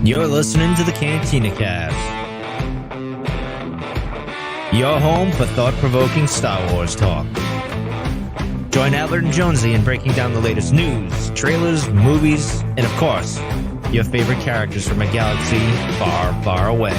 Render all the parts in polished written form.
You're listening to the Cantina Cast, your home for thought-provoking Star Wars talk. Join Albert and Jonesy in breaking down the latest news, trailers, movies, and of course, your favorite characters from a galaxy far, far away.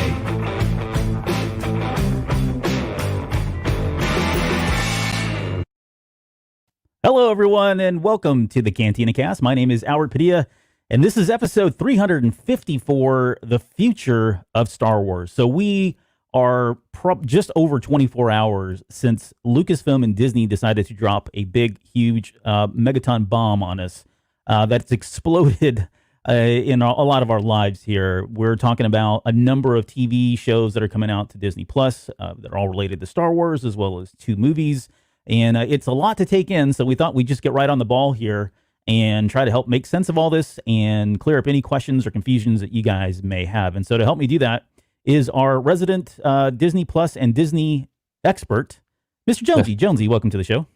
Hello, everyone, and welcome to the Cantina Cast. My name is Albert Padilla, and this is episode 354, The Future of Star Wars. So we are just over 24 hours since Lucasfilm and Disney decided to drop a big, huge megaton bomb on us that's exploded in a lot of our lives here. We're talking about a number of TV shows that are coming out to Disney Plus that are all related to Star Wars, as well as 2 movies. And it's a lot to take in, so we thought we'd just get right on the ball here and try to help make sense of all this and clear up any questions or confusions that you guys may have. And so to help me do that is our resident Disney Plus and Disney expert, Mr. Jonesy. Jonesy, welcome to the show.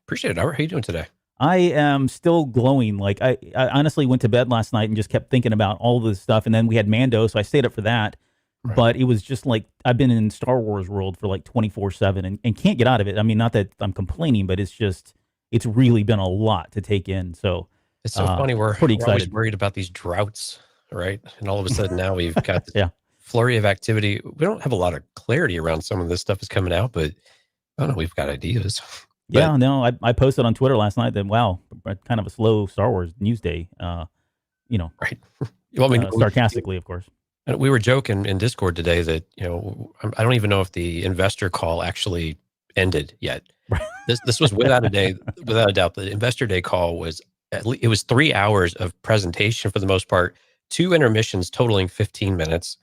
Appreciate it, Albert. How are you doing today? I am still glowing. Like I honestly went to bed last night and just kept thinking about all this stuff. And then we had Mando, so I stayed up for that. Right. But it was just like I've been in Star Wars world for like 24/7 and can't get out of it. I mean, not that I'm complaining, but it's really been a lot to take in. So it's so funny. We're always worried about these droughts, right? And all of a sudden now we've got this flurry of activity. We don't have a lot of clarity around some of this stuff is coming out, but I don't know. We've got ideas. Yeah, no, I posted on Twitter last night that, wow, kind of a slow Star Wars news day, Right. Well, I mean, sarcastically, of course. We were joking in Discord today that, I don't even know if the investor call actually ended yet. Right. This was without a doubt. The investor day call was it was 3 hours of presentation for the most part, 2 intermissions totaling 15 minutes.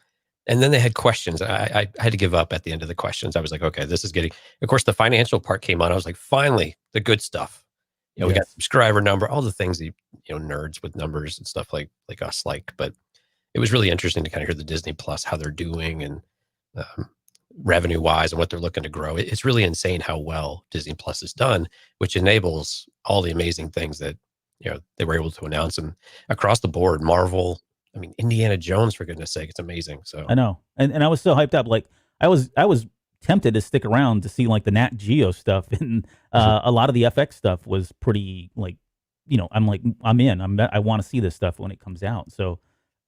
And then they had questions. I had to give up at the end of the questions. I was like, okay, this is getting, of course, the financial part came on. I was like, finally, the good stuff. We got subscriber number, all the things that, nerds with numbers and stuff like us like, but it was really interesting to kind of hear the Disney Plus, how they're doing and revenue wise and what they're looking to grow. It's really insane how well Disney Plus has done, which enables all the amazing things that, they were able to announce. And across the board, Marvel, I mean, Indiana Jones, for goodness sake, it's amazing. So I know. And I was so hyped up. Like I was tempted to stick around to see like the Nat Geo stuff. And a lot of the FX stuff was pretty like, I'm like, I'm in. I want to see this stuff when it comes out. So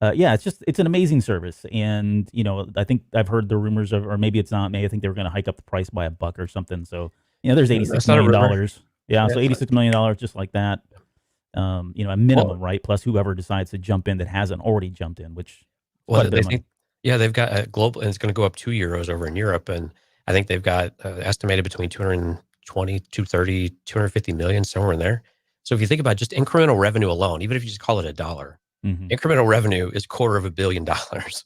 it's an amazing service. And, I think I've heard the rumors of, or maybe it's not me. I think they were going to hike up the price by $1 or something. So, there's $86 million. Yeah. So $86 million, just like that. A minimum, right? Plus whoever decides to jump in that hasn't already jumped in, which. They've got a global, and it's going to go up €2 over in Europe. And I think they've got estimated between 220, 230, 250 million, somewhere in there. So if you think about just incremental revenue alone, even if you just call it $1, incremental revenue is $250 million. That's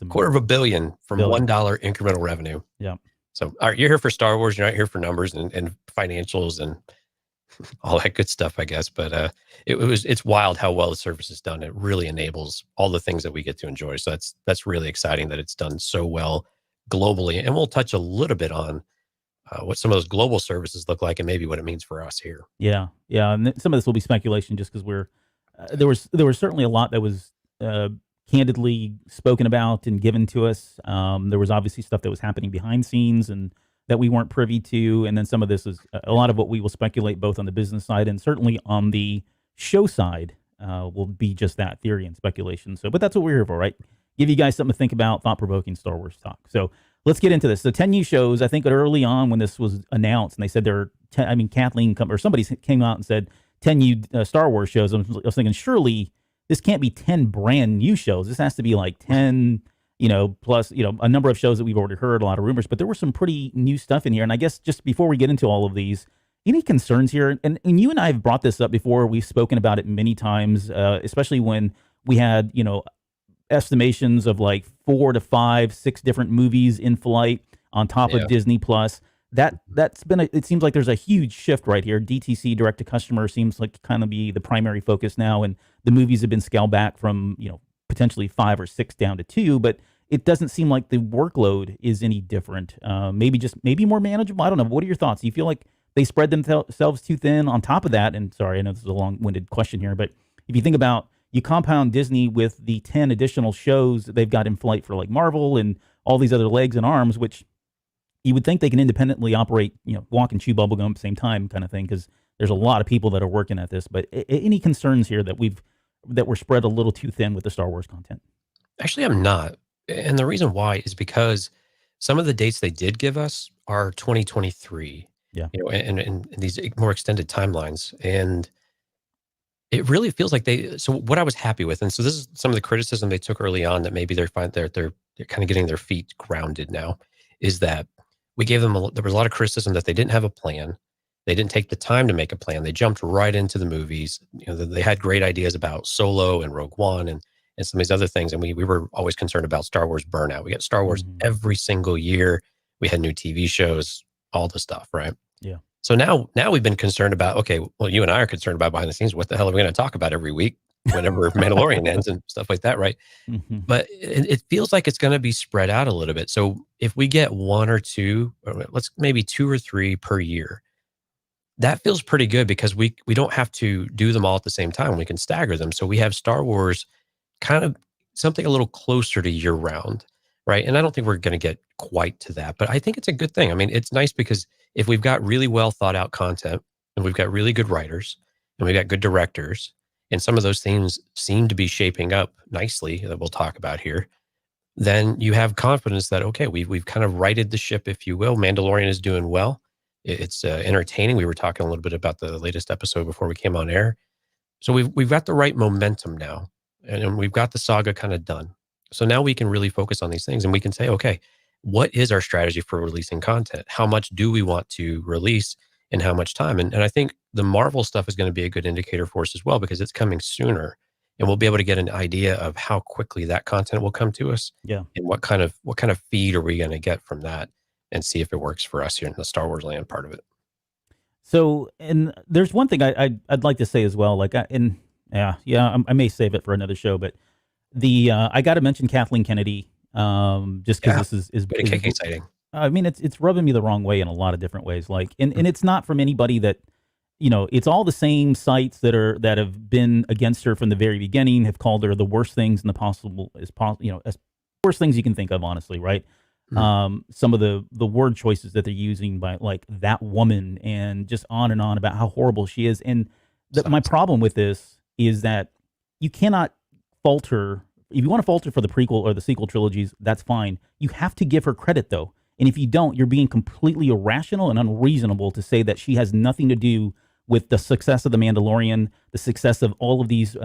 amazing. $250 million from $1 incremental revenue. Yeah. So all right, you're here for Star Wars. You're not here for numbers and financials and all that good stuff, I guess. But it's wild how well the service is done. It really enables all the things that we get to enjoy. So that's really exciting that it's done so well globally. And we'll touch a little bit on what some of those global services look like and maybe what it means for us here. Yeah. Yeah. And some of this will be speculation just because there was certainly a lot that was candidly spoken about and given to us. There was obviously stuff that was happening behind scenes and that we weren't privy to. And then some of this is a lot of what we will speculate both on the business side and certainly on the show side will be just that, theory and speculation. So, but that's what we're here for, right? Give you guys something to think about, thought-provoking Star Wars talk. So let's get into this. So 10 new shows, I think early on when this was announced and they said there are 10, Kathleen or somebody came out and said 10 new Star Wars shows. I was thinking, surely this can't be 10 brand new shows. This has to be like 10, plus, a number of shows that we've already heard, a lot of rumors, but there was some pretty new stuff in here. And I guess just before we get into all of these, any concerns here? And you and I have brought this up before. We've spoken about it many times, especially when we had, estimations of like 4 to 5, 6 different movies in flight on top of Disney Plus. That's been it seems like there's a huge shift right here. DTC, direct to customer, seems like kind of be the primary focus now, and the movies have been scaled back from potentially 5 or 6 down to 2, but it doesn't seem like the workload is any different. Maybe more manageable. I don't know. What are your thoughts? Do you feel like they spread themselves too thin? On top of that, and sorry, I know this is a long-winded question here, but if you think about you compound Disney with the 10 additional shows that they've got in flight for like Marvel and all these other legs and arms, which you would think they can independently operate, walk and chew bubblegum at the same time kind of thing, because there's a lot of people that are working at this. But any concerns here that we're spread a little too thin with the Star Wars content? Actually, I'm not. And the reason why is because some of the dates they did give us are 2023. Yeah. And these more extended timelines. And it really feels like so what I was happy with, and so this is some of the criticism they took early on, that maybe they're kind of getting their feet grounded now, is that we gave them there was a lot of criticism that they didn't have a plan. They didn't take the time to make a plan. They jumped right into the movies. They had great ideas about Solo and Rogue One and some of these other things. And we were always concerned about Star Wars burnout. We got Star Wars every single year. We had new TV shows, all the stuff, right? Yeah. So now we've been concerned about, okay, well, you and I are concerned about behind the scenes. What the hell are we going to talk about every week whenever Mandalorian ends and stuff like that, right? Mm-hmm. But it feels like it's going to be spread out a little bit. So if we get one or two, or let's maybe 2 or 3 per year, that feels pretty good, because we don't have to do them all at the same time. We can stagger them. So we have Star Wars kind of something a little closer to year round, right? And I don't think we're going to get quite to that, but I think it's a good thing. I mean, it's nice because if we've got really well thought out content, and we've got really good writers, and we've got good directors, and some of those things seem to be shaping up nicely, that we'll talk about here, then you have confidence that, okay, we've kind of righted the ship, if you will. Mandalorian is doing well. It's entertaining. We were talking a little bit about the latest episode before we came on air. So we've got the right momentum now, and we've got the saga kind of done. So now we can really focus on these things, and we can say, okay, what is our strategy for releasing content? How much do we want to release, and how much time? And I think the Marvel stuff is going to be a good indicator for us as well, because it's coming sooner, and we'll be able to get an idea of how quickly that content will come to us. Yeah. And what kind of feed are we going to get from that, and see if it works for us here in the Star Wars land part of it. So, and there's one thing I'd like to say as well. Like, I may save it for another show, but I got to mention Kathleen Kennedy, just because this is exciting. I mean, it's rubbing me the wrong way in a lot of different ways. Like, and it's not from anybody that, it's all the same sites that have been against her from the very beginning, have called her the worst things in the as worst things you can think of, honestly, right? Mm-hmm. Some of the word choices that they're using, by like that woman, and just on and on about how horrible she is. And my problem with this is that you cannot falter. If you want to falter for the prequel or the sequel trilogies, that's fine. You have to give her credit, though. And if you don't, you're being completely irrational and unreasonable to say that she has nothing to do with the success of The Mandalorian, the success of all of these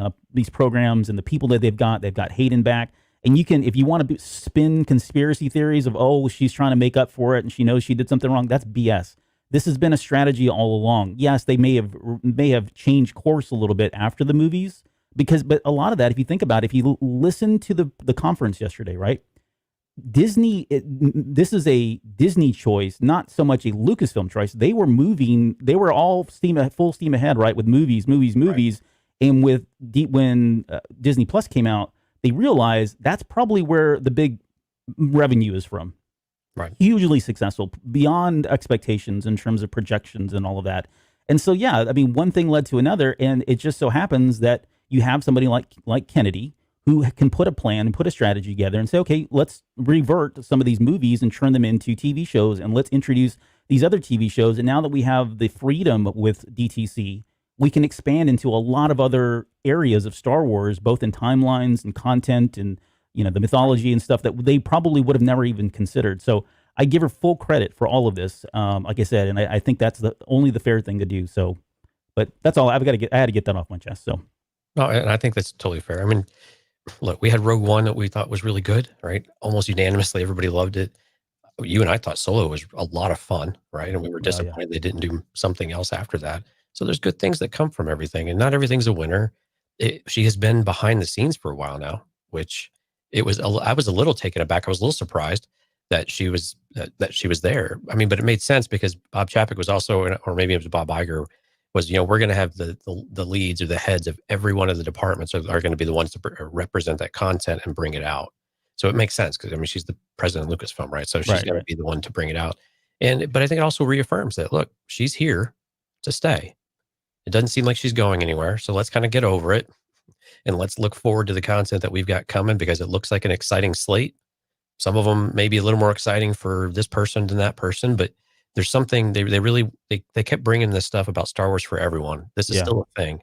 programs, and the people that they've got. They've got Hayden back. And you can, if you want to spin conspiracy theories of, oh, she's trying to make up for it and she knows she did something wrong, that's BS. This has been a strategy all along. Yes, they may have changed course a little bit after the movies, but a lot of that, if you think about it, if you listen to the conference yesterday, right? Disney, this is a Disney choice, not so much a Lucasfilm choice. They were all full steam ahead, right? With movies. Right. And when Disney Plus came out, they realized that's probably where the big revenue is from. Right. Hugely successful, beyond expectations in terms of projections and all of that. And so, yeah, I mean, one thing led to another, and it just so happens that you have somebody like Kennedy who can put a plan and put a strategy together and say, okay, let's revert some of these movies and turn them into TV shows, and let's introduce these other TV shows. And now that we have the freedom with DTC, we can expand into a lot of other areas of Star Wars, both in timelines and content and, the mythology and stuff that they probably would have never even considered. So I give her full credit for all of this, like I said, and I think that's only the fair thing to do. So, but that's all I had to get that off my chest. So, no, and I think that's totally fair. I mean, look, we had Rogue One that we thought was really good, right? Almost unanimously, everybody loved it. You and I thought Solo was a lot of fun, right? And we were disappointed they didn't do something else after that. So there's good things that come from everything, and not everything's a winner. She has been behind the scenes for a while now, which I was a little taken aback. I was a little surprised that she was there. I mean, but it made sense because Bob Chapek was also, or maybe it was Bob Iger, was, we're going to have the leads or the heads of every one of the departments are going to be the ones to represent that content and bring it out. So it makes sense because, I mean, she's the president of Lucasfilm, right? So she's going to be the one to bring it out. But I think it also reaffirms that, look, she's here to stay. It doesn't seem like she's going anywhere. So let's kind of get over it. and let's look forward to the content that we've got coming because it looks like an exciting slate. Some of them may be a little more exciting for this person than that person, but there's something they really they kept bringing this stuff about Star Wars for everyone. This is Yeah. still a thing,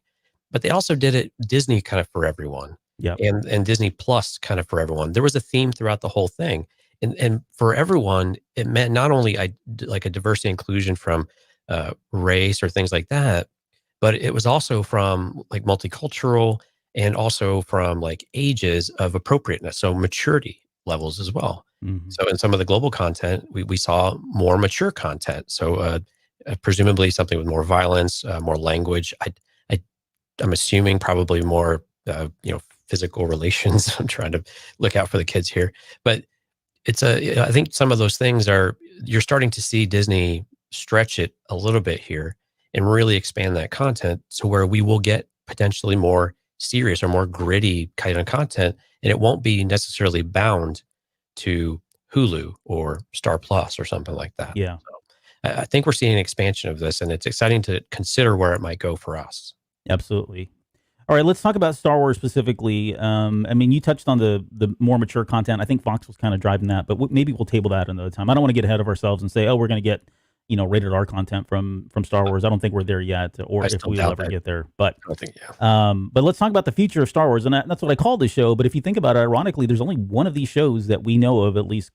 but they also did it Disney kind of for everyone, Yep. and Disney Plus kind of for everyone. There was a theme throughout the whole thing, and for everyone, it meant not only like a diversity inclusion from race or things like that, but it was also from like multicultural and also from like ages of appropriateness, so maturity levels as well. Mhm. So in some of the global content, we saw more mature content. So presumably something with more violence, more language. I I'm assuming probably more physical relations. I'm trying to look out for the kids here, but I think some of those things you're starting to see Disney stretch it a little bit here and really expand that content to where we will get potentially more serious or more gritty kind of content, and it won't be necessarily bound to Hulu or Star Plus or something like that. Yeah. So I think we're seeing an expansion of this, and it's exciting to consider where it might go for us. Absolutely. All right, let's talk about Star Wars specifically. I mean, you touched on the more mature content. I think Fox was kind of driving that, but maybe we'll table that another time. I don't want to get ahead of ourselves and say, oh, we're going to get rated R content from Star Wars. I don't think we're there yet, or if we'll ever get there. But I think, yeah. But let's talk about the future of Star Wars, and that's what I call the show. But if you think about it, ironically, there's only one of these shows that we know of, at least,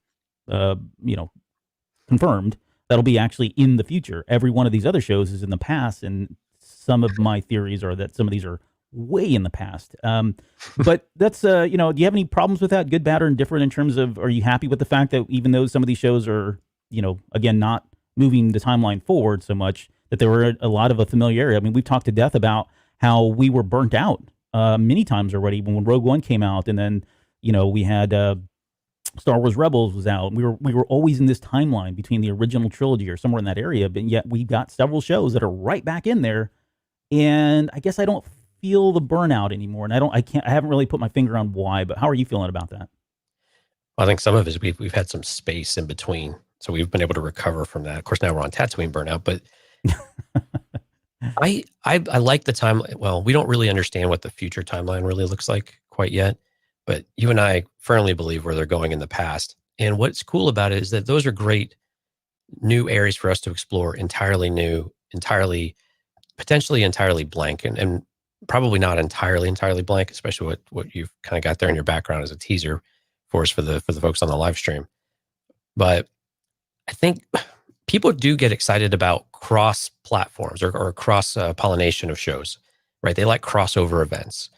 confirmed, that'll be actually in the future. Every one of these other shows is in the past, and some of my theories are that some of these are way in the past. But that's, do you have any problems with that? Good, bad, or indifferent in terms of, are you happy with the fact that even though some of these shows are, again, not moving the timeline forward so much, that there were a lot of a familiarity? I mean, we've talked to death about how we were burnt out many times already when Rogue One came out. And then, we had Star Wars Rebels was out. We were always in this timeline between the original trilogy or somewhere in that area, but yet we got several shows that are right back in there. And I guess I don't feel the burnout anymore, and I haven't really put my finger on why. But how are you feeling about that? I think some of it is we've had some space in between, so we've been able to recover from that. Of course, now we're on Tatooine burnout, but I like the time. Well, we don't really understand what the future timeline really looks like quite yet, but you and I firmly believe where they're going in the past. And what's cool about it is that those are great new areas for us to explore, entirely new, potentially entirely blank, and probably not entirely blank, especially what you've kind of got there in your background as a teaser for us for the folks on the live stream. But I think people do get excited about cross platforms or cross pollination of shows, right? They like crossover events.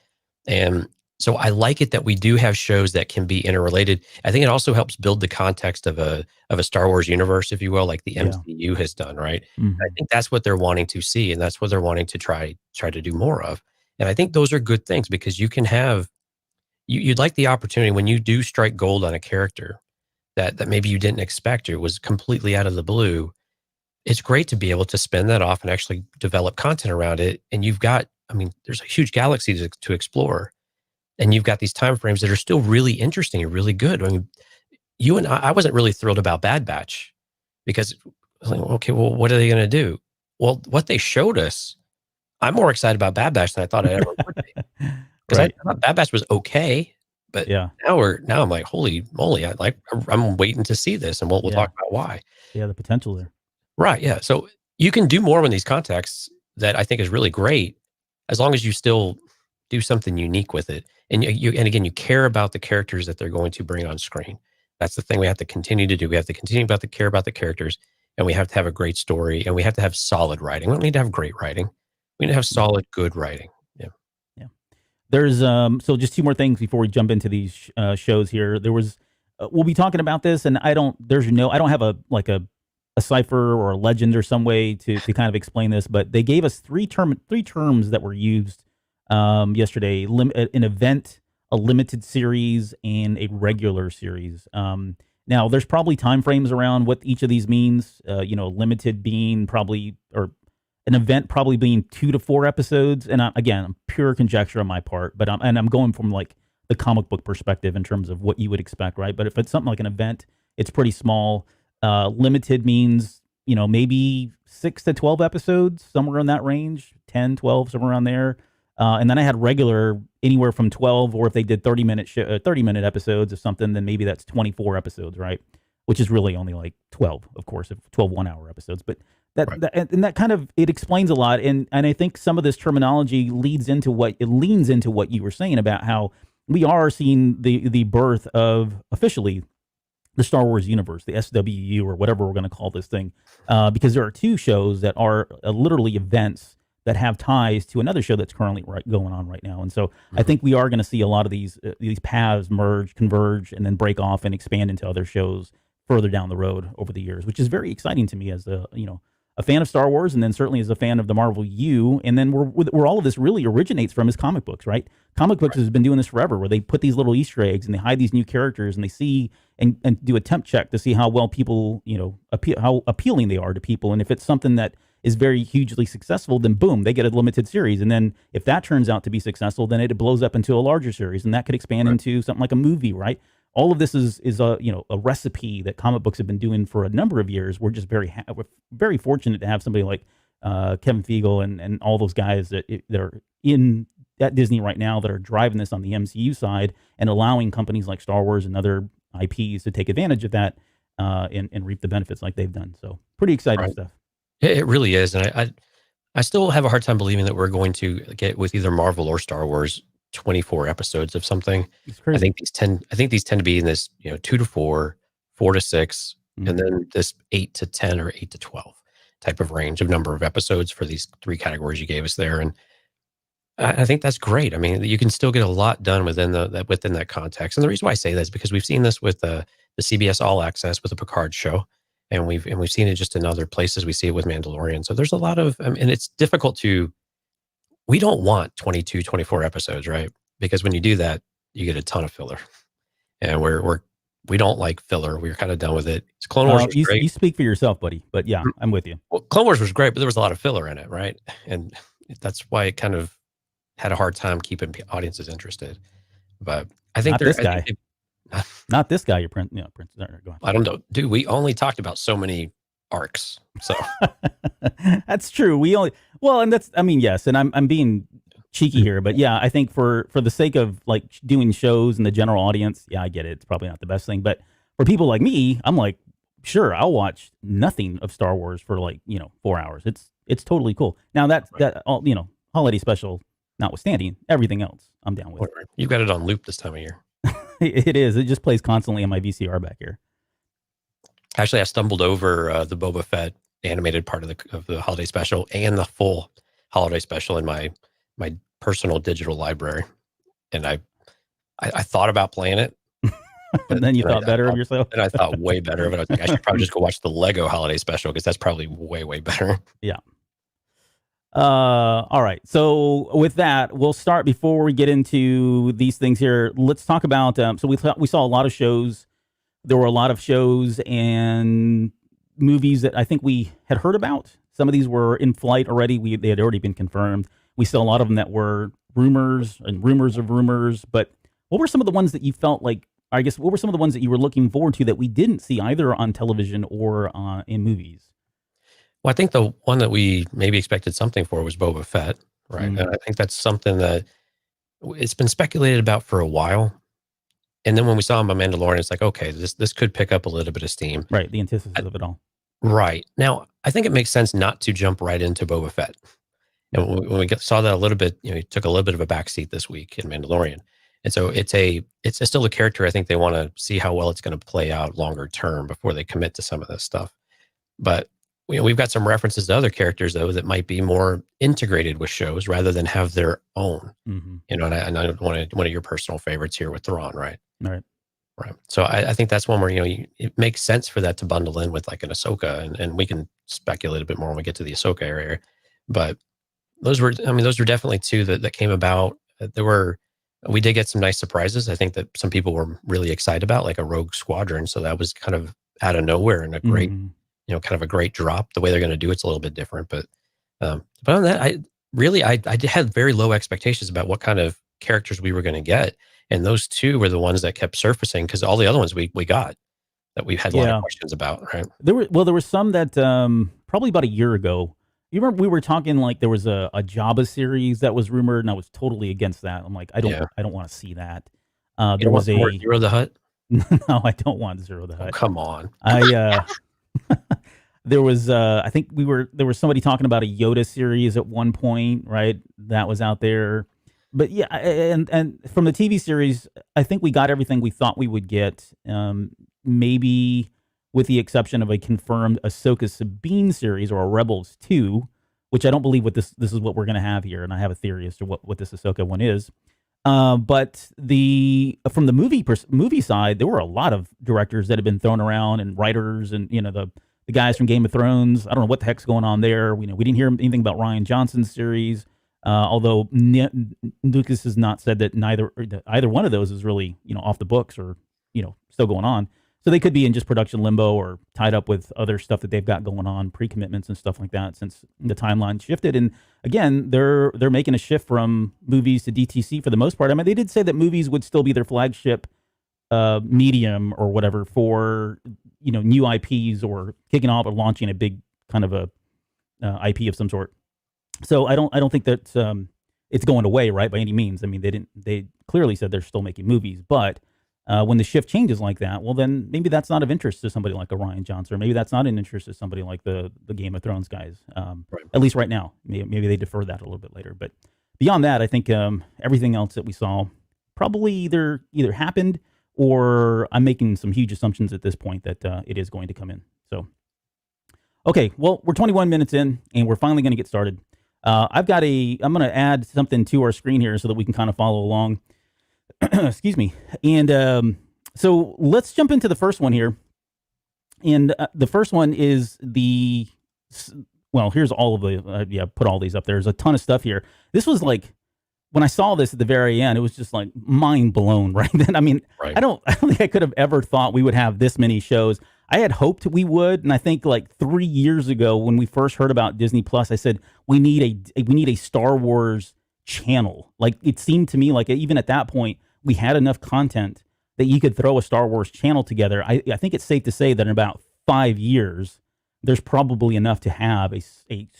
And so I like it that we do have shows that can be interrelated. I think it also helps build the context of a Star Wars universe, if you will, like the MCU has done, right? Mm-hmm. I think that's what they're wanting to see, and that's what they're wanting to try to do more of. And I think those are good things because you can have, you'd like the opportunity when you do strike gold on a character that maybe you didn't expect or was completely out of the blue. It's great to be able to spin that off and actually develop content around it. And you've got, there's a huge galaxy to explore. And you've got these time frames that are still really interesting and really good. I mean, you and I wasn't really thrilled about Bad Batch because I was like, okay, well, what are they going to do? Well, what they showed us, I'm more excited about Bad Batch than I thought I ever would be. Because I thought Bad Batch was okay, but now I'm like, holy moly, I'm waiting to see this, and we'll talk about why. Yeah, the potential there. Right. Yeah. So you can do more in these contexts that I think is really great, as long as you still do something unique with it. And you care about the characters that they're going to bring on screen. That's the thing we have to continue to do. We have to continue to care about the characters, and we have to have a great story, and we have to have solid writing. We don't need to have great writing. We need to have solid, good writing. Yeah. Yeah. There's so just two more things before we jump into these shows here. There was we'll be talking about this, and I don't have a cipher or a legend or some way to kind of explain this, but they gave us three terms that were used yesterday: an event, a limited series, and a regular series. Now there's probably time frames around what each of these means. Limited being probably, or an event probably being 2 to 4 episodes. And again, pure conjecture on my part, but I'm going from like the comic book perspective in terms of what you would expect, right? But if it's something like an event, it's pretty small. Limited means, maybe 6 to 12 episodes, somewhere in that range, 10, 12, somewhere around there. And then I had regular anywhere from 12, or if they did 30-minute episodes of something, then maybe that's 24 episodes, right? Which is really only like 12, of course, if 12 1-hour episodes. But that kind of, it explains a lot. And I think some of this terminology leans into what you were saying about how we are seeing the birth of officially the Star Wars universe, the SWU, or whatever we're going to call this thing, because there are two shows that are literally events that have ties to another show that's currently going on right now. And so I think we are going to see a lot of these paths merge, converge, and then break off and expand into other shows further down the road over the years, which is very exciting to me as a fan of Star Wars, and then certainly as a fan of the Marvel U. And then where all of this really originates from is comic books, right? Comic books has been doing this forever, where they put these little Easter eggs and they hide these new characters, and they see and do a temp check to see how well people, how appealing they are to people. And if it's something that is very hugely successful, then boom, they get a limited series. And then if that turns out to be successful, then it blows up into a larger series, and that could expand into something like a movie, right? All of this is a recipe that comic books have been doing for a number of years. We're just we're very fortunate to have somebody like Kevin Feige and all those guys that are at Disney right now that are driving this on the MCU side and allowing companies like Star Wars and other IPs to take advantage of that and reap the benefits like they've done. So pretty exciting stuff. It really is, and I still have a hard time believing that we're going to get with either Marvel or Star Wars 24 episodes of something. I think these tend to be in this 2 to 4, 4 to 6, and then this 8 to 10 or 8 to 12 type of range of number of episodes for these three categories you gave us there. And I think that's great. I mean, you can still get a lot done within that context. And the reason why I say that is because we've seen this with the CBS All Access with the Picard show, and we've seen it just in other places. We see it with Mandalorian. So there's a lot of, and it's difficult we don't want 22, 24 episodes, right? Because when you do that, you get a ton of filler, and we don't like filler. We're kind of done with it. Clone Wars was great. You speak for yourself, buddy. But yeah, I'm with you. Well, Clone Wars was great, but there was a lot of filler in it, right? And that's why it kind of had a hard time keeping audiences interested. But I think not this guy. You're Prince. Prince. Go on. I don't know, dude. We only talked about so many arcs, so that's true. Yes, and I'm being cheeky here, but yeah, I think for the sake of like doing shows and the general audience, yeah, I get it. It's probably not the best thing, but for people like me, I'm like, sure, I'll watch nothing of Star Wars for 4 hours. It's totally cool. Now that all holiday special notwithstanding, everything else I'm down with. You've got it on loop this time of year. It is. It just plays constantly on my VCR back here. Actually, I stumbled over the Boba Fett animated part of the holiday special and the full holiday special in my personal digital library, and I thought about playing it, and then you thought better of yourself. And I thought way better of it. I was like, I should probably just go watch the Lego holiday special, because that's probably way better. Yeah. All right. So with that, we'll start before we get into these things here. Let's talk about. So we saw a lot of shows. There were a lot of shows and movies that I think we had heard about. Some of these were in flight already. They had already been confirmed. We saw a lot of them that were rumors and rumors of rumors. But what were some of the ones that you felt like, I guess, what were some of the ones that you were looking forward to that we didn't see either on television or in movies? Well, I think the one that we maybe expected something for was Boba Fett, right? And I think that's something that it's been speculated about for a while. And then when we saw him on Mandalorian, it's like, okay, this could pick up a little bit of steam. Right, the antithesis of it all. Right. Now, I think it makes sense not to jump right into Boba Fett. And when we saw that a little bit, he took a little bit of a backseat this week in Mandalorian. And so it's still a character I think they want to see how well it's going to play out longer term before they commit to some of this stuff. But we've got some references to other characters, though, that might be more integrated with shows rather than have their own. And I one of your personal favorites here with Thrawn, right? Right. So I think that's one where it makes sense for that to bundle in with like an Ahsoka, and we can speculate a bit more when we get to the Ahsoka area. But those were definitely two that came about. We did get some nice surprises. I think that some people were really excited about, like a Rogue Squadron. So that was kind of out of nowhere and a great, kind of a great drop. The way they're going to do it's a little bit different, but on that, I had very low expectations about what kind of characters we were going to get. And those two were the ones that kept surfacing, because all the other ones we got that we've had a lot of questions about, right? There were some that probably about a year ago, You remember we were talking like there was a Jabba series that was rumored, and I was totally against that. I'm like, I don't want to see that. You There don't was want more Zero the Hutt? no, I don't want Zero the Oh, Hutt. come on. There was I think there was somebody talking about a Yoda series at one point, right? That was out there. But yeah, and from the TV series, I think we got everything we thought we would get. Maybe with the exception of a confirmed Ahsoka Sabine series or a Rebels 2, which I don't believe what this is what we're going to have here, and I have a theory as to what this Ahsoka one is. But from the movie side, there were a lot of directors that have been thrown around and writers and the guys from Game of Thrones. I don't know what the heck's going on there. We didn't hear anything about Rian Johnson's series, although Lucas has not said that either one of those is really off the books or still going on. So they could be in just production limbo or tied up with other stuff that they've got going on, pre-commitments and stuff like that since the timeline shifted. And again, they're making a shift from movies to DTC for the most part. I mean, they did say that movies would still be their flagship medium or whatever for new IPs or kicking off or launching a big kind of a IP of some sort. So I don't think that it's going away, right, by any means. I mean, they clearly said they're still making movies, but when the shift changes like that, well, then maybe that's not of interest to somebody like a Rian Johnson, or maybe that's not an interest to somebody like the Game of Thrones guys. Right. At least right now. Maybe they defer that a little bit later. But beyond that, I think everything else that we saw probably either happened, or I'm making some huge assumptions at this point that it is going to come in. So, okay, well, we're 21 minutes in, and we're finally going to get started. I'm going to add something to our screen here so that we can kind of follow along. Excuse me. And so let's jump into the first one here. And the first one is here's all of the, put all these up. There's a ton of stuff here. This was like, when I saw this at the very end, it was just like mind blown right then. I mean, right. I don't think I could have ever thought we would have this many shows. I had hoped we would. And I think like 3 years ago when we first heard about Disney Plus, I said, we need a Star Wars channel. Like it seemed to me like even at that point, we had enough content that you could throw a Star Wars channel together. I think it's safe to say that in about 5 years, there's probably enough to have a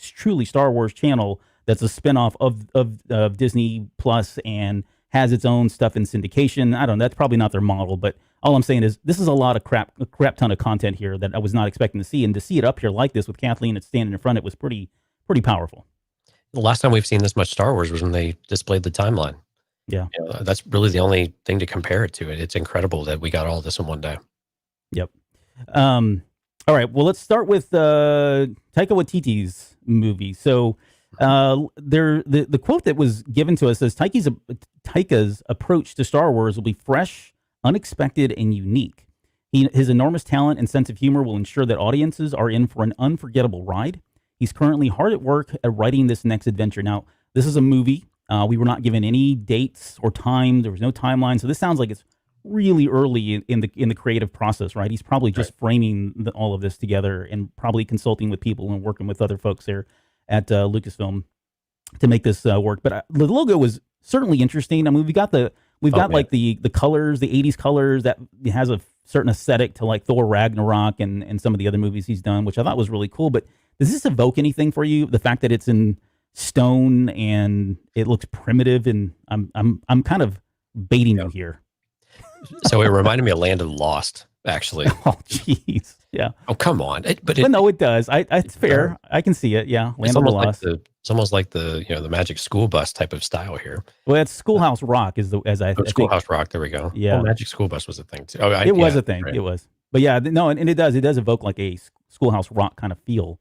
truly Star Wars channel that's a spinoff of Disney Plus and has its own stuff in syndication. I don't know. That's probably not their model, but all I'm saying is this is a lot of a crap ton of content here that I was not expecting to see. And to see it up here like this with Kathleen standing in front, it was pretty powerful. The last time we've seen this much Star Wars was when they displayed the timeline. Yeah. That's really the only thing to compare it to. It's incredible that we got all this in one day. Yep. All right. Well, let's start with Taika Waititi's movie. So the quote that was given to us says Taika's approach to Star Wars will be fresh, unexpected, and unique. His enormous talent and sense of humor will ensure that audiences are in for an unforgettable ride. He's currently hard at work at writing this next adventure. Now, this is a movie. We were not given any dates or time. There was no timeline. So this sounds like it's really early in the creative process, right? He's probably just framing all of this together and probably consulting with people and working with other folks there at Lucasfilm to make this work. But the logo was certainly interesting. I mean, we've got like the colors, the 80s colors that has a certain aesthetic to like Thor Ragnarok and some of the other movies he's done, which I thought was really cool. But does this evoke anything for you? The fact that it's in stone and it looks primitive, and I'm kind of baiting you here. So it reminded me of Land of the Lost, actually. Oh, jeez. Yeah. Oh, come on. But no, it does. It's fair. I can see it. Yeah. Land of the Lost. It's almost like the Magic School Bus type of style here. Well, it's Schoolhouse Rock Schoolhouse Rock. There we go. Yeah. Well, Magic School Bus was a thing too. It was a thing. Right. It was. But yeah, no, and it does evoke like a Schoolhouse Rock kind of feel.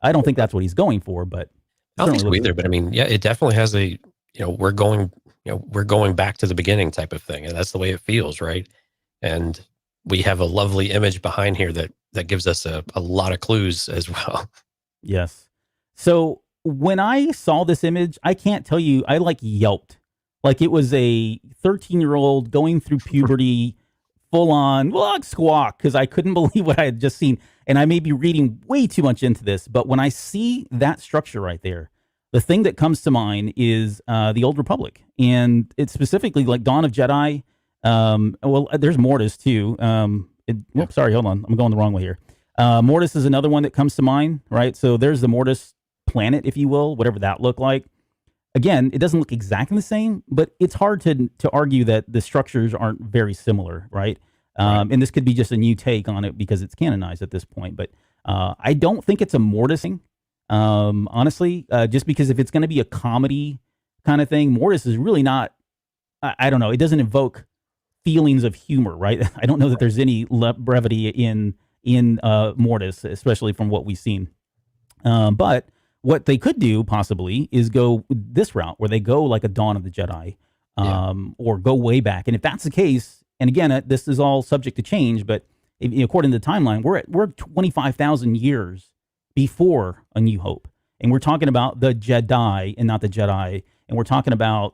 I don't think that's what he's going for, but I don't think so either. But I mean, yeah, it definitely has we're going back to the beginning type of thing, and that's the way it feels, right? And we have a lovely image behind here that gives us a lot of clues as well. Yes. So when I saw this image, I can't tell you, I like yelped. Like it was a 13-year-old going through puberty, full on squawk, because I couldn't believe what I had just seen. And I may be reading way too much into this, but when I see that structure right there, the thing that comes to mind is the Old Republic. And it's specifically like Dawn of Jedi. There's Mortis too. Sorry, hold on. I'm going the wrong way here. Mortis is another one that comes to mind, right? So there's the Mortis planet, if you will, whatever that looked like. Again, it doesn't look exactly the same, but it's hard to argue that the structures aren't very similar, right? And this could be just a new take on it because it's canonized at this point. But I don't think it's a Mortis thing, honestly, just because if it's going to be a comedy kind of thing, Mortis is really not, I don't know, it doesn't evoke feelings of humor, right? I don't know that there's any brevity in Mortis, especially from what we've seen. But what they could do possibly is go this route where they go like a Dawn of the Jedi, or go way back. And if that's the case, and again, this is all subject to change, but according to the timeline, we're 25,000 years before A New Hope, and we're talking about the Jedi and not the Jedi, and we're talking about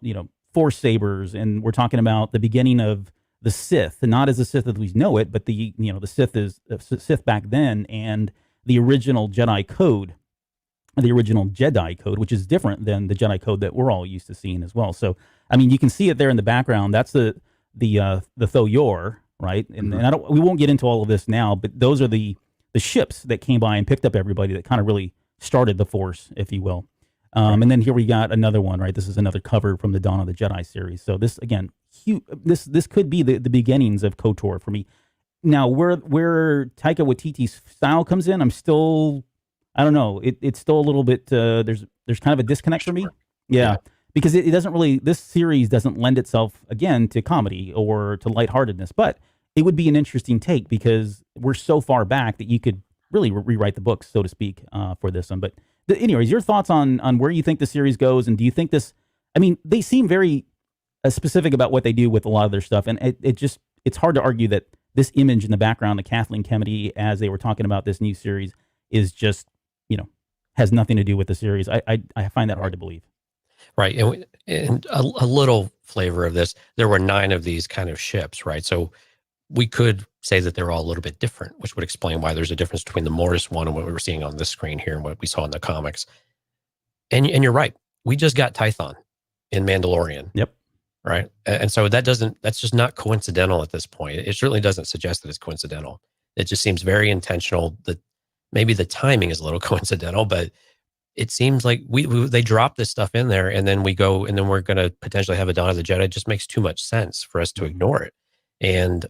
Force sabers, and we're talking about the beginning of the Sith, and not as the Sith as we know it, but the Sith is Sith back then, and the original Jedi code, the original Jedi code, which is different than the Jedi code that we're all used to seeing as well. So, I mean, you can see it there in the background. That's the Thoyor, right? And, we won't get into all of this now, but those are the ships that came by and picked up everybody that kind of really started the Force, if you will. And then here we got another one, right? This is another cover from the Dawn of the Jedi series. So this, again, this could be the beginnings of KOTOR for me. Now, where Taika Waititi's style comes in, I'm still, I don't know. It's still a little bit, there's kind of a disconnect for me. Yeah. Because it doesn't really, this series doesn't lend itself, again, to comedy or to lightheartedness. But it would be an interesting take because we're so far back that you could really rewrite the books, so to speak, for this one. But anyways, your thoughts on where you think the series goes, and do you think this, I mean, they seem very specific about what they do with a lot of their stuff, and it's hard to argue that this image in the background of Kathleen Kennedy as they were talking about this new series is just, has nothing to do with the series. I find that hard to believe. Right. And a little flavor of this, there were 9 of these kind of ships, right? So we could say that they're all a little bit different, which would explain why there's a difference between the Mortis one and what we were seeing on this screen here and what we saw in the comics. And you're right. We just got Tython in Mandalorian. Yep. Right. And so that's just not coincidental at this point. It certainly doesn't suggest that it's coincidental. It just seems very intentional. That maybe the timing is a little coincidental, but it seems like they drop this stuff in there, and then we go, and then we're going to potentially have a Dawn of the Jedi. It just makes too much sense for us to ignore it. And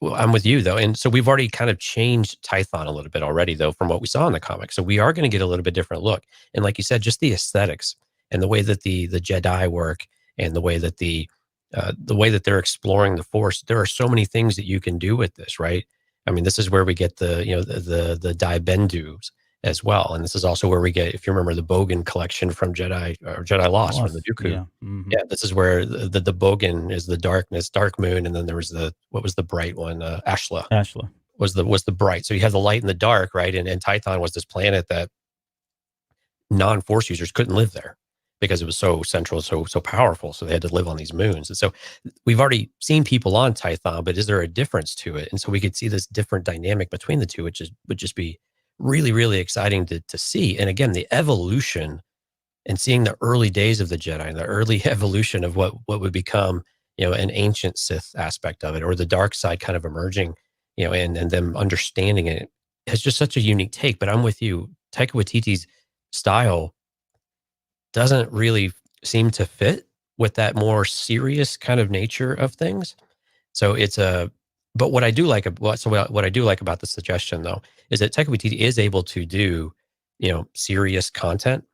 well, I'm with you though. And so we've already kind of changed Tython a little bit already though, from what we saw in the comics. So we are going to get a little bit different look. And like you said, just the aesthetics and the way that the Jedi work, and the way that they're exploring the Force, there are so many things that you can do with this, right? I mean, this is where we get the Dai Bendus as well, and this is also where we get, if you remember, the Bogan collection from Jedi Lost from the Dooku. Yeah, mm-hmm. Yeah, this is where the Bogan is the darkness, dark moon, and then there was what was the bright one? Ashla. Ashla was the bright. So you have the light and the dark, right? And Tython was this planet that non-Force users couldn't live there, because it was so central, so powerful. So they had to live on these moons. And so we've already seen people on Tython, but is there a difference to it? And so we could see this different dynamic between the two, which would just be really, really exciting to see. And again, the evolution and seeing the early days of the Jedi and the early evolution of what would become, an ancient Sith aspect of it, or the dark side kind of emerging, and them understanding it, has just such a unique take. But I'm with you. Taika Waititi's style doesn't really seem to fit with that more serious kind of nature of things. So but what I do like about the suggestion though, is that Taika Waititi is able to do, serious content,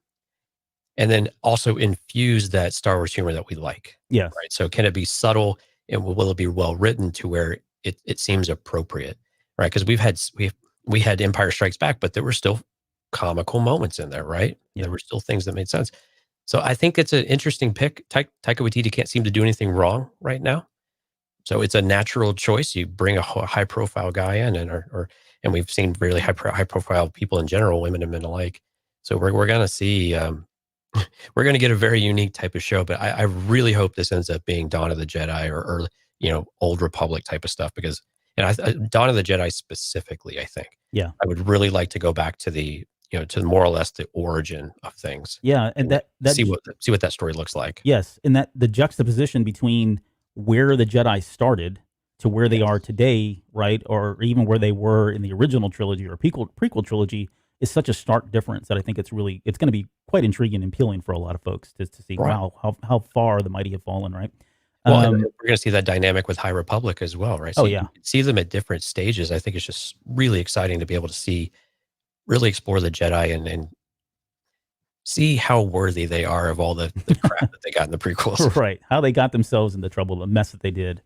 and then also infuse that Star Wars humor that we like. Yeah. Right. So can it be subtle, and will it be well written to where it seems appropriate? Right. Because we had Empire Strikes Back, but there were still comical moments in there, right? Yeah. There were still things that made sense. So I think it's an interesting pick. Taika Waititi can't seem to do anything wrong right now. So it's a natural choice. You bring a high profile guy in, and we've seen really high profile people in general, women and men alike. So we're going to see, we're going to get a very unique type of show, but I really hope this ends up being Dawn of the Jedi or early, Old Republic type of stuff, because, and Dawn of the Jedi specifically, I think, yeah, I would really like to go back to to more or less the origin of things. Yeah. And that see what that story looks like. Yes. And that the juxtaposition between where the Jedi started to where they are today, right? Or even where they were in the original trilogy or prequel trilogy is such a stark difference that I think it's going to be quite intriguing and appealing for a lot of folks to see, Right. wow, how far the mighty have fallen, right? Well, and we're going to see that dynamic with High Republic as well, right? So oh, yeah. you can see them at different stages. I think it's just really exciting to be able to really explore the Jedi and see how worthy they are of all the crap that they got in the prequels. Right. How they got themselves into trouble, the mess that they did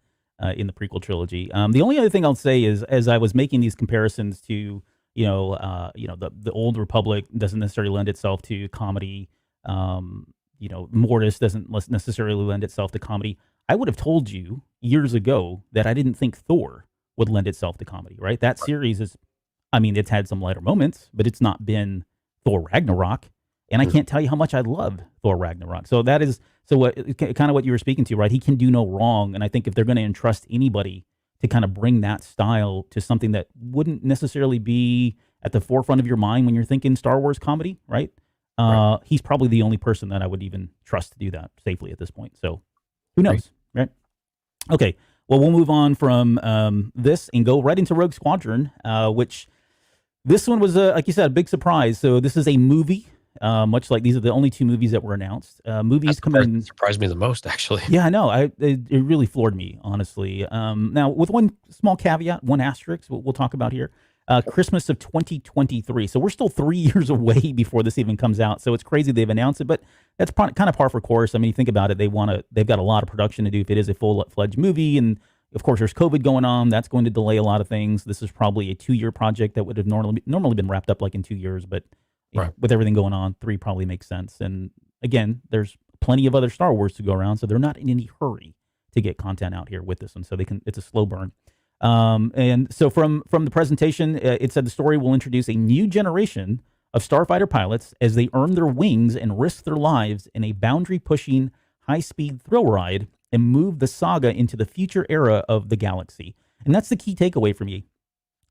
in the prequel trilogy. The only other thing I'll say is, as I was making these comparisons to, the old Republic doesn't necessarily lend itself to comedy. Mortis doesn't necessarily lend itself to comedy. I would have told you years ago that I didn't think Thor would lend itself to comedy, right? That series it's had some lighter moments, but it's not been Thor Ragnarok. And I can't tell you how much I loved Thor Ragnarok. So that is kind of what you were speaking to, right? He can do no wrong. And I think if they're going to entrust anybody to kind of bring that style to something that wouldn't necessarily be at the forefront of your mind when you're thinking Star Wars comedy, right? He's probably the only person that I would even trust to do that safely at this point. So who knows, right? Okay, well, we'll move on from this and go right into Rogue Squadron, which this one was, like you said, a big surprise. So this is a movie. Much like these are the only two movies that were announced. Movies come in. Surprised me the most, actually. Yeah, I know. It really floored me, honestly. Now, with one small caveat, one asterisk, we'll talk about here. Christmas of 2023. So we're still 3 years away before this even comes out. So it's crazy they've announced it, but that's kind of par for course. I mean, you think about it, they've got a lot of production to do if it is a full-fledged movie, and of course, there's COVID going on. That's going to delay a lot of things. This is probably a 2-year project that would have normally been wrapped up like in 2 years, but with everything going on, 3 probably makes sense. And again, there's plenty of other Star Wars to go around, so they're not in any hurry to get content out here with this one. So it's a slow burn. And so from the presentation, it said the story will introduce a new generation of starfighter pilots as they earn their wings and risk their lives in a boundary-pushing, high-speed thrill ride and move the saga into the future era of the galaxy. And that's the key takeaway for me.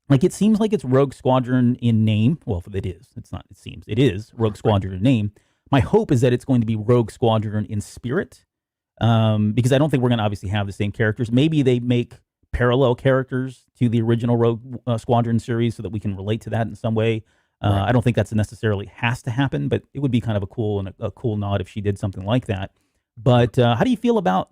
Like, it seems like it's Rogue Squadron in name. Well, it is. It's not. It seems. It is Rogue Squadron in name. My hope is that it's going to be Rogue Squadron in spirit, because I don't think we're going to obviously have the same characters. Maybe they make parallel characters to the original Rogue Squadron series so that we can relate to that in some way. I don't think that's necessarily has to happen, but it would be kind of a cool nod if she did something like that. But how do you feel about?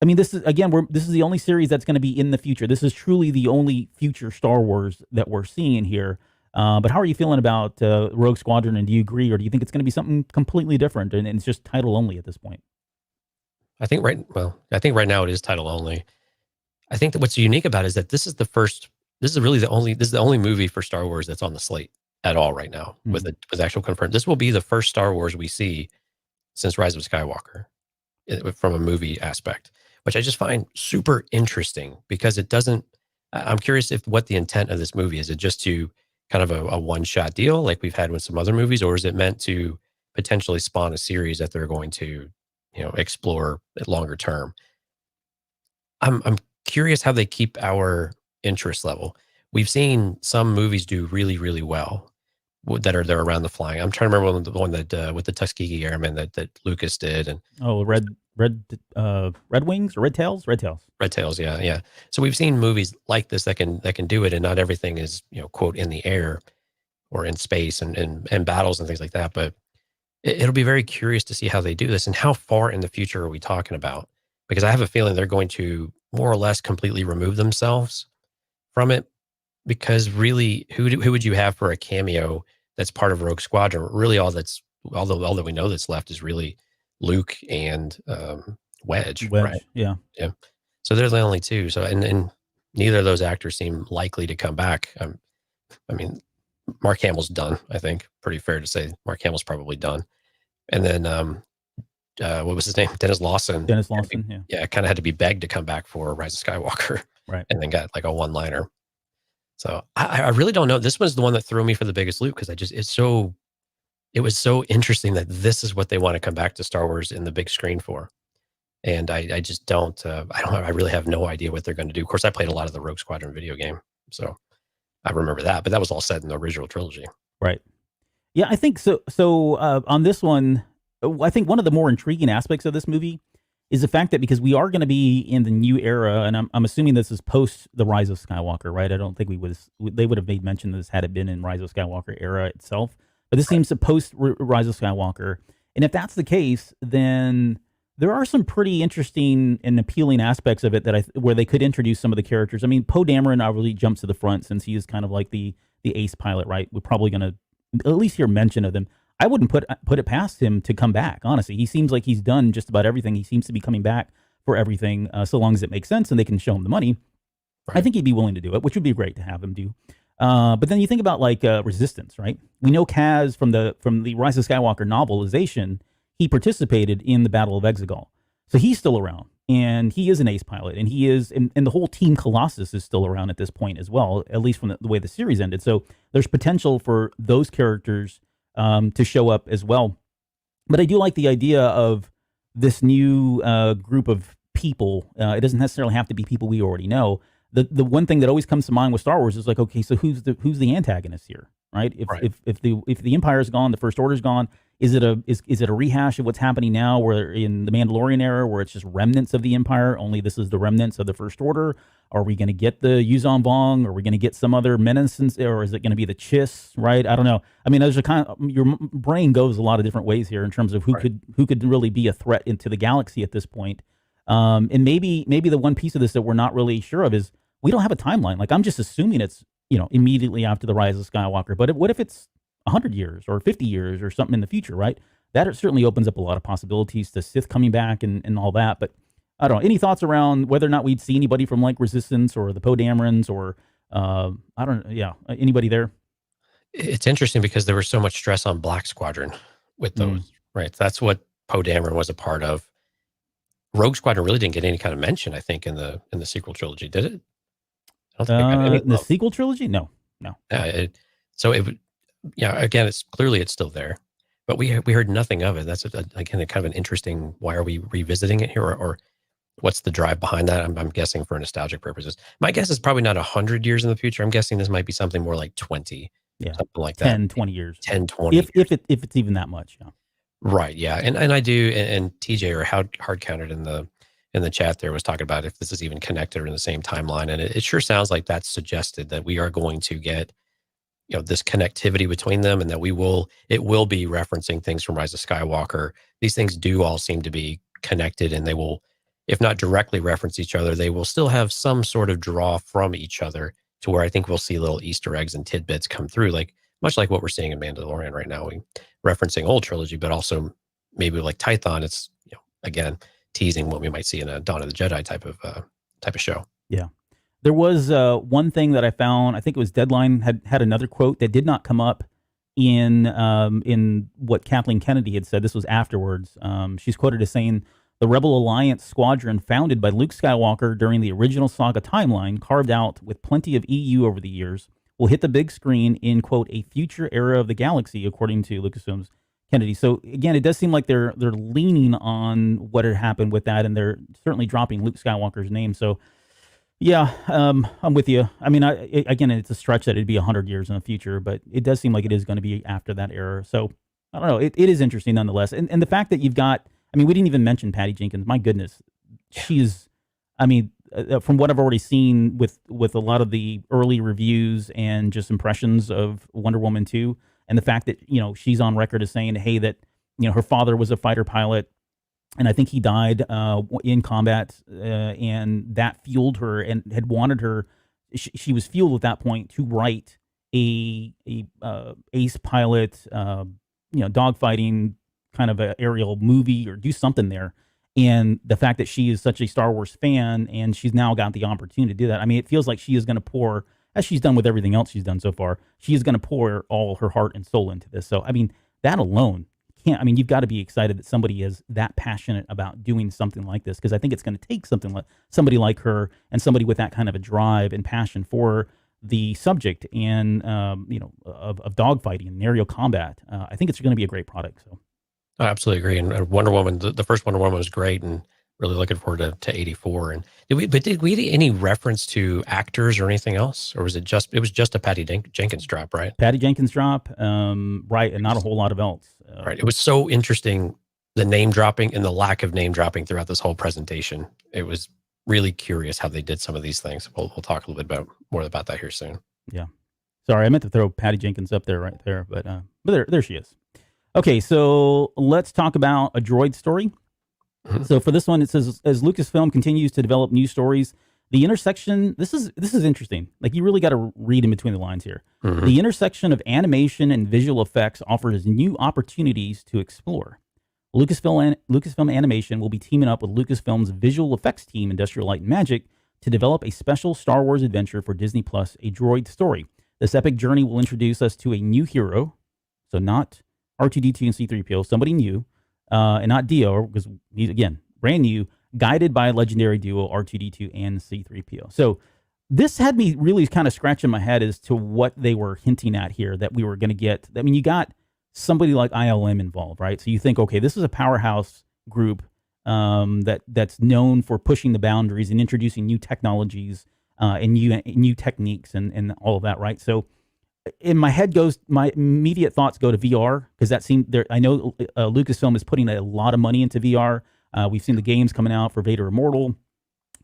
I mean, this is the only series that's going to be in the future. This is truly the only future Star Wars that we're seeing here. But how are you feeling about Rogue Squadron, and do you agree, or do you think it's going to be something completely different and it's just title only at this point? I think right now it is title only. I think that what's unique about it is that this is the only movie for Star Wars that's on the slate at all right now, with actual confirmed. This will be the first Star Wars we see since Rise of Skywalker from a movie aspect, which I just find super interesting because I'm curious what the intent of this movie is. It just to kind of a one-shot deal like we've had with some other movies, or is it meant to potentially spawn a series that they're going to, explore at longer term? I'm curious how they keep our interest level. We've seen some movies do really, really well they're around the flying. I'm trying to remember the one that with the Tuskegee Airmen that Lucas did, and Red Wings or Red Tails? Red Tails. Red Tails, yeah. So we've seen movies like this that can do it, and not everything is quote in the air or in space and battles and things like that. But it'll be very curious to see how they do this and how far in the future are we talking about, because I have a feeling they're going to more or less completely remove themselves from it. Because really, who would you have for a cameo that's part of Rogue Squadron? Really, all that we know that's left is really Luke and Wedge, right? Yeah. So they're the only two. So and neither of those actors seem likely to come back. I mean, Mark Hamill's done. I think pretty fair to say Mark Hamill's probably done. And then what was his name? Dennis Lawson. Yeah, kind of had to be begged to come back for Rise of Skywalker, right? And then got like a one-liner. So I really don't know. This was the one that threw me for the biggest loop because it was so interesting that this is what they want to come back to Star Wars in the big screen for. And I just don't, I really have no idea what they're going to do. Of course, I played a lot of the Rogue Squadron video game, so I remember that, but that was all set in the original trilogy. Right. Yeah, I think so. So on this one, I think one of the more intriguing aspects of this movie is the fact that because we are going to be in the new era, and I'm assuming this is post the Rise of Skywalker, right? I don't think they would have made mention of this had it been in Rise of Skywalker era itself, but this seems to post Rise of Skywalker. And if that's the case, then there are some pretty interesting and appealing aspects of it where they could introduce some of the characters. I mean, Poe Dameron obviously jumps to the front since he is kind of like the ace pilot, right? We're probably going to at least hear mention of them. I wouldn't put it past him to come back. Honestly, he seems like he's done just about everything. He seems to be coming back for everything, so long as it makes sense and they can show him the money. Right. I think he'd be willing to do it, which would be great to have him do. But then you think about like Resistance, right? We know Kaz from the Rise of Skywalker novelization. He participated in the Battle of Exegol, so he's still around, and he is an ace pilot, and he is, and the whole Team Colossus is still around at this point as well, at least from the way the series ended. So there's potential for those characters to show up as well. But I do like the idea of this new group of people. It doesn't necessarily have to be people we already know. The one thing that always comes to mind with Star Wars is like, okay, so who's the antagonist here, right? If the Empire is gone, the First Order is gone. Is it a rehash of what's happening now, where in the Mandalorian era, where it's just remnants of the Empire? Only this is the remnants of the First Order. Are we going to get the Yuuzhan Vong? Are we going to get some other menace, or is it going to be the Chiss? Right? I don't know. I mean, there's your brain goes a lot of different ways here in terms of who could really be a threat into the galaxy at this point. And maybe the one piece of this that we're not really sure of is we don't have a timeline. Like, I'm just assuming it's immediately after the Rise of Skywalker. But what if it's 100 years or 50 years or something in the future, right? That certainly opens up a lot of possibilities to Sith coming back and all that. But I don't know. Any thoughts around whether or not we'd see anybody from like Resistance or the Poe Damerons or I don't know. Yeah, anybody there? It's interesting because there was so much stress on Black Squadron with those, right? That's what Poe Dameron was a part of. Rogue Squadron really didn't get any kind of mention, I think, in the sequel trilogy, did it? I don't think it got any the sequel trilogy? No. Yeah, again, it's clearly still there, but we heard nothing of it. That's again kind of an interesting. Why are we revisiting it here, or what's the drive behind that? I'm guessing for nostalgic purposes. My guess is probably not 100 years in the future. I'm guessing this might be something more like 20, something like 10, that. 20 years. 10, 20. If it's even that much. Yeah. Right. Yeah. And I do. And TJ or hard counted in the chat there was talking about if this is even connected or in the same timeline, and it sure sounds like that's suggested that we are going to get this connectivity between them, and that it will be referencing things from Rise of Skywalker. These things do all seem to be connected, and they will, if not directly reference each other, they will still have some sort of draw from each other, to where I think we'll see little Easter eggs and tidbits come through, much like what we're seeing in Mandalorian right now. We referencing old trilogy, but also maybe like Tython, it's again teasing what we might see in a Dawn of the Jedi type of show. Yeah. There was one thing that I found. I think it was Deadline had another quote that did not come up in what Kathleen Kennedy had said. This was afterwards. She's quoted as saying, "The Rebel Alliance squadron founded by Luke Skywalker during the original saga timeline, carved out with plenty of EU over the years, will hit the big screen in, quote, a future era of the galaxy," according to Lucasfilm's Kennedy. So again, it does seem like they're leaning on what had happened with that, and they're certainly dropping Luke Skywalker's name. So yeah, I'm with you. I mean, again, it's a stretch that it'd be 100 years in the future, but it does seem like it is going to be after that era. So I don't know. It is interesting nonetheless. And the fact that you've got, I mean, we didn't even mention Patty Jenkins. My goodness, she's, I mean, from what I've already seen with a lot of the early reviews and just impressions of Wonder Woman 2, and the fact that, she's on record as saying, hey, that, her father was a fighter pilot, and I think he died in combat, and that fueled her and had wanted her. She was fueled at that point to write a ace pilot, dogfighting kind of a aerial movie or do something there. And the fact that she is such a Star Wars fan and she's now got the opportunity to do that. I mean, it feels like she is going to pour, as she's done with everything else she's done so far, she is going to pour all her heart and soul into this. So, I mean, that alone. You've got to be excited that somebody is that passionate about doing something like this, because I think it's going to take somebody like her and somebody with that kind of a drive and passion for the subject and of dogfighting and aerial combat. I think it's going to be a great product. So, I absolutely agree. And Wonder Woman, the first Wonder Woman was great, and really looking forward to 84. And did we get any reference to actors or anything else, or was it just a Patty Jenkins drop, right? Patty Jenkins drop, right, and not a whole lot of else. Right. It was so interesting the name dropping and the lack of name dropping throughout this whole presentation. It was really curious how they did some of these things. We'll talk a little bit more about that here soon. Yeah. Sorry, I meant to throw Patty Jenkins up there right there, but there she is. Okay, so let's talk about a droid story. Mm-hmm. So for this one, it says, as Lucasfilm continues to develop new stories, the intersection, this is interesting. Like, you really got to read in between the lines here. Mm-hmm. The intersection of animation and visual effects offers new opportunities to explore. Lucasfilm Animation will be teaming up with Lucasfilm's visual effects team, Industrial Light and Magic, to develop a special Star Wars adventure for Disney Plus, a droid story. This epic journey will introduce us to a new hero, so not R2-D2 and C-3PO, somebody new, and not Dio, because he's, again, brand new, guided by a legendary duo, R2-D2 and C-3PO. So this had me really kind of scratching my head as to what they were hinting at here, that we were going to get. I mean, you got somebody like ILM involved, right? So you think, okay, this is a powerhouse group that's known for pushing the boundaries and introducing new technologies and new techniques and all of that, right? So in my head my immediate thoughts go to VR, because that seemed there. I know Lucasfilm is putting a lot of money into VR. We've seen the games coming out for Vader Immortal.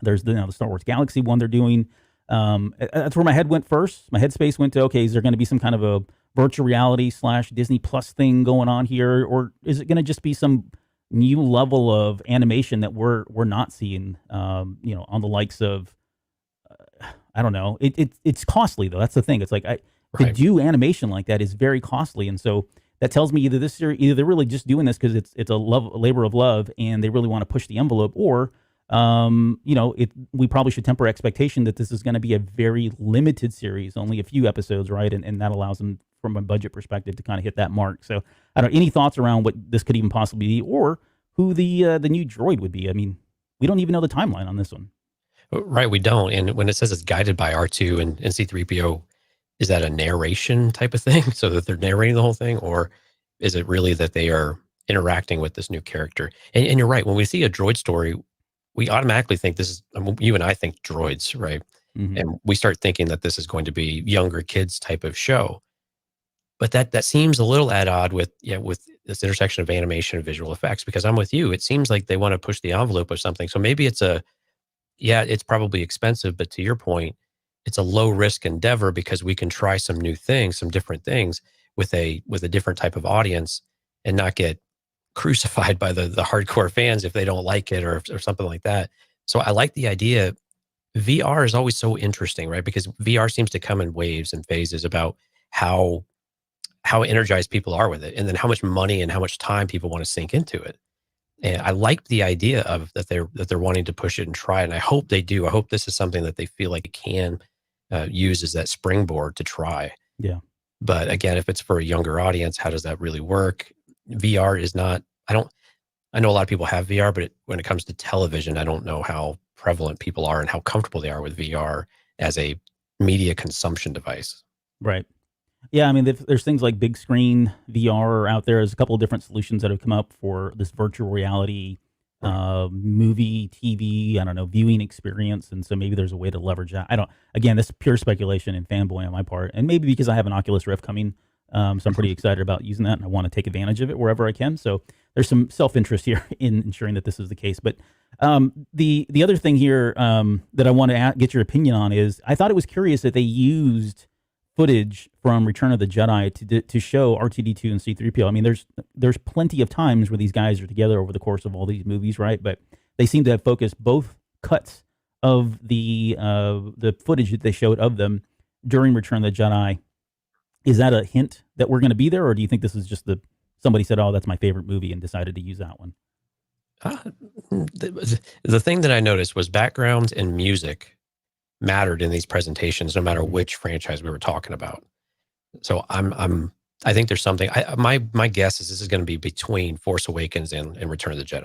There's the Star Wars Galaxy one they're doing. That's where my head went first. My headspace went to, okay, is there going to be some kind of a virtual reality / Disney Plus thing going on here, or is it going to just be some new level of animation that we're not seeing? On the likes of, I don't know. It's costly though. That's the thing. It's like to do animation like that is very costly, and so that tells me either they're really just doing this because it's a labor of love and they really want to push the envelope, or we probably should temper expectation that this is going to be a very limited series, only a few episodes, right? And that allows them, from a budget perspective, to kind of hit that mark. So, I don't. Any thoughts around what this could even possibly be, or who the new droid would be? I mean, we don't even know the timeline on this one. Right, we don't. And when it says it's guided by R2 and C-3PO, is that a narration type of thing, so that they're narrating the whole thing, or is it really that they are interacting with this new character? And you're right. When we see a droid story, we automatically think this is, you and I think droids, right? Mm-hmm. And we start thinking that this is going to be younger kids type of show. But that seems a little at odds with this intersection of animation and visual effects, because I'm with you. It seems like they want to push the envelope of something. So maybe it's it's probably expensive, but to your point, it's a low risk endeavor because we can try some new things, some different things with a different type of audience and not get crucified by the hardcore fans if they don't like it or something like that. So I like the idea. VR is always so interesting, right? Because VR seems to come in waves and phases about how energized people are with it, and then how much money and how much time people want to sink into it. And I like the idea of that they're wanting to push it and try it. And I hope they do. I hope this is something that they feel like it can use as that springboard to try. Yeah. But again, if it's for a younger audience, how does that really work? VR is not, I know a lot of people have VR, but when it comes to television, I don't know how prevalent people are and how comfortable they are with VR as a media consumption device. Right. Yeah, I mean, there's things like big screen VR out there. There's a couple of different solutions that have come up for this virtual reality movie, TV, I don't know, viewing experience. And so maybe there's a way to leverage that. Again, this is pure speculation and fanboy on my part. And maybe because I have an Oculus Rift coming, so I'm pretty excited about using that, and I want to take advantage of it wherever I can. So there's some self-interest here in ensuring that this is the case. But the other thing here that I want to get your opinion on is, I thought it was curious that they used footage from Return of the Jedi to show R2-D2 and C-3PO. I mean, there's plenty of times where these guys are together over the course of all these movies, right? But they seem to have focused both cuts of the footage that they showed of them during Return of the Jedi. Is that a hint that we're going to be there, or do you think this is just somebody said, "Oh, that's my favorite movie," and decided to use that one? The thing that I noticed was backgrounds and music mattered in these presentations, no matter which franchise we were talking about. So I think there's something. My guess is this is going to be between Force Awakens and Return of the Jedi.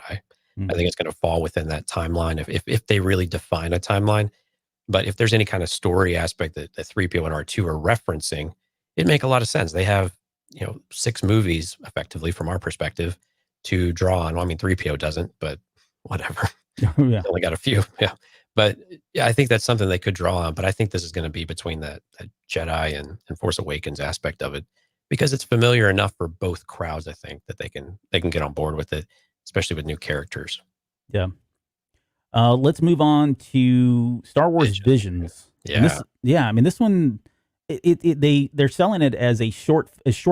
Mm-hmm. I think it's going to fall within that timeline if they really define a timeline. But if there's any kind of story aspect that 3PO and R2 are referencing, it'd make a lot of sense. They have 6 movies effectively from our perspective to draw on. Well, I mean, 3PO doesn't, but whatever. Yeah. Only got a few. Yeah. But yeah, I think that's something they could draw on. But I think this is going to be between that Jedi and Force Awakens aspect of it, because it's familiar enough for both crowds. I think that they can get on board with it. especially with new characters. Yeah. Let's move on to Star Wars Visions. And Yeah. I mean, this one, they're selling it as short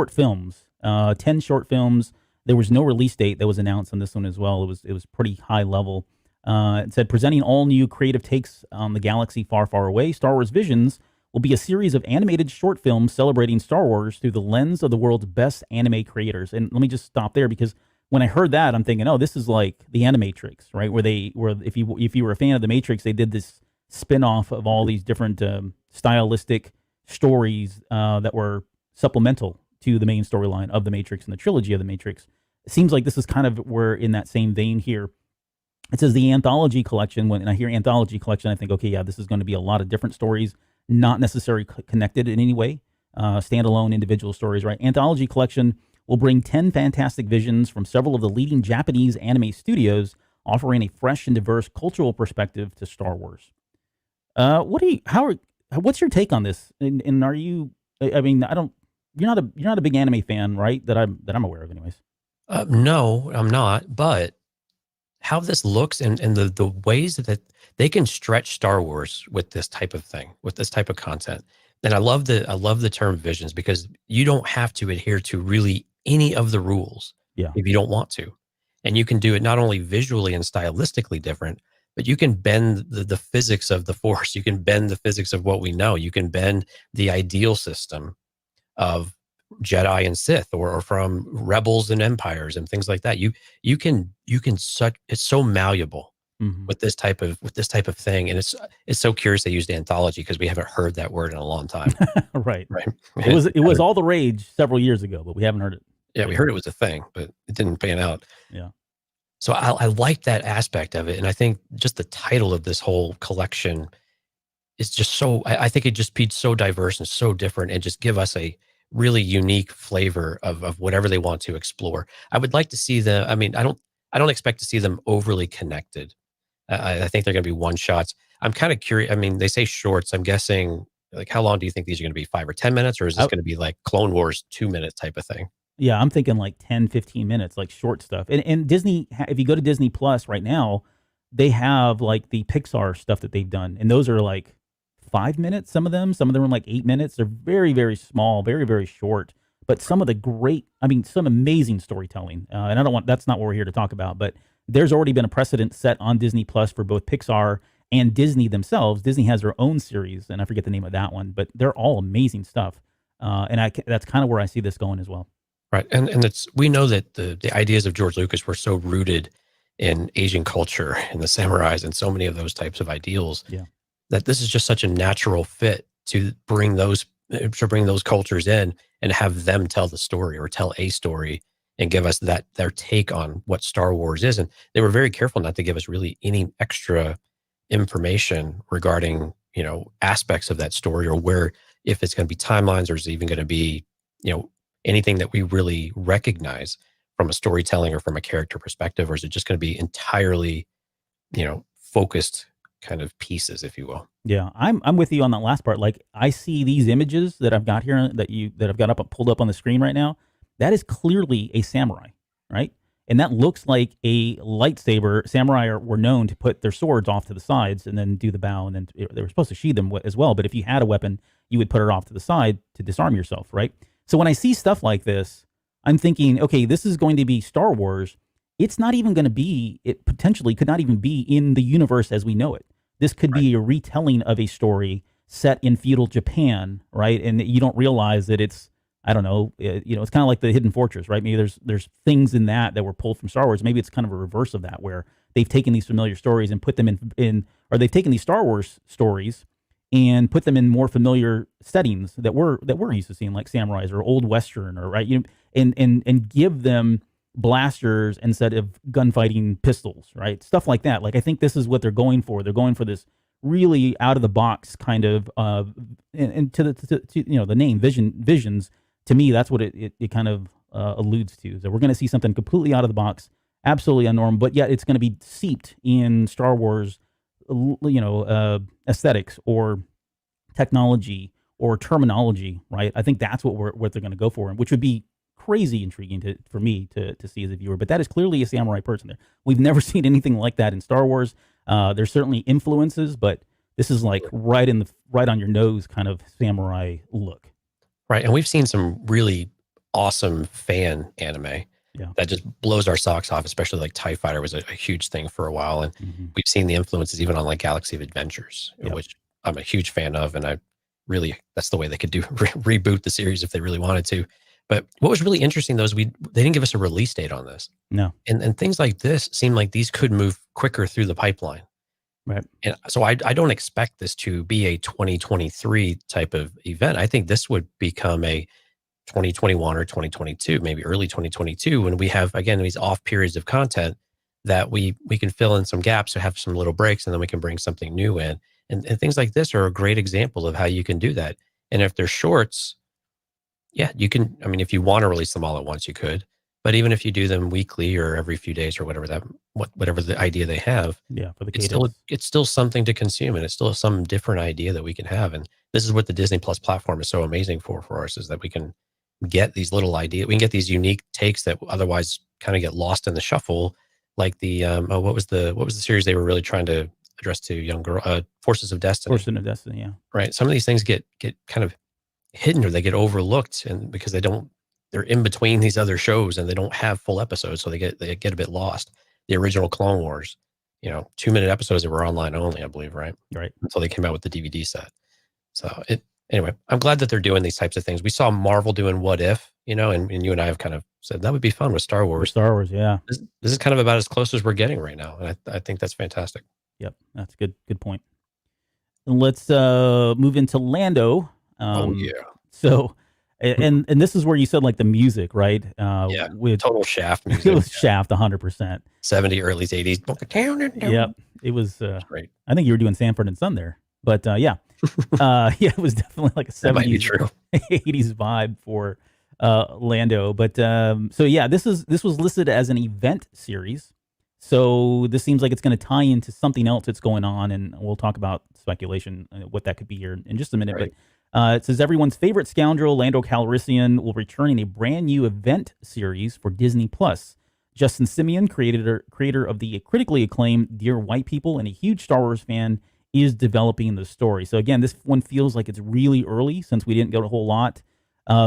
films, 10 short films. There was no release date that was announced on this one as well. It was pretty high level. It said, presenting all new creative takes on the galaxy far, far away, Star Wars Visions will be a series of animated short films celebrating Star Wars through the lens of the world's best anime creators. And let me just stop there, because when I heard that, I'm thinking, oh, this is like the Animatrix, right? Where if you were a fan of the Matrix, they did this spin-off of all these different stylistic stories that were supplemental to the main storyline of the Matrix and the trilogy of the Matrix. It seems like this is kind of we're in that same vein here. It says the Anthology Collection. When I hear Anthology Collection, I think, okay, yeah, this is going to be a lot of different stories, not necessarily connected in any way, standalone individual stories, right? Anthology Collection will bring 10 fantastic visions from several of the leading Japanese anime studios, offering a fresh and diverse cultural perspective to Star Wars. What's your take on this? And are you? I mean, you're not a big anime fan, right? That I'm aware of, anyways. No, I'm not. But how this looks and the ways that they can stretch Star Wars with this type of thing, with this type of content. And I love the term visions, because you don't have to adhere to really any of the rules if you don't want to. And you can do it not only visually and stylistically different, but you can bend the physics of the Force. You can bend the physics of what we know. You can bend the ideal system of Jedi and Sith, or from rebels and empires and things like that. You can it's so malleable with this type of thing. And it's so curious they used anthology, because we haven't heard that word in a long time. Right. It was all the rage several years ago, but we haven't heard it. Yeah, we heard it was a thing, but it didn't pan out. Yeah. So I like that aspect of it. And I think just the title of this whole collection is just so, I think it just be so diverse and so different, and just give us a really unique flavor of whatever they want to explore. I would like to see I don't expect to see them overly connected. I think they're going to be one shots. I'm kind of curious. I mean, they say shorts. I'm guessing, like, how long do you think these are going to be? 5 or 10 minutes? Or is this going to be like Clone Wars 2-minute type of thing? Yeah, I'm thinking like 10, 15 minutes, like short stuff. And Disney, if you go to Disney Plus right now, they have like the Pixar stuff that they've done. And those are like 5 minutes, some of them are like 8 minutes. They're very, very small, very, very short. But some of the some amazing storytelling. And that's not what we're here to talk about, but there's already been a precedent set on Disney Plus for both Pixar and Disney themselves. Disney has their own series, and I forget the name of that one, but they're all amazing stuff. That's kind of where I see this going as well. Right. And we know that the ideas of George Lucas were so rooted in Asian culture and the samurais and so many of those types of ideals, that this is just such a natural fit to bring those cultures in and have them tell the story, or tell a story, and give us their take on what Star Wars is. And they were very careful not to give us really any extra information regarding, aspects of that story, or where, if it's going to be timelines, or is it even going to be, anything that we really recognize from a storytelling or from a character perspective, or is it just going to be entirely, focused kind of pieces, if you will? Yeah, I'm with you on that last part. Like, I see these images that I've got here that I've got pulled up on the screen right now. That is clearly a samurai, right? And that looks like a lightsaber. Samurai were known to put their swords off to the sides and then do the bow, and then they were supposed to sheath them as well. But if you had a weapon, you would put it off to the side to disarm yourself, right? So when I see stuff like this, I'm thinking, okay, this is going to be Star Wars. It's not even going to be, it potentially could not even be in the universe as we know it. This could be a retelling of a story set in feudal Japan, right? And you don't realize that it's, I don't know, it's kind of like the Hidden Fortress, right? Maybe there's things in that were pulled from Star Wars. Maybe it's kind of a reverse of that, where they've taken these familiar stories and put them or they've taken these Star Wars stories and put them in more familiar settings that we're used to seeing, like samurais or old Western, or and give them blasters instead of gunfighting pistols, right? Stuff like that. Like, I think this is what they're going for. They're going for this really out of the box kind of and to the name visions. To me, that's what it kind of alludes to. So we're going to see something completely out of the box, absolutely unnormal, but yet it's going to be seeped in Star Wars, aesthetics or technology or terminology, right? I think that's what they're going to go for, which would be crazy intriguing for me to see as a viewer. But that is clearly a samurai person there. We've never seen anything like that in Star Wars. There's certainly influences, but this is like right on your nose kind of samurai look. Right. And we've seen some really awesome fan anime that just blows our socks off, especially like TIE Fighter was a huge thing for a while. And we've seen the influences even on like Galaxy of Adventures, which I'm a huge fan of. And that's the way they could reboot the series if they really wanted to. But what was really interesting though is they didn't give us a release date on this. No. And things like this seem like these could move quicker through the pipeline. Right. And so I don't expect this to be a 2023 type of event. I think this would become a 2021 or 2022, maybe early 2022, when we have, again, these off periods of content that we can fill in some gaps or have some little breaks, and then we can bring something new in. And things like this are a great example of how you can do that. And if they're shorts, you can, I mean, if you want to release them all at once, you could. But even if you do them weekly or every few days or whatever the idea they have, for the cadence, it's still something to consume, and it's still some different idea that we can have. And this is what the Disney Plus platform is so amazing for us, is that we can get these little ideas, we can get these unique takes that otherwise kind of get lost in the shuffle. Like the what was the series they were really trying to address to young girl, Forces of Destiny. Forces of Destiny, yeah. Right. Some of these things get kind of hidden, or they get overlooked, and because they're in between these other shows and they don't have full episodes, so they get a bit lost. The original Clone Wars, 2-minute episodes that were online only, I believe, right? Right. Until they came out with the DVD set. So anyway, I'm glad that they're doing these types of things. We saw Marvel doing What If, and you and I have kind of said that would be fun with Star Wars. Star Wars, yeah. This is kind of about as close as we're getting right now, and I think that's fantastic. Yep, that's a good point. And let's move into Lando. Oh yeah. So. And this is where you said like the music, right? With total Shaft music. It was Shaft 100%. 70s, early 80s. Yep, it was great. I think you were doing Sanford and Son there, but it was definitely like a 70s, 80s vibe for Lando. But this was listed as an event series. So this seems like it's going to tie into something else that's going on, and we'll talk about speculation what that could be here in just a minute. Right. But it says everyone's favorite scoundrel, Lando Calrissian, will return in a brand new event series for Disney Plus. Justin Simien, creator of the critically acclaimed Dear White People and a huge Star Wars fan, is developing the story. So again, this one feels like it's really early since we didn't get a whole lot.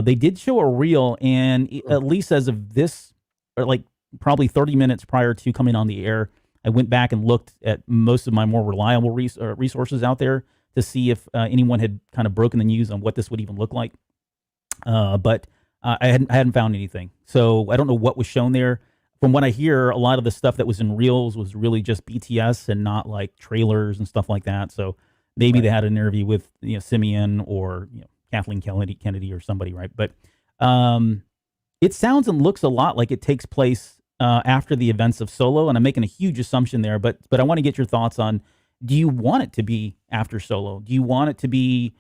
They did show a reel, and at least as of this, or like probably 30 minutes prior to coming on the air, I went back and looked at most of my more reliable resources out there to see if anyone had kind of broken the news on what this would even look like. But I hadn't found anything. So I don't know what was shown there. From what I hear, a lot of the stuff that was in reels was really just BTS and not like trailers and stuff like that. So maybe they had an interview with Simeon or Kathleen Kennedy or somebody, right? But it sounds and looks a lot like it takes place after the events of Solo, and I'm making a huge assumption there. But I want to get your thoughts on: do you want it to be after Solo? Do you want it to be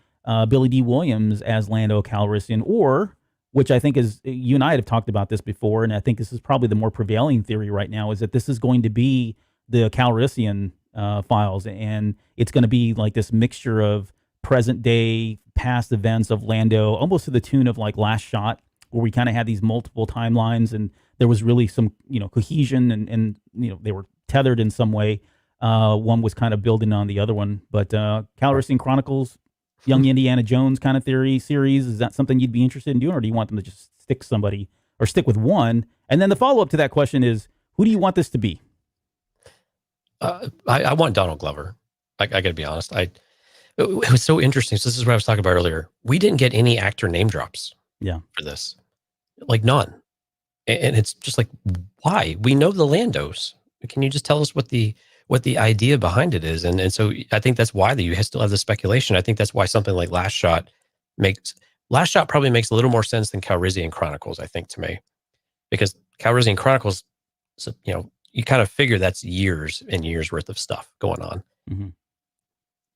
Billy D. Williams as Lando Calrissian, or, which I think is, you and I have talked about this before, and I think this is probably the more prevailing theory right now, is that this is going to be the Calrissian files, and it's going to be like this mixture of present day, past events of Lando, almost to the tune of like Last Shot, where we kind of had these multiple timelines, and there was really some cohesion, and they were tethered in some way. One was kind of building on the other one, but Calrissian Chronicles, Young Indiana Jones kind of series, is that something you'd be interested in doing, or do you want them to just stick with one? And then the follow-up to that question is, who do you want this to be? I want Donald Glover. I got to be honest. It was so interesting. So this is what I was talking about earlier. We didn't get any actor name drops for this. Like none. And it's just like, why? We know the Landos. Can you just tell us what the idea behind it is? And so I think that's why you still have the speculation. I think that's why something like Last Shot probably makes a little more sense than Calrissian Chronicles, I think, to me. Because Calrissian Chronicles, you kind of figure that's years and years worth of stuff going on. Mm-hmm.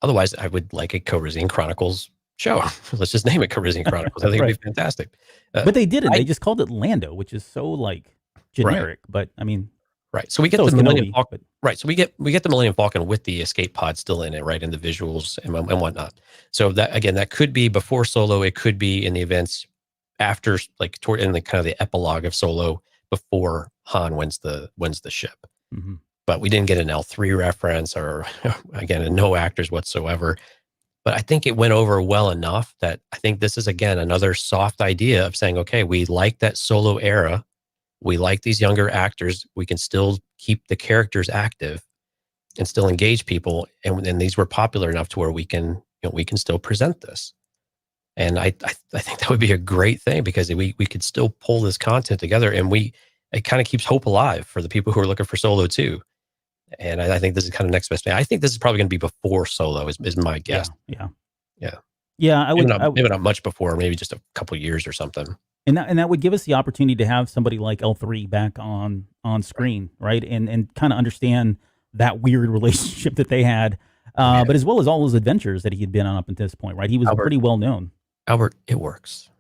Otherwise, I would like a Calrissian Chronicles show. Let's just name it Calrissian Chronicles. I think it'd be fantastic. But they didn't. They just called it Lando, which is so like generic. Right. But I mean, right. So we get the Millennium Falcon. Right. So we get the Millennium Falcon with the escape pod still in it, right, in the visuals and whatnot. So that, again, that could be before Solo. It could be in the events after, like, toward in the kind of the epilogue of Solo before Han wins the ship. Mm-hmm. But we didn't get an L3 reference or, again, and no actors whatsoever. But I think it went over well enough that I think this is, again, another soft idea of saying, okay, we like that Solo era. We like these younger actors. We can still keep the characters active and still engage people. And these were popular enough to where we can still present this. And I think that would be a great thing, because we could still pull this content together, and it kind of keeps hope alive for the people who are looking for Solo too. And I think this is kind of next best thing. I think this is probably going to be before Solo is my guess. Yeah. I would maybe not much before, maybe just a couple of years or something. And that would give us the opportunity to have somebody like L3 back on screen, right? And kind of understand that weird relationship that they had, but as well as all those adventures that he had been on up until this point, right? He was pretty well known. Albert, it works.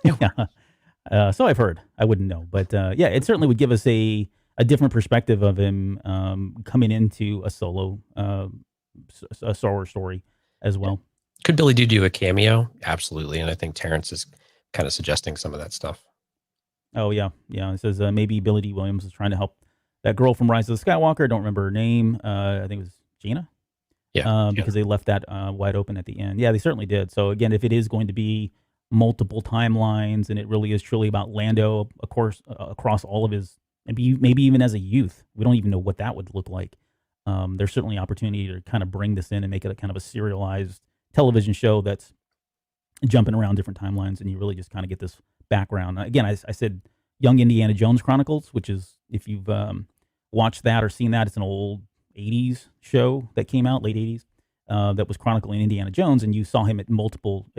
Yeah. So I've heard. I wouldn't know, but yeah, it certainly would give us a different perspective of him coming into a Solo a Star Wars story as well. Could Billy Dee do a cameo? Absolutely, and I think Terrence is kind of suggesting some of that stuff. Oh yeah. It says maybe Billy Dee Williams is trying to help that girl from Rise of the Skywalker. I don't remember her name. I think it was Gina. Yeah. Because they left that wide open at the end. Yeah, they certainly did. So again, if it is going to be multiple timelines, and it really is truly about Lando, of course, across all of his, maybe even as a youth, we don't even know what that would look like. There's certainly opportunity to kind of bring this in and make it a kind of a serialized television show that's jumping around different timelines, and you really just kind of get this background. Again, I said Young Indiana Jones Chronicles, which is, if you've watched that or seen that, it's an old 80s show that came out, late 80s, that was chronicling Indiana Jones, and you saw him at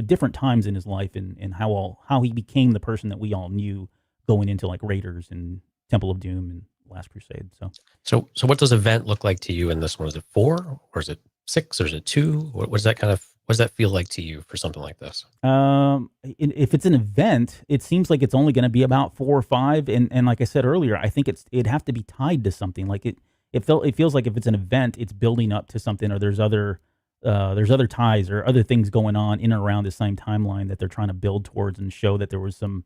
different times in his life, and how he became the person that we all knew going into like Raiders and Temple of Doom and Last Crusade. So what does event look like to you in this one? Is it 4 or is it 6 or is it 2? What does that feel like to you for something like this? If it's an event, it seems like it's only going to be about 4 or 5, and like I said earlier, I think it'd have to be tied to something. Like it feels like if it's an event, it's building up to something, or there's other ties or other things going on in and around the same timeline that they're trying to build towards and show that there was some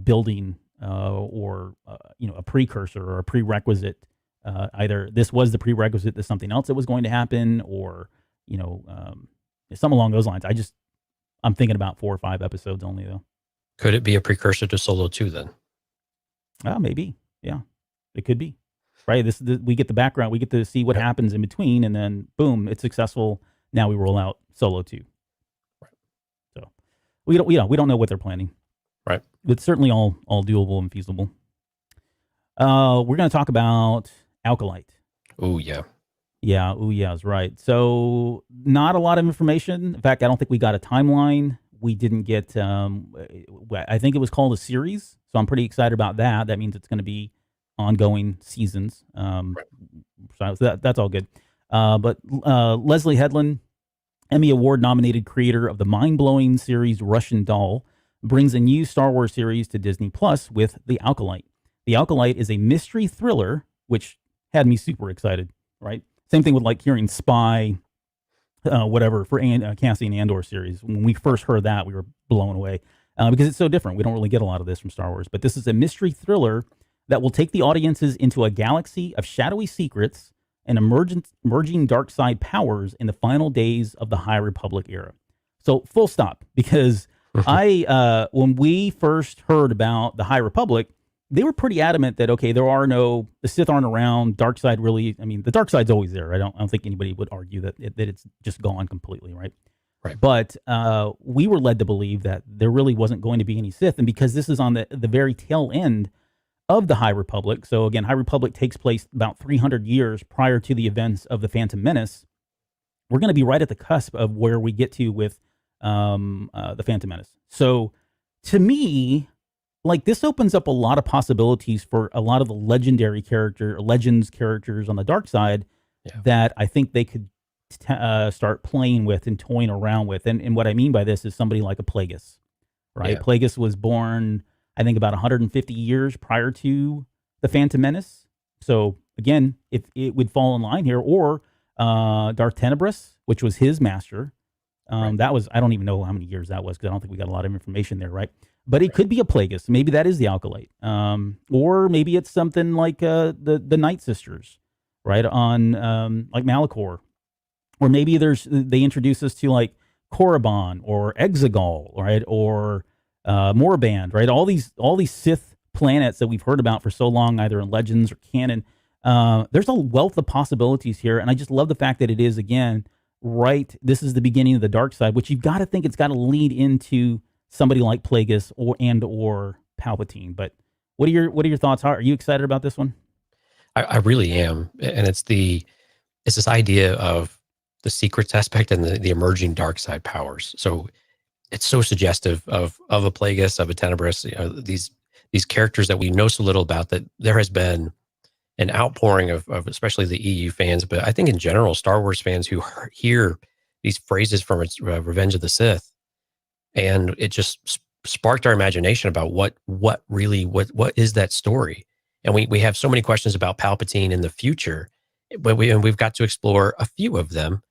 building or a precursor or a prerequisite. Either this was the prerequisite to something else that was going to happen, or something along those lines. I'm thinking about 4 or 5 episodes only, though. Could it be a precursor to Solo 2 then? Maybe. Yeah, it could be. Right. We get the background. We get to see what happens in between, and then boom, it's successful. Now we roll out Solo 2. Right. So we don't know what they're planning. Right. It's certainly all doable and feasible. We're going to talk about Acolyte. Oh yeah. Yeah. Oh yeah, is right. So not a lot of information. In fact, I don't think we got a timeline. We didn't get. I think it was called a series. So I'm pretty excited about that. That means it's going to be ongoing seasons. So that's all good. But Leslie Headland, Emmy Award nominated creator of the mind-blowing series Russian Doll, brings a new Star Wars series to Disney Plus with The Acolyte. The Acolyte is a mystery thriller, which had me super excited, right? Same thing with like hearing Spy, whatever, for Cassian Andor series. When we first heard that, we were blown away because it's so different. We don't really get a lot of this from Star Wars. But this is a mystery thriller that will take the audiences into a galaxy of shadowy secrets and emerging dark side powers in the final days of the High Republic era. So full stop, because when we first heard about the High Republic, they were pretty adamant that, okay, the Sith aren't around, dark side really, the dark side's always there. I don't think anybody would argue that it's just gone completely, right? Right. But we were led to believe that there really wasn't going to be any Sith, and because this is on the very tail end of the High Republic. So again, High Republic takes place about 300 years prior to the events of the Phantom Menace. We're going to be right at the cusp of where we get to with the Phantom Menace. So to me, like, this opens up a lot of possibilities for a lot of the legends characters on the dark side that I think they could start playing with and toying around with. And what I mean by this is somebody like a Plagueis, right? Yeah. Plagueis was born, I think, about 150 years prior to the Phantom Menace. So again, if it would fall in line here, or Darth Tenebris, which was his master. That was, I don't even know how many years that was, because I don't think we got a lot of information there, right? But it could be a Plagueis. Maybe that is the Alkalite. Or maybe it's something like the Night Sisters, right? On like Malachor. Or maybe they introduce us to like Korriban or Exegol, right? Or Morband, right? All these Sith planets that we've heard about for so long, either in Legends or canon. There's a wealth of possibilities here, and I just love the fact that it is, again, right. This is the beginning of the dark side, which you've got to think it's got to lead into somebody like Plagueis or Palpatine. But what are your thoughts? Are you excited about this one? I really am, and it's this idea of the secrets aspect and the emerging dark side powers. So it's so suggestive of a Plagueis, of a Tenebris. These characters that we know so little about, that there has been an outpouring of especially the EU fans, but I think in general Star Wars fans who hear these phrases from Revenge of the Sith, and it just sparked our imagination about what is that story. And we have so many questions about Palpatine in the future, but we've got to explore a few of them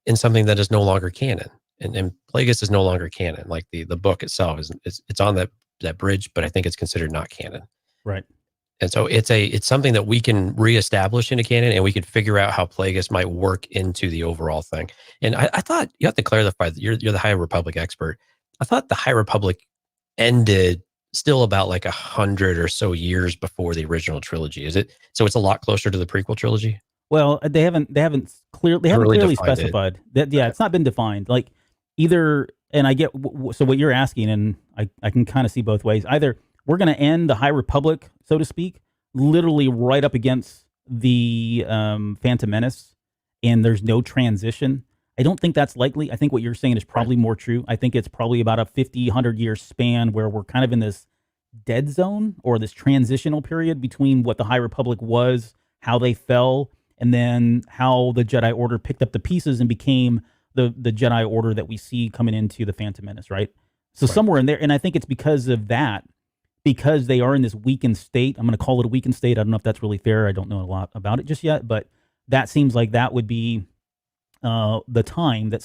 in something that is no longer canon. And Plagueis is no longer canon. Like the book itself it's on that bridge, but I think it's considered not canon. Right. And so it's something that we can reestablish in a canon, and we can figure out how Plagueis might work into the overall thing. And I thought, you have to clarify that you're the High Republic expert. I thought the High Republic ended still about like 100 or so years before the original trilogy. Is it? So it's a lot closer to the prequel trilogy? Well, they haven't clearly specified that. Yeah, it's not been defined. Like either, and I get so what you're asking, and I can kind of see both ways. Either we're going to end the High Republic, so to speak, literally right up against the Phantom Menace, and there's no transition. I don't think that's likely. I think what you're saying is probably more true. I think it's probably about a 50, 100-year span where we're kind of in this dead zone, or this transitional period between what the High Republic was, how they fell, and then how the Jedi Order picked up the pieces and became the Jedi Order that we see coming into the Phantom Menace, right? So somewhere in there, and I think it's because of that, because they are in this weakened state. I'm going to call it a weakened state. I don't know if that's really fair. I don't know a lot about it just yet, but that seems like that would be the time that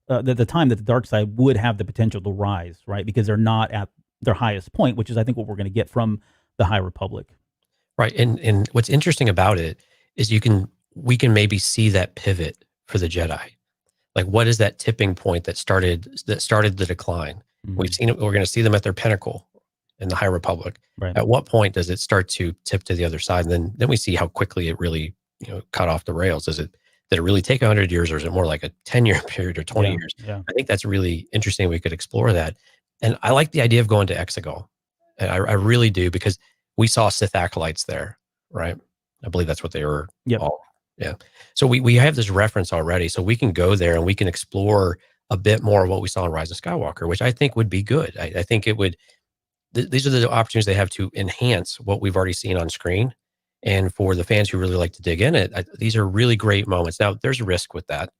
the dark side would have the potential to rise, right? Because they're not at their highest point, which is, I think, what we're going to get from the High Republic. Right. And what's interesting about it is we can maybe see that pivot for the Jedi. Like, what is that tipping point that started the decline? Mm-hmm. We've seen it. We're going to see them at their pinnacle in the High Republic. Right. At what point does it start to tip to the other side? And then we see how quickly it really, cut off the rails. Did it really take 100 years, or is it more like a 10-year period or 20 years? Yeah. I think that's really interesting. We could explore that. And I like the idea of going to Exegol. And I really do, because we saw Sith acolytes there, right? I believe that's what they were. Yep. All. Yeah. So we have this reference already, so we can go there and we can explore a bit more of what we saw in Rise of Skywalker, which I think would be good. I think it would. These are the opportunities they have to enhance what we've already seen on screen. And for the fans who really like to dig in it, these are really great moments. Now, there's a risk with that.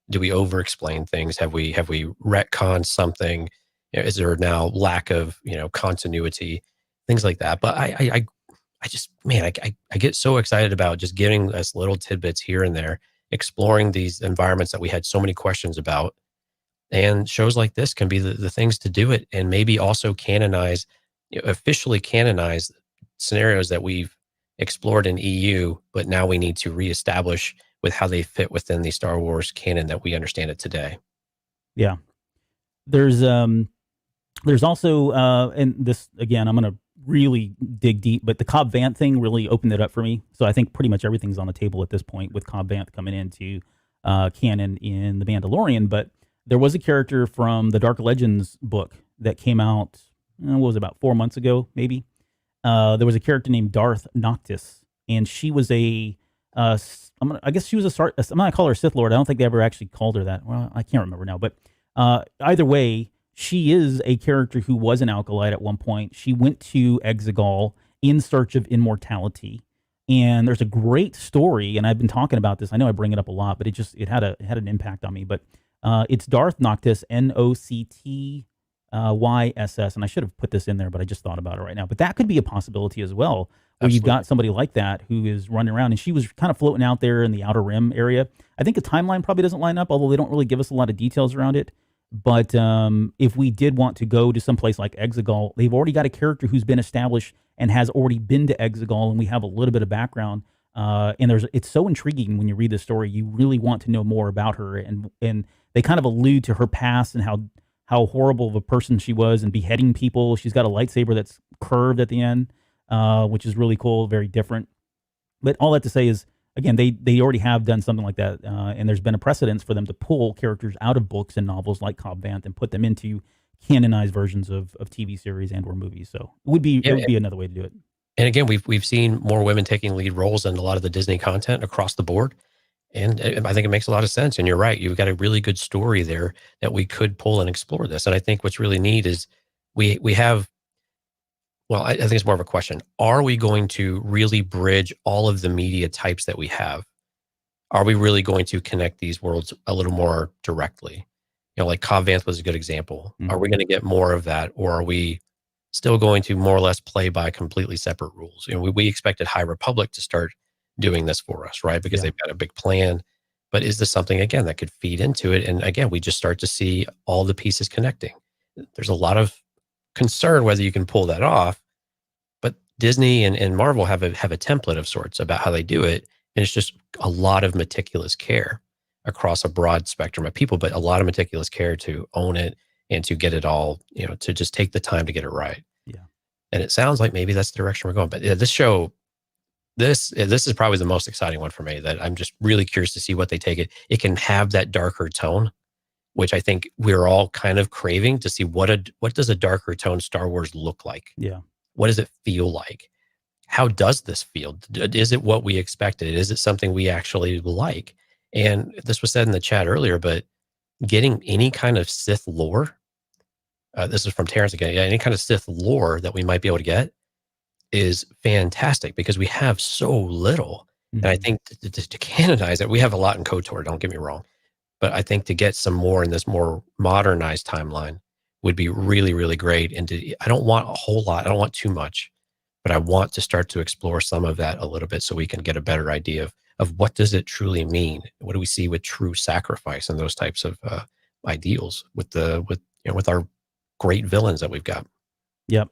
Do we over-explain things? Have we retconned something? Is there now lack of continuity? Things like that. But I just, man, I get so excited about just giving us little tidbits here and there, exploring these environments that we had so many questions about. And shows like this can be the things to do it, and maybe also canonize, officially canonize scenarios that we've explored in EU, but now we need to reestablish with how they fit within the Star Wars canon that we understand it today. Yeah. There's also, and this, again, I'm going to really dig deep, but the Cobb Vanth thing really opened it up for me. So I think pretty much everything's on the table at this point with Cobb Vanth coming into canon in The Mandalorian. But there was a character from the Dark Legends book that came out, what was it, about 4 months ago, maybe? There was a character named Darth Noctis, and she was I guess she was I'm going to call her a Sith Lord. I don't think they ever actually called her that. Well, I can't remember now, but either way, she is a character who was an Alkalite at one point. She went to Exegol in search of immortality, and there's a great story, and I've been talking about this. I know I bring it up a lot, but it had an impact on me. But it's Darth Noctis, NoctYSS, and I should have put this in there, but I just thought about it right now. But that could be a possibility as well, where You've got somebody like that who is running around, and she was kind of floating out there in the Outer Rim area. I think the timeline probably doesn't line up, although they don't really give us a lot of details around it. But if we did want to go to some place like Exegol, they've already got a character who's been established and has already been to Exegol, and we have a little bit of background. And it's so intriguing when you read the story. You really want to know more about her, and they kind of allude to her past and how horrible of a person she was and beheading people. She's got a lightsaber that's curved at the end, which is really cool, very different. But all that to say is, again, they already have done something like that, and there's been a precedence for them to pull characters out of books and novels like Cobb Vanth and put them into canonized versions of TV series and or movies. So it would be another way to do it. And again, we've seen more women taking lead roles in a lot of the Disney content across the board. And I think it makes a lot of sense. And you're right. You've got a really good story there that we could pull and explore this. And I think what's really neat is we have, well, I think it's more of a question. Are we going to really bridge all of the media types that we have? Are we really going to connect these worlds a little more directly? You know, like Cobb Vanth was a good example. Mm-hmm. Are we going to get more of that? Or are we still going to more or less play by completely separate rules? You know, we expected High Republic to start doing this for us, right? Because they've got a big plan. But is this something, again, that could feed into it? And again, we just start to see all the pieces connecting. There's a lot of concern whether you can pull that off, but Disney and Marvel have a template of sorts about how they do it. And it's just a lot of meticulous care across a broad spectrum of people, but a lot of meticulous care to own it and to get it all, you know, to just take the time to get it right. Yeah. And it sounds like maybe that's the direction we're going. But this show, this is probably the most exciting one for me, that I'm just really curious to see what they take it. It can have that darker tone, which I think we're all kind of craving to see. What does a darker tone Star Wars look like? Yeah. What does it feel like? How does this feel? Is it what we expected? Is it something we actually like? And this was said in the chat earlier, but getting any kind of Sith lore, this is from Terrence again, any kind of Sith lore that we might be able to get is fantastic, because we have so little. Mm-hmm. And I think to canonize it, we have a lot in KOTOR, don't get me wrong. But I think to get some more in this more modernized timeline would be really, really great. And I don't want a whole lot. I don't want too much, but I want to start to explore some of that a little bit so we can get a better idea of what does it truly mean? What do we see with true sacrifice and those types of ideals with our great villains that we've got? Yep.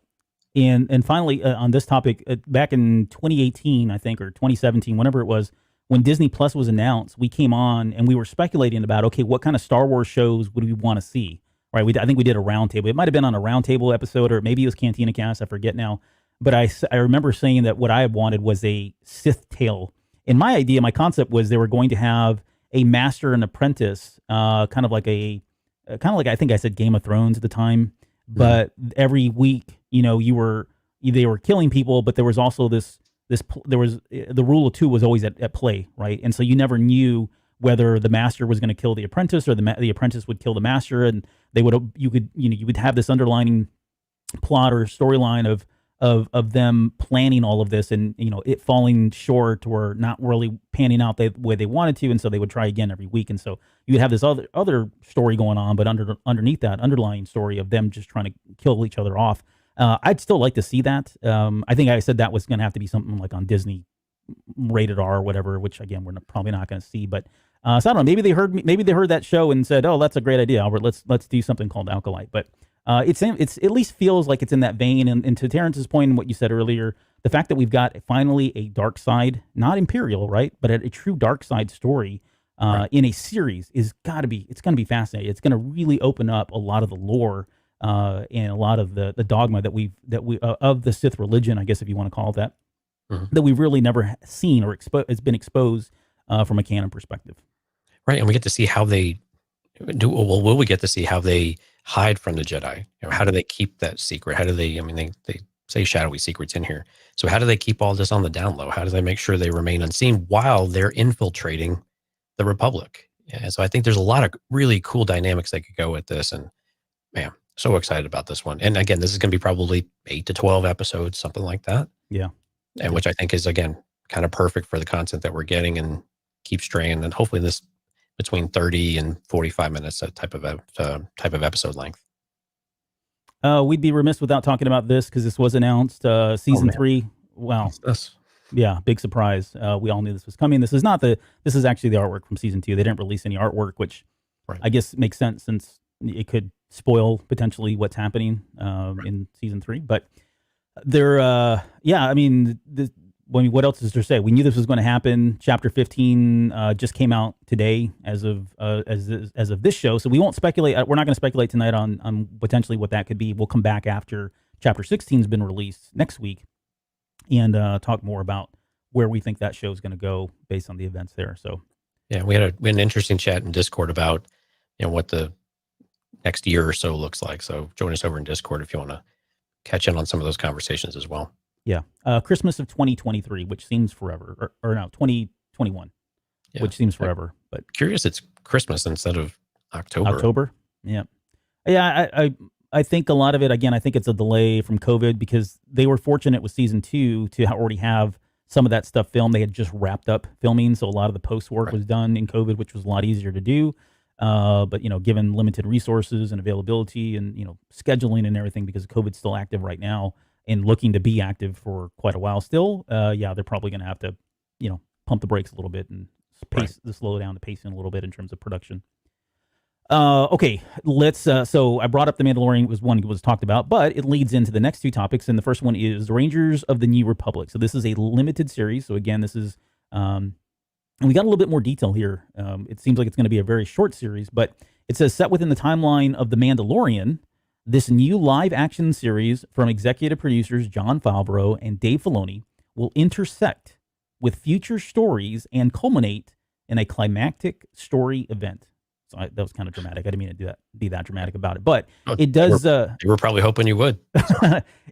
And finally, on this topic, back in 2018, I think, or 2017, whenever it was, when Disney Plus was announced, we came on and we were speculating about, okay, what kind of Star Wars shows would we want to see? Right? I think we did a roundtable. It might have been on a roundtable episode, or maybe it was Cantina Cast. I forget now. But I remember saying that what I had wanted was a Sith tale. And my idea, my concept was they were going to have a master and apprentice, kind of like I think I said Game of Thrones at the time. But every week, you know, they were killing people, but there was also the rule of two was always at play, right? And so you never knew whether the master was going to kill the apprentice or the apprentice would kill the master, and you would have this underlining plot or storyline of them planning all of this, and you know, it falling short or not really panning out the way they wanted to, and so they would try again every week. And so you would have this other story going on, but underneath that underlying story of them just trying to kill each other off. I'd still like to see that. I think I said that was going to have to be something like on Disney rated R or whatever, which again we're probably not going to see. But so I don't know. Maybe they heard that show and said, "Oh, that's a great idea, Albert. Let's do something called Alkalite." But it's at least feels like it's in that vein. And to Terrence's point and what you said earlier, the fact that we've got finally a dark side, not Imperial, right, but a true dark side story in a series it's going to be fascinating. It's going to really open up a lot of the lore and a lot of the dogma that we of the Sith religion, I guess if you want to call it that, that we've really never seen or has been exposed from a canon perspective. Right, and we get to see how they do. Well, will we get to see how they hide from the Jedi? You know, how do they keep that secret? How do they? I mean, they say shadowy secrets in here. So how do they keep all this on the down low? How do they make sure they remain unseen while they're infiltrating the Republic? Yeah, so I think there's a lot of really cool dynamics that could go with this, and man, so excited about this one. And again, this is going to be probably 8 to 12 episodes, something like that. Yeah, and which I think is again kind of perfect for the content that we're getting, and keep straying, and hopefully this between 30 and 45 minutes, that type of episode length. We'd be remiss without talking about this because this was announced season 3. Wow. Yeah, big surprise. We all knew this was coming. This is actually the artwork from season 2. They didn't release any artwork, which I guess makes sense since it could spoil potentially what's happening in season 3. But there, I mean, what else is there to say? We knew this was going to happen. Chapter 15 just came out today as of this show, so we won't speculate. We're not going to speculate tonight on potentially what that could be. We'll come back after Chapter 16 has been released next week and talk more about where we think that show is going to go based on the events there. So, yeah, we had an interesting chat in Discord about what the next year or so looks like. So join us over in Discord if you want to catch in on some of those conversations as well. Yeah. Christmas of 2023, which seems forever, or no, 2021, which seems forever. But curious, it's Christmas instead of October. Yeah. Yeah. I think a lot of it, again, I think it's a delay from COVID because they were fortunate with season 2 to already have some of that stuff filmed. They had just wrapped up filming, so a lot of the post work was done in COVID, which was a lot easier to do. But given limited resources and availability and scheduling and everything, because COVID's still active right now and looking to be active for quite a while still, they're probably going to have to pump the brakes a little bit and slow down the pacing a little bit in terms of production. Okay, let's. So I brought up The Mandalorian was talked about, but it leads into the next 2 topics, and the first one is Rangers of the New Republic. So this is a limited series. So again, this is, and we got a little bit more detail here. It seems like it's going to be a very short series, but it says set within the timeline of The Mandalorian, this new live-action series from executive producers Jon Favreau and Dave Filoni will intersect with future stories and culminate in a climactic story event. That was kind of dramatic. I didn't mean to be that dramatic about it, but it does. You were probably hoping you would.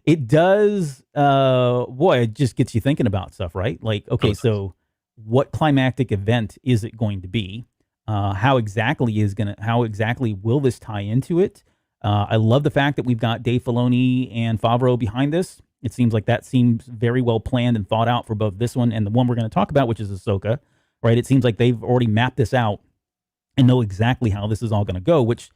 It does. Boy, it just gets you thinking about stuff, right? Like, okay, so what climactic event is it going to be? How exactly will this tie into it? I love the fact that we've got Dave Filoni and Favreau behind this. It seems like that seems very well planned and thought out for both this one and the one we're going to talk about, which is Ahsoka, right? It seems like they've already mapped this out and know exactly how this is all going to go, which,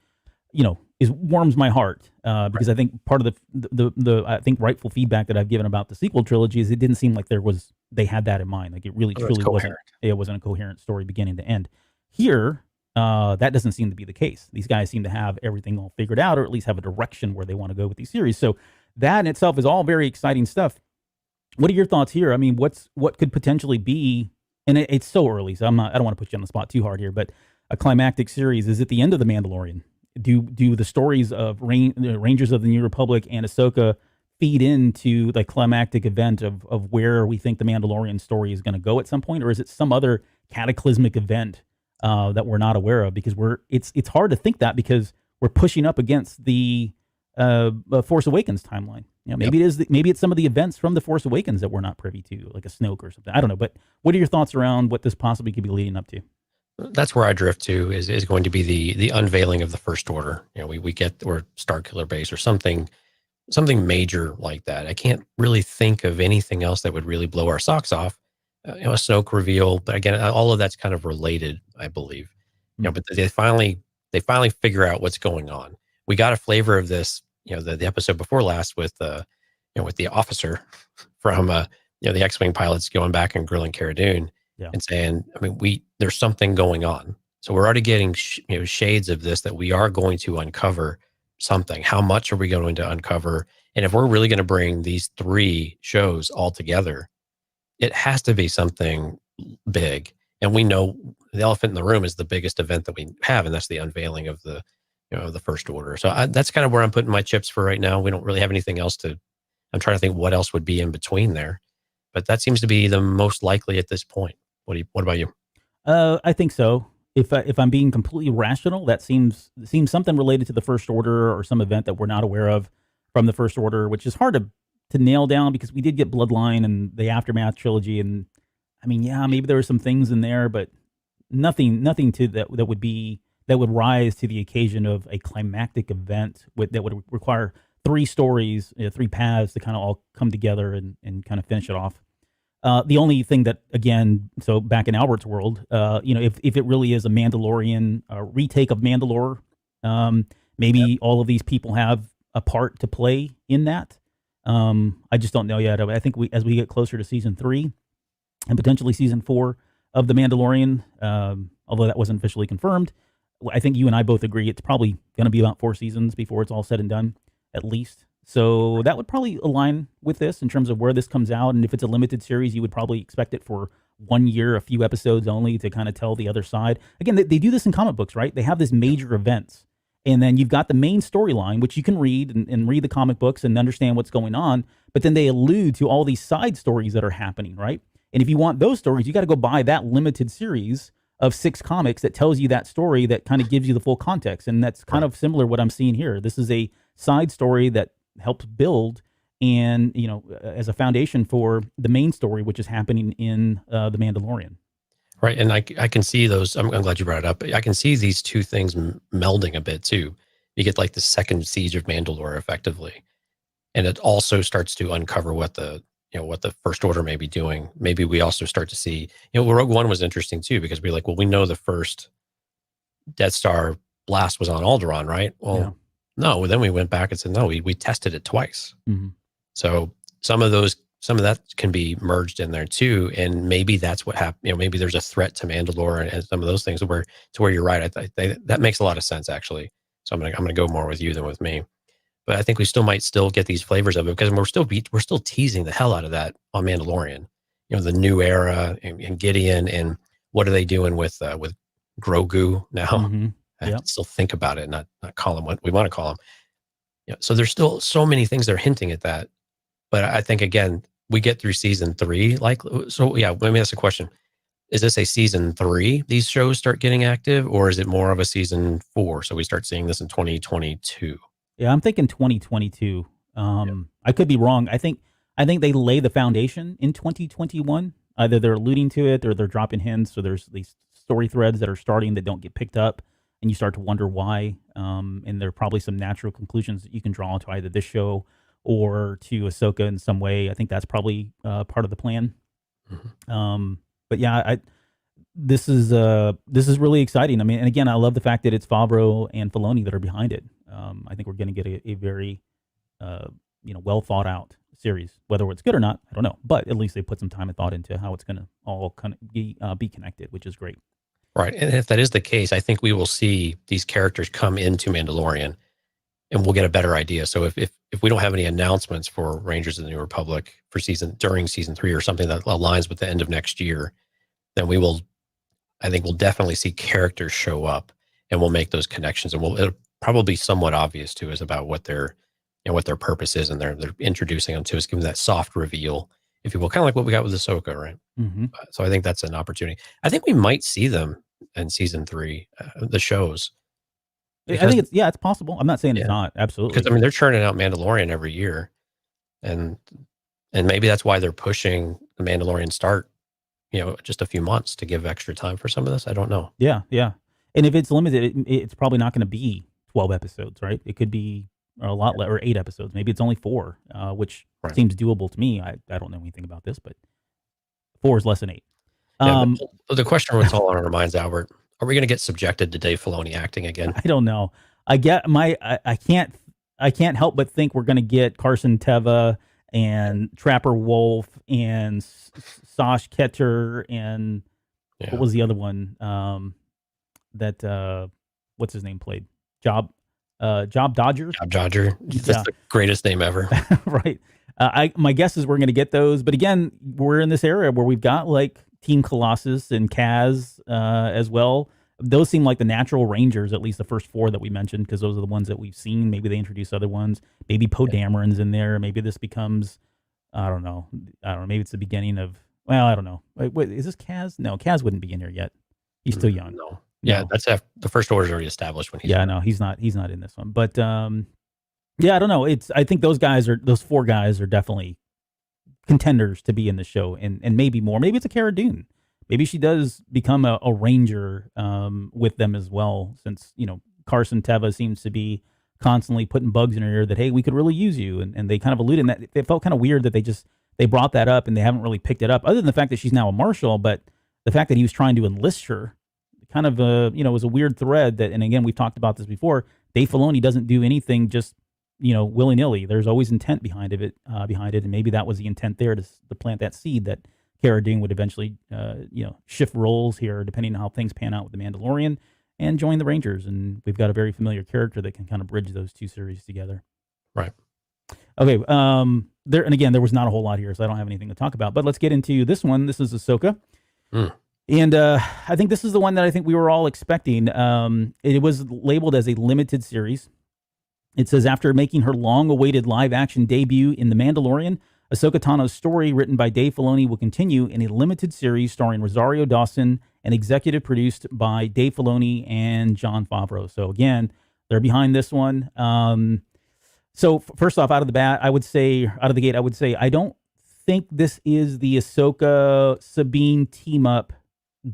warms my heart because I think part of the I think rightful feedback that I've given about the sequel trilogy is it didn't seem like they had that in mind. Like it really truly wasn't. It wasn't a coherent story beginning to end. Here, that doesn't seem to be the case. These guys seem to have everything all figured out, or at least have a direction where they want to go with these series. So that in itself is all very exciting stuff. What are your thoughts here? I mean, what could potentially be? And it's so early, so I don't want to put you on the spot too hard here, but a climactic series is at the end of The Mandalorian. Do the stories of Rangers of the New Republic and Ahsoka feed into the climactic event of where we think the Mandalorian story is going to go at some point, or is it some other cataclysmic event that we're not aware of? Because it's hard to think that because we're pushing up against the Force Awakens timeline. Maybe it's some of the events from the Force Awakens that we're not privy to, like a Snoke or something. I don't know, but what are your thoughts around what this possibly could be leading up to? That's where I drift to is going to be the unveiling of the First Order. We get or Starkiller Base or something major like that. I can't really think of anything else that would really blow our socks off. A Snoke reveal, but again, all of that's kind of related, I believe. But they finally figure out what's going on. We got a flavor of this, the episode before last with the officer from the X-wing pilots going back and grilling Cara Dune. Yeah. And saying, there's something going on. So we're already getting shades of this that we are going to uncover something. How much are we going to uncover? And if we're really going to bring these 3 shows all together, it has to be something big. And we know the elephant in the room is the biggest event that we have, and that's the unveiling of the First Order. So that's kind of where I'm putting my chips for right now. We don't really have anything else I'm trying to think what else would be in between there, but that seems to be the most likely at this point. What about you? I think so. If I'm being completely rational, that seems something related to the First Order or some event that we're not aware of from the First Order, which is hard to nail down because we did get Bloodline and the Aftermath trilogy, and maybe there were some things in there, but nothing to that would rise to the occasion of a climactic event that would require 3 stories, 3 paths to kind of all come together and kind of finish it off. The only thing that, again, so back in Albert's world, if it really is a Mandalorian retake of Mandalore, maybe all of these people have a part to play in that. I just don't know yet. I think as we get closer to season 3 and potentially season 4 of The Mandalorian, although that wasn't officially confirmed, I think you and I both agree it's probably going to be about 4 seasons before it's all said and done, at least. So that would probably align with this in terms of where this comes out. And if it's a limited series, you would probably expect it for 1 year, a few episodes only to kind of tell the other side. Again, they do this in comic books, right? They have this major events. And then you've got the main storyline, which you can read and read the comic books and understand what's going on. But then they allude to all these side stories that are happening, right? And if you want those stories, you got to go buy that limited series of 6 comics that tells you that story, that kind of gives you the full context. And that's kind of similar what I'm seeing here. This is a side story that helps build and, as a foundation for the main story, which is happening in The Mandalorian. Right. And I can see those. I'm glad you brought it up. I can see these two things melding a bit too. You get like the second siege of Mandalore effectively. And it also starts to uncover what the First Order may be doing. Maybe we also start to see, Rogue One was interesting too, because we're like, well, we know the first Death Star blast was on Alderaan, right? Well, no, then we went back and said, no, we tested it twice. Mm-hmm. So some of that can be merged in there too. And maybe that's what happened. Maybe there's a threat to Mandalore and some of those things where you're right. That makes a lot of sense actually. So I'm going to go more with you than with me. But I think we might get these flavors of it because we're still teasing the hell out of that on Mandalorian. The new era and Gideon, and what are they doing with Grogu now? Mm-hmm. I have to still think about it, not call him what we want to call him. So there's still so many things that are hinting at that. But I think again, we get through season 3. Let me ask a question: is this a season 3? These shows start getting active, or is it more of a season 4? So we start seeing this in 2022. Yeah, I'm thinking 2022. I could be wrong. I think they lay the foundation in 2021. Either they're alluding to it or they're dropping hints. So there's these story threads that are starting that don't get picked up, and you start to wonder why. And there are probably some natural conclusions that you can draw to either this show or to Ahsoka in some way. I think that's probably part of the plan. Mm-hmm. But yeah, this is really exciting. I mean, and again, I love the fact that it's Favreau and Filoni that are behind it. I think we're going to get a very, well thought out series. Whether it's good or not, I don't know. But at least they put some time and thought into how it's going to all kind of be connected, which is great. Right, and if that is the case, I think we will see these characters come into Mandalorian, and we'll get a better idea. So if we don't have any announcements for Rangers of the New Republic for during season 3 or something that aligns with the end of next year, then I think we'll definitely see characters show up, and we'll make those connections, and it'll probably be somewhat obvious to us about what their purpose is, and they're introducing them to us, giving that soft reveal, if you will, kind of like what we got with Ahsoka, right? Mm-hmm. So I think that's an opportunity. I think we might see them in season 3, the shows. I think it's possible. I'm not saying it's not, absolutely. Because they're churning out Mandalorian every year, and maybe that's why they're pushing the Mandalorian start, just a few months to give extra time for some of this. I don't know. Yeah. And if it's limited, it's probably not going to be 12 episodes, right? It could be a lot less, or 8 episodes. Maybe it's only 4, which seems doable to me. I don't know anything about this, but 4 is less than 8. The question that's all on our minds, Albert, are we going to get subjected to Dave Filoni acting again? I don't know. I can't help but think we're going to get Carson Teva and Trapper Wolf and Sash Ketcher and what was the other one that what's his name played? Job Dodger. Job Dodger. That's the greatest name ever. Right. My guess is we're going to get those, but again, we're in this area where we've got like Team Colossus and Kaz as well. Those seem like the natural Rangers, at least the first 4 that we mentioned, because those are the ones that we've seen. Maybe they introduce other ones. Maybe Poe Dameron's in there. Maybe this becomes, I don't know. Maybe it's the beginning of, I don't know. Wait, is this Kaz? No, Kaz wouldn't be in here yet. He's still young. No. Yeah, that's after the First Order's already established when he's no, he's not in this one. But I don't know. I think those 4 guys are definitely contenders to be in the show, and maybe more. Maybe it's a Cara Dune. Maybe she does become a ranger with them as well, since Carson Teva seems to be constantly putting bugs in her ear that, hey, we could really use you, and they kind of alluded in that. It felt kind of weird that they brought that up and they haven't really picked it up, other than the fact that she's now a marshal. But the fact that he was trying to enlist her kind of was a weird thread. That, and again, we've talked about this before. Dave Filoni doesn't do anything just willy-nilly. There's always intent behind it, and maybe that was the intent there to plant that seed that Cara Dune would eventually shift roles here, depending on how things pan out with the Mandalorian. and join the Rangers. And we've got a very familiar character that can kind of bridge those two series together. Right. Okay. There was not a whole lot here, so I don't have anything to talk about. But let's get into this one. This is Ahsoka. And I think this is the one that I think we were all expecting. It was labeled as a limited series. It says, after making her long-awaited live-action debut in The Mandalorian, Ahsoka Tano's story, written by Dave Filoni, will continue in a limited series starring Rosario Dawson and executive produced by Dave Filoni and Jon Favreau. So again, they're behind this one. So first off, out of the gate, I would say I don't think this is the Ahsoka Sabine team up.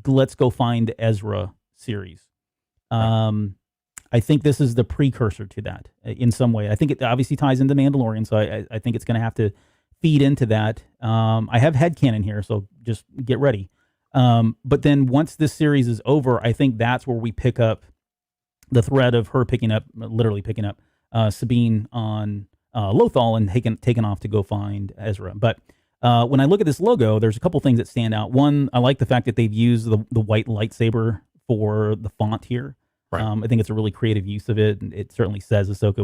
Let's go find Ezra series. I think this is the precursor to that in some way. I think it obviously ties into Mandalorian, so I think it's going to have to feed into that. I have headcanon here, so just get ready. But then once this series is over, I think that's where we pick up the thread of her literally picking up Sabine on Lothal and taking off to go find Ezra. But when I look at this logo, there's a couple things that stand out. One, I like the fact that they've used the white lightsaber for the font here. Right. I think it's a really creative use of it. And it certainly says Ahsoka.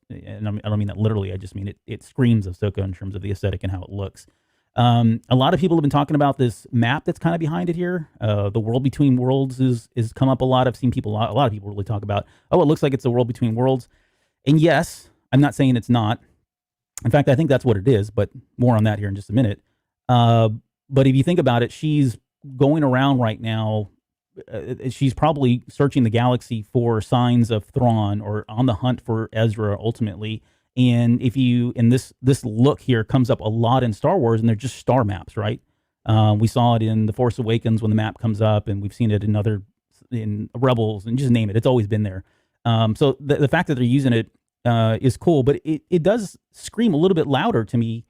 And I don't mean that literally. I just mean it screams Ahsoka in terms of the aesthetic and how it looks. A lot of people have been talking about this map that's kind of behind it here. The World Between Worlds is come up a lot. I've seen a lot of people really talk about, it looks like it's the World Between Worlds. And yes, I'm not saying it's not. In fact, I think that's what it is, but more on that here in just a minute. But if you think about it, she's going around right now. She's probably searching the galaxy for signs of Thrawn or on the hunt for Ezra ultimately. And this look here comes up a lot in Star Wars, and they're just star maps, right? We saw it in The Force Awakens when the map comes up, and we've seen it in Rebels, and just name it. It's always been there. So the fact that they're using it is cool, but it does scream a little bit louder to me,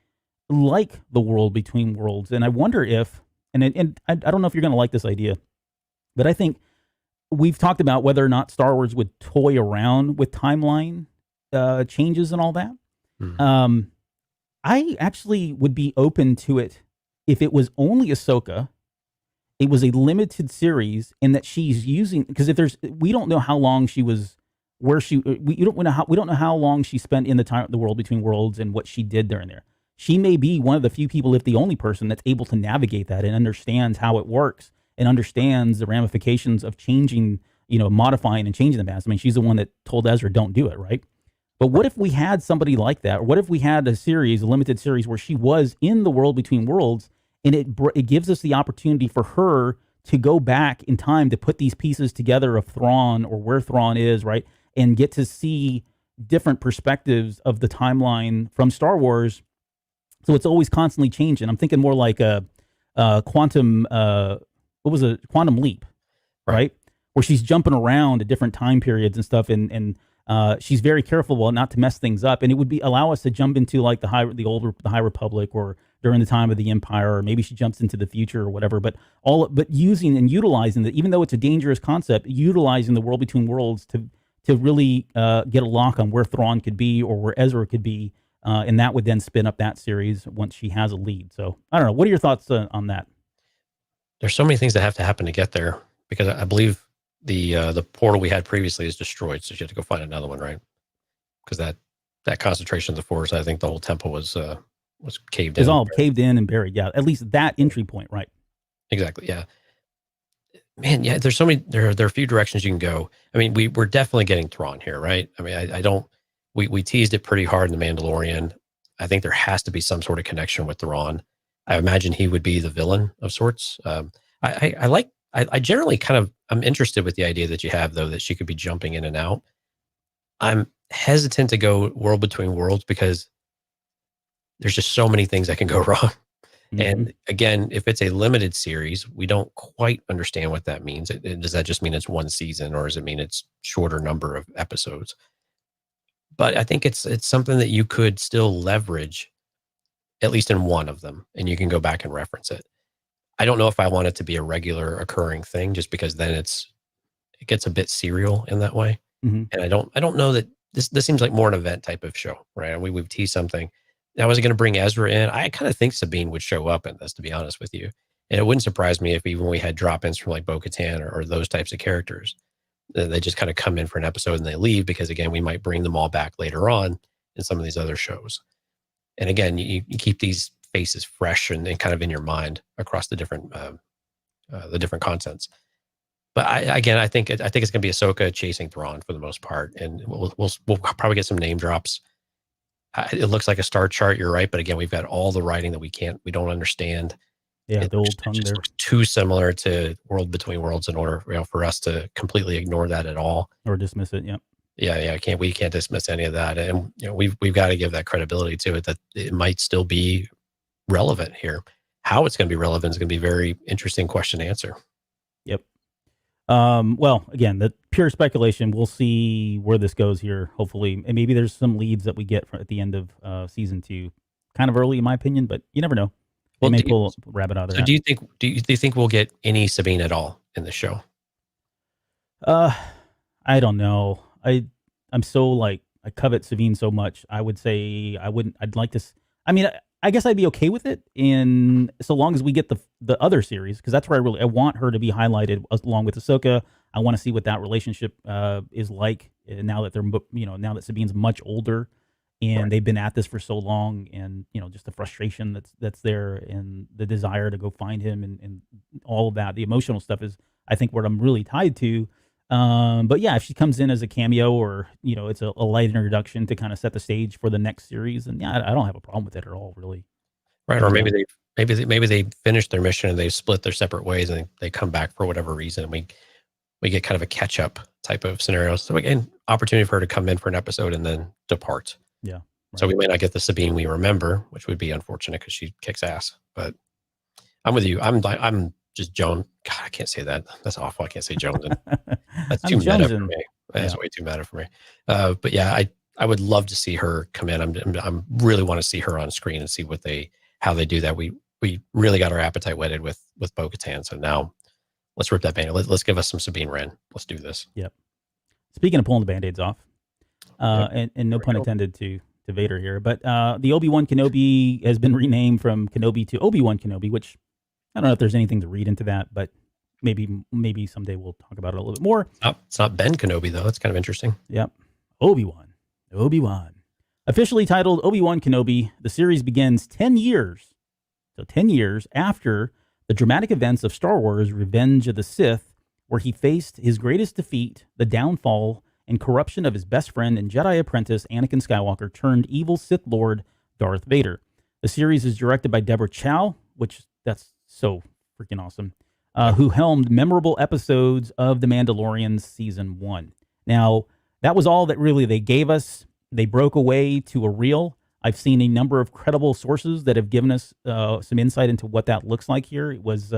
like the World Between Worlds. And I wonder if, and I don't know if you're going to like this idea, but I think we've talked about whether or not Star Wars would toy around with timeline changes and all that. I actually would be open to it if it was only Ahsoka, it was a limited series, and that she's using, because we don't know how long she was, we don't know how long she spent in the World Between Worlds and what she did during there. She may be one of the few people, if the only person, that's able to navigate that and understands how it works and understands the ramifications of changing, modifying and changing the past. I mean, she's the one that told Ezra, don't do it, right? But what if we had somebody like that? Or what if we had a limited series where she was in the World Between Worlds, and it gives us the opportunity for her to go back in time to put these pieces together of Thrawn or where Thrawn is, right? And get to see different perspectives of the timeline from Star Wars. So it's always constantly changing. I'm thinking more like a quantum, Quantum Leap, right? Where she's jumping around at different time periods and stuff, and she's very careful not to mess things up. And it would allow us to jump into like the High Republic, or during the time of the Empire, or maybe she jumps into the future or whatever. But using and utilizing that, even though it's a dangerous concept, utilizing the World Between Worlds to really get a lock on where Thrawn could be or where Ezra could be, and that would then spin up that series once she has a lead. So I don't know. What are your thoughts on that? There's so many things that have to happen to get there, because I believe the portal we had previously is destroyed, so you have to go find another one, right? Because that concentration of the Force, I think the whole temple was caved in. It's all caved in and buried. Yeah, at least that entry point, right? Exactly. Yeah. Man, yeah. There's so many. There are a few directions you can go. I mean, we're definitely getting Thrawn here, right? I mean, I don't. We teased it pretty hard in The Mandalorian. I think there has to be some sort of connection with Thrawn. I imagine he would be the villain of sorts. I generally I'm interested with the idea that you have, though, that she could be jumping in and out. I'm hesitant to go World Between Worlds because there's just so many things that can go wrong. Mm-hmm. And again, if it's a limited series, we don't quite understand what that means. Does that just mean it's one season, or does it mean it's shorter number of episodes? But I think it's something that you could still leverage, at least in one of them, and you can go back and reference it. I don't know if I want it to be a regular occurring thing, just because then it gets a bit serial in that way. Mm-hmm. And I don't know that this seems like more an event type of show, right? We've teased something. Now, was it going to bring Ezra in? I kind of think Sabine would show up in this, to be honest with you. And it wouldn't surprise me if even we had drop-ins from like Bo-Katan or those types of characters. They just kind of come in for an episode and they leave because, again, we might bring them all back later on in some of these other shows. And again, you keep these faces fresh and kind of in your mind across the different contents. But I think it's going to be Ahsoka chasing Thrawn for the most part, and we'll probably get some name drops. It looks like a star chart. You're right, but again, we've got all the writing that we don't understand. Yeah, the old tongue there looks too similar to World Between Worlds in order for us to completely ignore that at all or dismiss it. Yep. Yeah. We can't dismiss any of that, and we've got to give that credibility to it that it might still be relevant here. How it's going to be relevant is going to be a very interesting question to answer. Yep. Well, again, the pure speculation. We'll see where this goes here. Hopefully, and maybe there's some leads that we get at the end of season 2. Kind of early, in my opinion, but you never know. They may pull a rabbit out of there. So do you think we'll get any Sabine at all in the show? I don't know. I'm so I covet Sabine so much. I would say I wouldn't. I'd like to. I mean, I guess I'd be okay with it in so long as we get the other series, because that's where I want her to be highlighted along with Ahsoka. I want to see what that relationship is like now that now that Sabine's much older. And they've been at this for so long, and just the frustration that's there, and the desire to go find him, and all of that. The emotional stuff is, I think, what I'm really tied to. But yeah, if she comes in as a cameo, or it's a light introduction to kind of set the stage for the next series, and yeah, I don't have a problem with it at all, really. Right, or maybe they finish their mission and they split their separate ways, and they come back for whatever reason. We get kind of a catch up type of scenario. So again, opportunity for her to come in for an episode and then depart. Yeah. Right. So we may not get the Sabine we remember, which would be unfortunate because she kicks ass. But I'm with you. I'm just Joan. God, I can't say that. That's awful. I can't say Jones. That's too meta for me. That's way too meta for me. But yeah, I would love to see her come in. I'm really want to see her on screen and see how they do that. We really got our appetite whetted with Bo-Katan. So now let's rip that Band-Aid. Let's give us some Sabine Wren. Let's do this. Yep. Speaking of pulling the Band-Aids off, and no pun intended to Vader here, but the Obi-Wan Kenobi has been renamed from Kenobi to Obi-Wan Kenobi, which I don't know if there's anything to read into that, but maybe someday we'll talk about it a little bit more. It's not Ben Kenobi, though. That's kind of interesting. Yep. Obi-Wan. Officially titled Obi-Wan Kenobi, the series begins 10 years after the dramatic events of Star Wars Revenge of the Sith, where he faced his greatest defeat, the downfall and corruption of his best friend and Jedi apprentice Anakin Skywalker turned evil Sith Lord Darth Vader. The series is directed by Deborah Chow, which that's so freaking awesome, who helmed memorable episodes of The Mandalorian Season 1. Now, that was all that really they gave us. They broke away to a reel. I've seen a number of credible sources that have given us some insight into what that looks like here. It was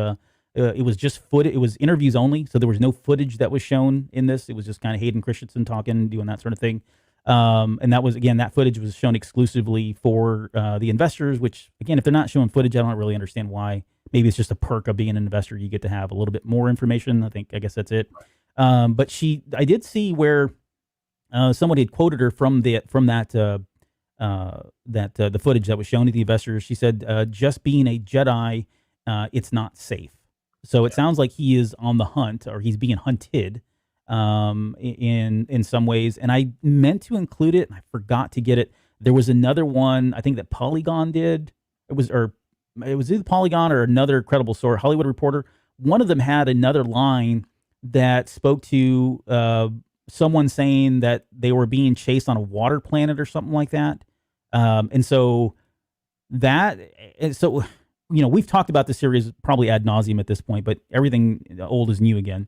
just footage. It was interviews only, so there was no footage that was shown in this. It was just kind of Hayden Christensen talking, doing that sort of thing. And that was, again, that footage was shown exclusively for the investors, which, again, if they're not showing footage, I don't really understand why. Maybe it's just a perk of being an investor. You get to have a little bit more information. I guess that's it. But I did see where somebody had quoted her from the footage that was shown to the investors. She said, just being a Jedi, it's not safe. So it sounds like he is on the hunt, or he's being hunted in some ways. And I meant to include it, and I forgot to get it. There was another one, I think that Polygon did. It was either Polygon or another credible source, Hollywood Reporter. One of them had another line that spoke to someone saying that they were being chased on a water planet or something like that. We've talked about this series probably ad nauseum at this point, but everything old is new again.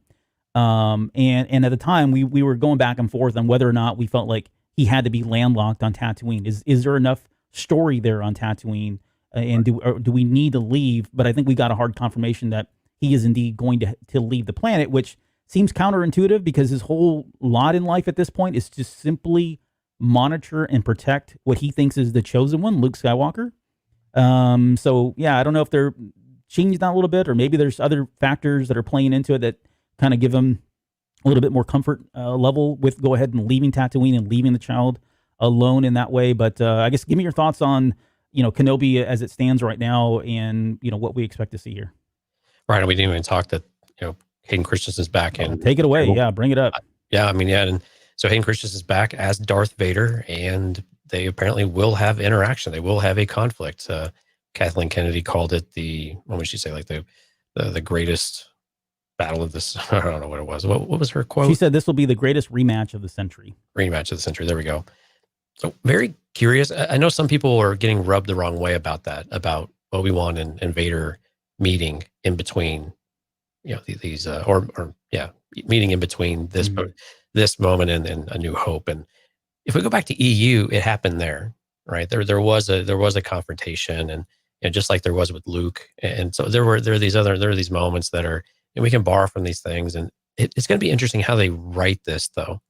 And at the time we were going back and forth on whether or not we felt like he had to be landlocked on Tatooine. Is there enough story there on Tatooine? And do we need to leave? But I think we got a hard confirmation that he is indeed going to leave the planet, which seems counterintuitive because his whole lot in life at this point is to simply monitor and protect what he thinks is the chosen one, Luke Skywalker. So yeah, I don't know if they're changing that a little bit, or maybe there's other factors that are playing into it that kind of give him a little bit more comfort level with go ahead and leaving Tatooine and leaving the child alone in that way. But I guess give me your thoughts on Kenobi as it stands right now, and what we expect to see here. Right, and we didn't even talk that Hayden Christensen's back in. Take it away, yeah, bring it up. Yeah, I mean, yeah, and so Hayden Christensen is back as Darth Vader, and they apparently will have interaction. They will have a conflict. Kathleen Kennedy called it what would she say, like the greatest battle of this? I don't know what it was. What was her quote? She said this will be the greatest rematch of the century. Rematch of the century. There we go. So very curious. I know some people are getting rubbed the wrong way about that, about Obi-Wan and Vader meeting in between, these meeting in between this this moment and A New Hope. And if we go back to EU, it happened there, right? There was a confrontation, and just like there was with Luke, and so there are these moments that are, and we can borrow from these things, and it's going to be interesting how they write this, though,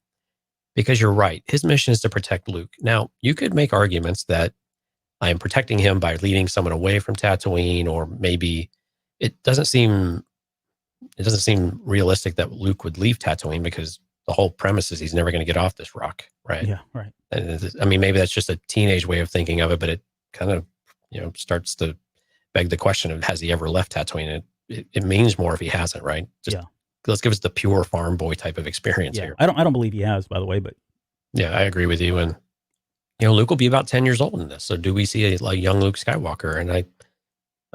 because you're right. His mission is to protect Luke. Now, you could make arguments that I am protecting him by leading someone away from Tatooine, or maybe it doesn't seem realistic that Luke would leave Tatooine, because the whole premise is he's never going to get off this rock, right? Yeah, right. And I mean, maybe that's just a teenage way of thinking of it, but it kind of, starts to beg the question of, has he ever left Tatooine? It means more if he hasn't, right? Let's give us the pure farm boy type of experience here. I don't believe he has, by the way, but yeah, I agree with you. And Luke will be about 10 years old in this. So do we see a young Luke Skywalker? And I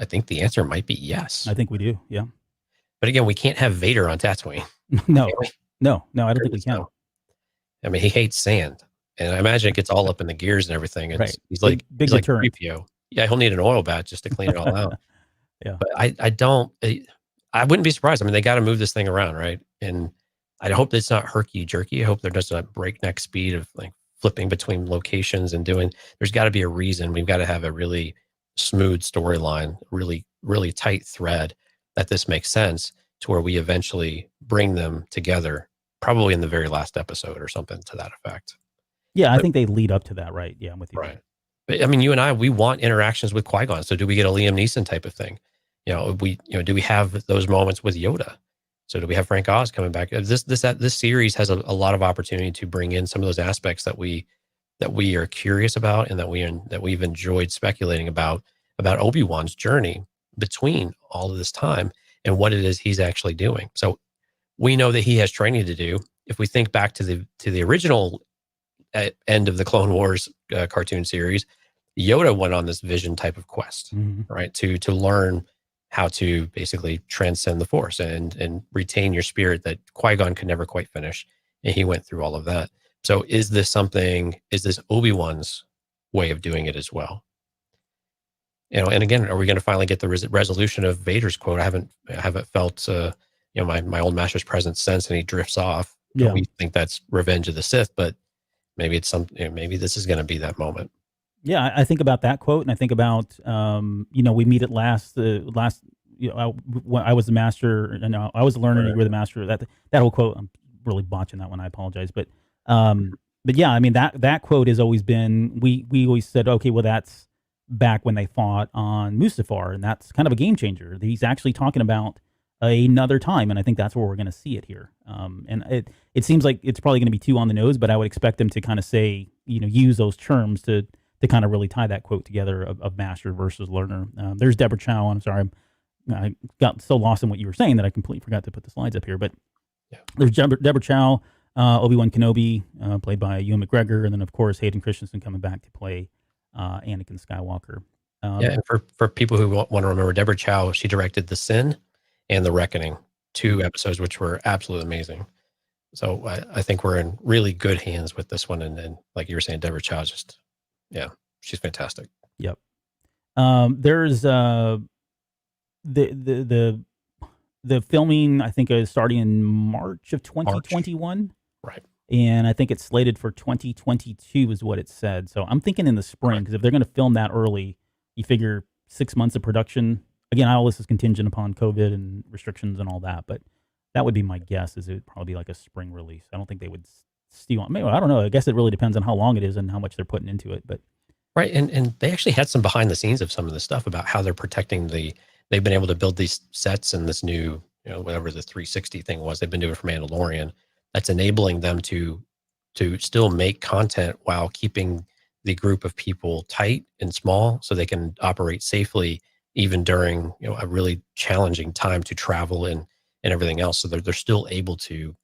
think the answer might be yes. I think we do. Yeah. But again, we can't have Vader on Tatooine. No, I don't think we can. I mean, he hates sand, and I imagine it gets all up in the gears and everything. And right. He's like big he's like deterrent. 3PO. Yeah, he'll need an oil bath just to clean it all out. Yeah. But I wouldn't be surprised. I mean, they got to move this thing around, right? And I hope it's not herky jerky. I hope they're just not breakneck speed of like flipping between locations and there's got to be a reason. We've got to have a really smooth storyline, really, really tight thread that this makes sense, to where we eventually bring them together, probably in the very last episode or something to that effect. Yeah, I think they lead up to that, right? Yeah, I'm with you. Right. But I mean, you and I, we want interactions with Qui-Gon. So do we get a Liam Neeson type of thing? Do we have those moments with Yoda? So do we have Frank Oz coming back? This series has a lot of opportunity to bring in some of those aspects that we are curious about, and that we've enjoyed speculating about Obi-Wan's journey between all of this time and what it is he's actually doing. So we know that he has training to do. If we think back to the original end of the Clone Wars cartoon series, Yoda went on this vision type of quest, right? To learn how to basically transcend the Force and retain your spirit that Qui-Gon could never quite finish. And he went through all of that. So is this Obi-Wan's way of doing it as well? And again, are we going to finally get the resolution of Vader's quote? I haven't felt, my old master's presence since, and he drifts off. Yeah. We think that's Revenge of the Sith, but maybe it's maybe this is going to be that moment. Yeah, I think about that quote, and I think about, we meet at last. I was the master, and I was the learner, and you were the master. That whole quote, I'm really botching that one. I apologize, but yeah, I mean that quote has always been. We always said, okay, well, that's back when they fought on Mustafar, and that's kind of a game changer. He's actually talking about another time, and I think that's where we're going to see it here. And it seems like it's probably going to be too on the nose, but I would expect them to kind of say, use those terms to kind of really tie that quote together of master versus learner. There's Deborah Chow. I'm sorry, I got so lost in what you were saying that I completely forgot to put the slides up here. But there's Deborah Chow, Obi-Wan Kenobi, played by Ewan McGregor, and then of course Hayden Christensen coming back to play Anakin Skywalker. And for people who want to remember, Deborah Chow, she directed The Sin and The Reckoning, 2 episodes which were absolutely amazing. So I think we're in really good hands with this one. And like you were saying, Deborah Chow just, she's fantastic. Yep. There's the filming, I think, is starting in March of 2021. Right. And I think it's slated for 2022 is what it said. So I'm thinking in the spring, because if they're going to film that early, you figure 6 months of production. Again, all this is contingent upon COVID and restrictions and all that, but that would be my guess, is it would probably be like a spring release. I don't think they would steal on. Maybe, I don't know. I guess it really depends on how long it is and how much they're putting into it. But right, and they actually had some behind the scenes of some of this stuff about how they're protecting they've been able to build these sets and this new, whatever the 360 thing was, they've been doing for Mandalorian. That's enabling them to still make content while keeping the group of people tight and small, so they can operate safely even during a really challenging time to travel and everything else. So they're still able to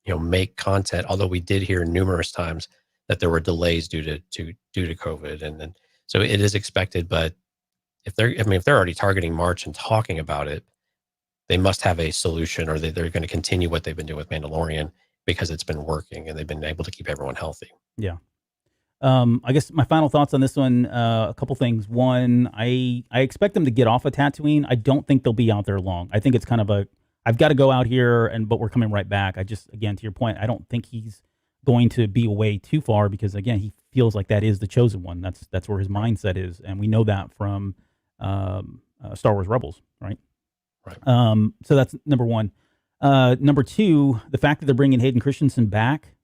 make content. Although we did hear numerous times that there were delays due to COVID, and so it is expected. But if they're already targeting March and talking about it, they must have a solution, or they're going to continue what they've been doing with Mandalorian because it's been working and they've been able to keep everyone healthy. Yeah. I guess my final thoughts on this one, a couple things. One, I expect them to get off of Tatooine. I don't think they'll be out there long. I think it's kind of I've got to go out here, but we're coming right back. Again, to your point, I don't think he's going to be away too far because, again, he feels like that is the chosen one. That's where his mindset is. And we know that from Star Wars Rebels, right? Right. So that's number one. Number two, the fact that they're bringing Hayden Christensen back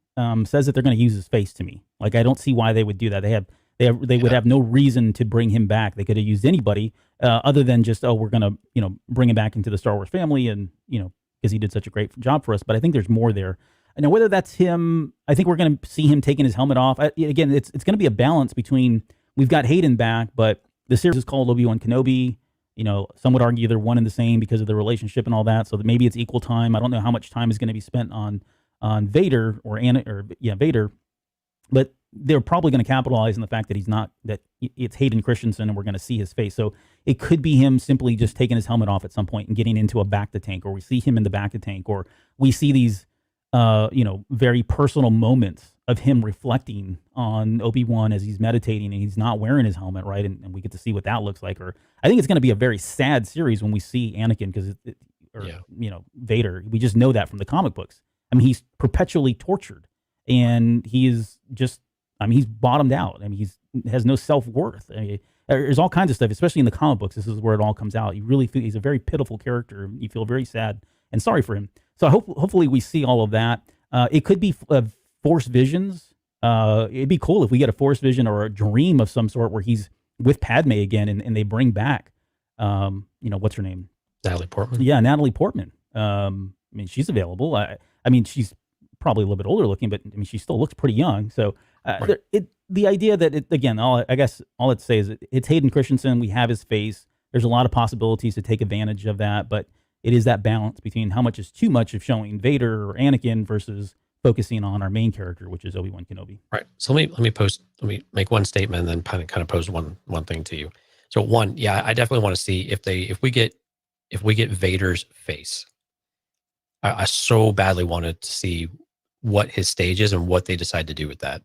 says that they're going to use his face to me. Like, I don't see why they would do that. They would have no reason to bring him back. They could have used anybody other than just, we're going to, bring him back into the Star Wars family and, because he did such a great job for us. But I think there's more there. Now, whether that's him, I think we're going to see him taking his helmet off. Again, it's going to be a balance between, we've got Hayden back, but the series is called Obi-Wan Kenobi. Some would argue they're one and the same because of the relationship and all that. So that maybe it's equal time. I don't know how much time is going to be spent on Vader Vader, but they're probably going to capitalize on the fact that it's Hayden Christensen and we're going to see his face. So it could be him simply just taking his helmet off at some point and getting into a bacta tank, or we see him in the bacta tank, or we see these, very personal moments of him reflecting on Obi-Wan as he's meditating and he's not wearing his helmet, right? And we get to see what that looks like. Or I think it's going to be a very sad series when we see Anakin Vader. We just know that from the comic books. I mean, he's perpetually tortured, and he is just, he's bottomed out. He has no self-worth. There's all kinds of stuff, especially in the comic books. This is where it all comes out. You really feel he's a very pitiful character. You feel very sad and sorry for him. So hopefully we see all of that. It could be Force visions. It'd be cool if we get a Force vision or a dream of some sort where he's with Padme again, and they bring back, what's her name? Natalie Portman. Yeah, Natalie Portman. She's available. She's probably a little bit older looking, but she still looks pretty young. So Right. The idea that all I'd say is it's Hayden Christensen. We have his face. There's a lot of possibilities to take advantage of that, but it is that balance between how much is too much of showing Vader or Anakin versus focusing on our main character, which is Obi-Wan Kenobi. Right. So let me make one statement and then kind of pose one thing to you. So one, yeah, I definitely want to see if we get Vader's face. I so badly wanted to see what his stage is and what they decide to do with that,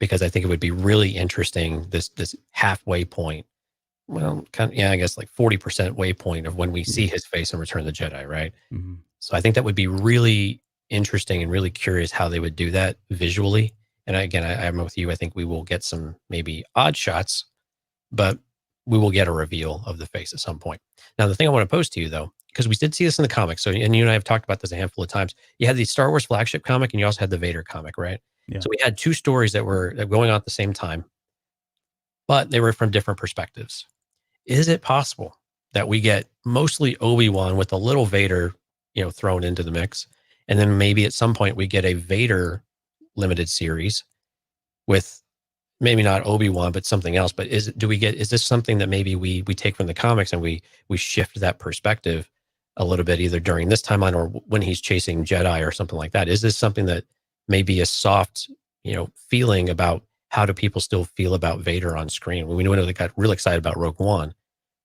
because I think it would be really interesting, this halfway point. Well, I guess like 40% waypoint of when we see his face in Return of the Jedi, right? Mm-hmm. So I think that would be really interesting and really curious how they would do that visually. And again, I'm with you. I think we will get some maybe odd shots, but we will get a reveal of the face at some point. Now, the thing I want to pose to you, though, because we did see this in the comics, so, and you and I have talked about this a handful of times. You had the Star Wars flagship comic, and you also had the Vader comic, right? Yeah. So we had two stories that were going on at the same time, but they were from different perspectives. Is it possible that we get mostly Obi-Wan with a little Vader, thrown into the mix, and then maybe at some point we get a Vader limited series with maybe not Obi-Wan, but something else? But is this something that maybe we take from the comics and we shift that perspective a little bit, either during this timeline or when he's chasing Jedi or something like that? Is this something that may be a soft, feeling about how do people still feel about Vader on screen? We know they got really excited about Rogue One,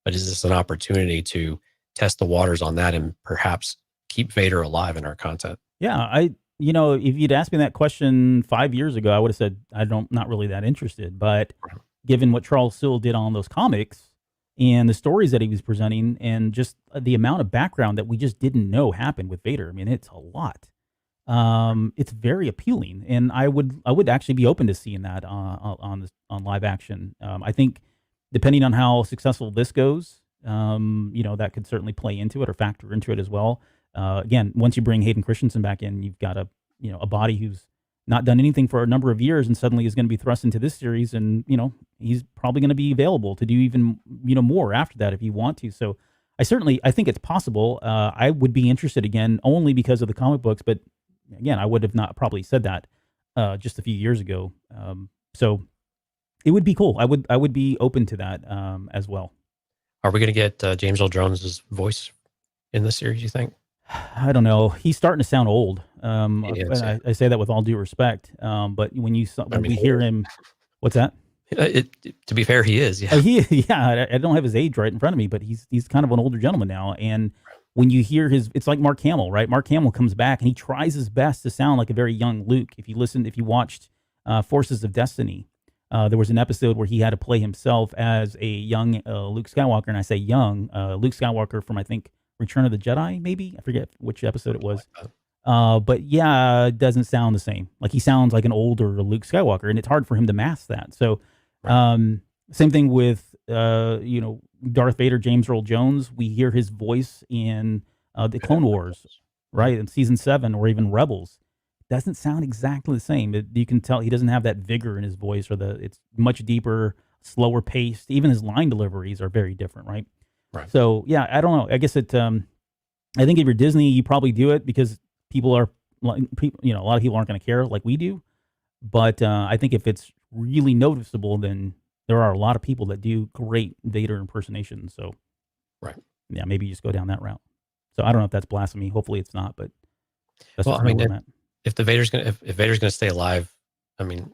but is this an opportunity to test the waters on that and perhaps keep Vader alive in our content? Yeah, if you'd asked me that question 5 years ago, I would have said not really that interested. But given what Charles Soule did on those comics and the stories that he was presenting, and just the amount of background that we just didn't know happened with Vader, it's a lot. It's very appealing, and I would actually be open to seeing that on live action. I think depending on how successful this goes, that could certainly play into it or factor into it as well. Again, once you bring Hayden Christensen back in, you've got a body who's not done anything for a number of years and suddenly is going to be thrust into this series, and he's probably going to be available to do even more after that if you want to. So I think it's possible. I would be interested again only because of the comic books, but again, I would have not probably said that just a few years ago. So it would be cool. I would be open to that as well. Are we going to get James Earl Jones' voice in this series, you think? I don't know. He's starting to sound old. Yes, yeah. I say that with all due respect. But when we hear him, what's that? To be fair, he is. Yeah. I don't have his age right in front of me, but he's kind of an older gentleman now. And when you hear it's like Mark Hamill, right? Mark Hamill comes back and he tries his best to sound like a very young Luke. If you watched Forces of Destiny, there was an episode where he had to play himself as a young Luke Skywalker, and I say young Luke Skywalker from, I think, Return of the Jedi, maybe, I forget which episode it was. But yeah, it doesn't sound the same. Like, he sounds like an older Luke Skywalker, and it's hard for him to mask that. So, same thing with Darth Vader, James Earl Jones. We hear his voice in the Clone Wars, right, in season 7, or even Rebels. Doesn't sound exactly the same. You can tell he doesn't have that vigor in his voice, or it's much deeper, slower paced. Even his line deliveries are very different, right? Right. So yeah, I don't know. I guess I think if you're Disney, you probably do it because people are, a lot of people aren't going to care like we do. But I think if it's really noticeable, then there are a lot of people that do great Vader impersonations. So, right. Yeah, maybe you just go down that route. So I don't know if that's blasphemy. Hopefully it's not, but that's well, I mean, if Vader's gonna stay alive, I mean,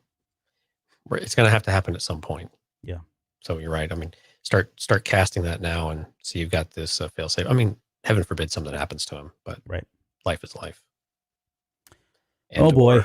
it's gonna have to happen at some point. Yeah. So you're right. I mean, start casting that now, and see you've got this fail-safe. I mean, heaven forbid something happens to him, but life is life. Andor. Oh boy,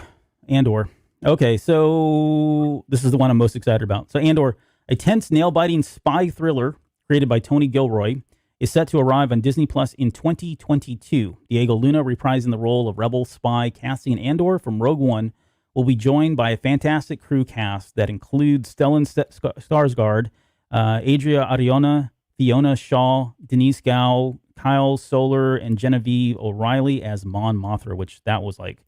Andor. Okay, so this is the one I'm most excited about. So Andor, a tense, nail-biting spy thriller created by Tony Gilroy, is set to arrive on Disney Plus in 2022. Diego Luna, reprising the role of rebel spy Cassian Andor from Rogue One, will be joined by a fantastic crew cast that includes Stellan Skarsgård, Adria Arjona, Fiona Shaw, Denise Gow, Kyle Soler, and Genevieve O'Reilly as Mon Mothra, which that was like,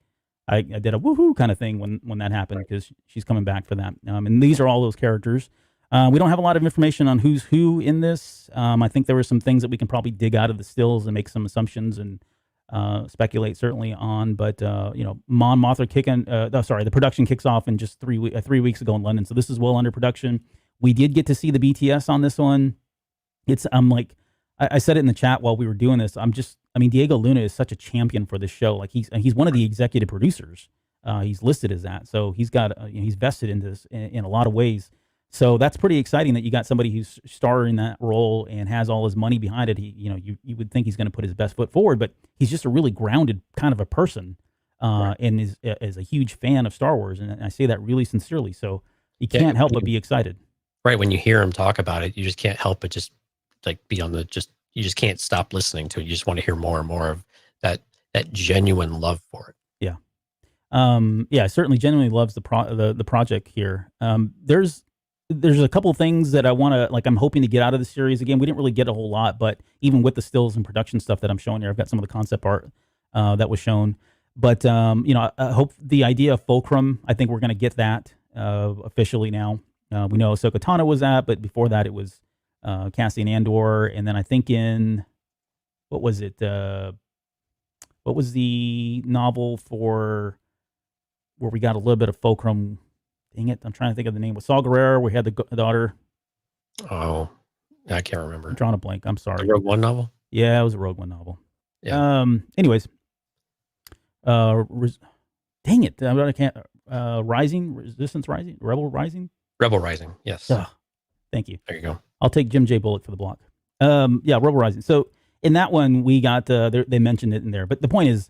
I did a woohoo kind of thing when that happened, because she's coming back for that. And these are all those characters. We don't have a lot of information on who's who in this. I think there were some things that we can probably dig out of the stills and make some assumptions and speculate certainly on. But Mon Mothra the production kicks off in just 3 weeks ago in London, so this is well under production. We did get to see the BTS on this one. I said it in the chat while we were doing this. Diego Luna is such a champion for this show. Like, he's one of the executive producers. He's listed as that, so he's got he's vested in this in a lot of ways. So that's pretty exciting that you got somebody who's starring that role and has all his money behind it. You would think he's going to put his best foot forward, but he's just a really grounded kind of a person, and is a huge fan of Star Wars, and I say that really sincerely. So you can't help but be excited. Right, when you hear him talk about it, you just can't help but just like be on you just can't stop listening to it. You just want to hear more and more of that genuine love for it. Yeah. I certainly genuinely loves the project here. There's a couple of things that I want to, I'm hoping to get out of the series. Again, we didn't really get a whole lot, but even with the stills and production stuff that I'm showing here, I've got some of the concept art that was shown. But, I hope the idea of Fulcrum, I think we're going to get that officially now. We know Ahsoka Tano was that, but before that it was Cassian Andor. And then I think what was it? What was the novel where we got a little bit of Fulcrum? Dang it, I'm trying to think of the name. With Saw Gerrera, we had the daughter. Oh, I can't remember. I'm drawing a blank. I'm sorry. The Rogue One novel? Yeah, it was a Rogue One novel. Yeah. Anyways. Dang it. I can't. Resistance Rising? Rebel Rising? Rebel Rising, yes. Thank you. There you go. I'll take Jim J. Bullock for the block. Rebel Rising. So in that one, we got, they mentioned it in there. But the point is,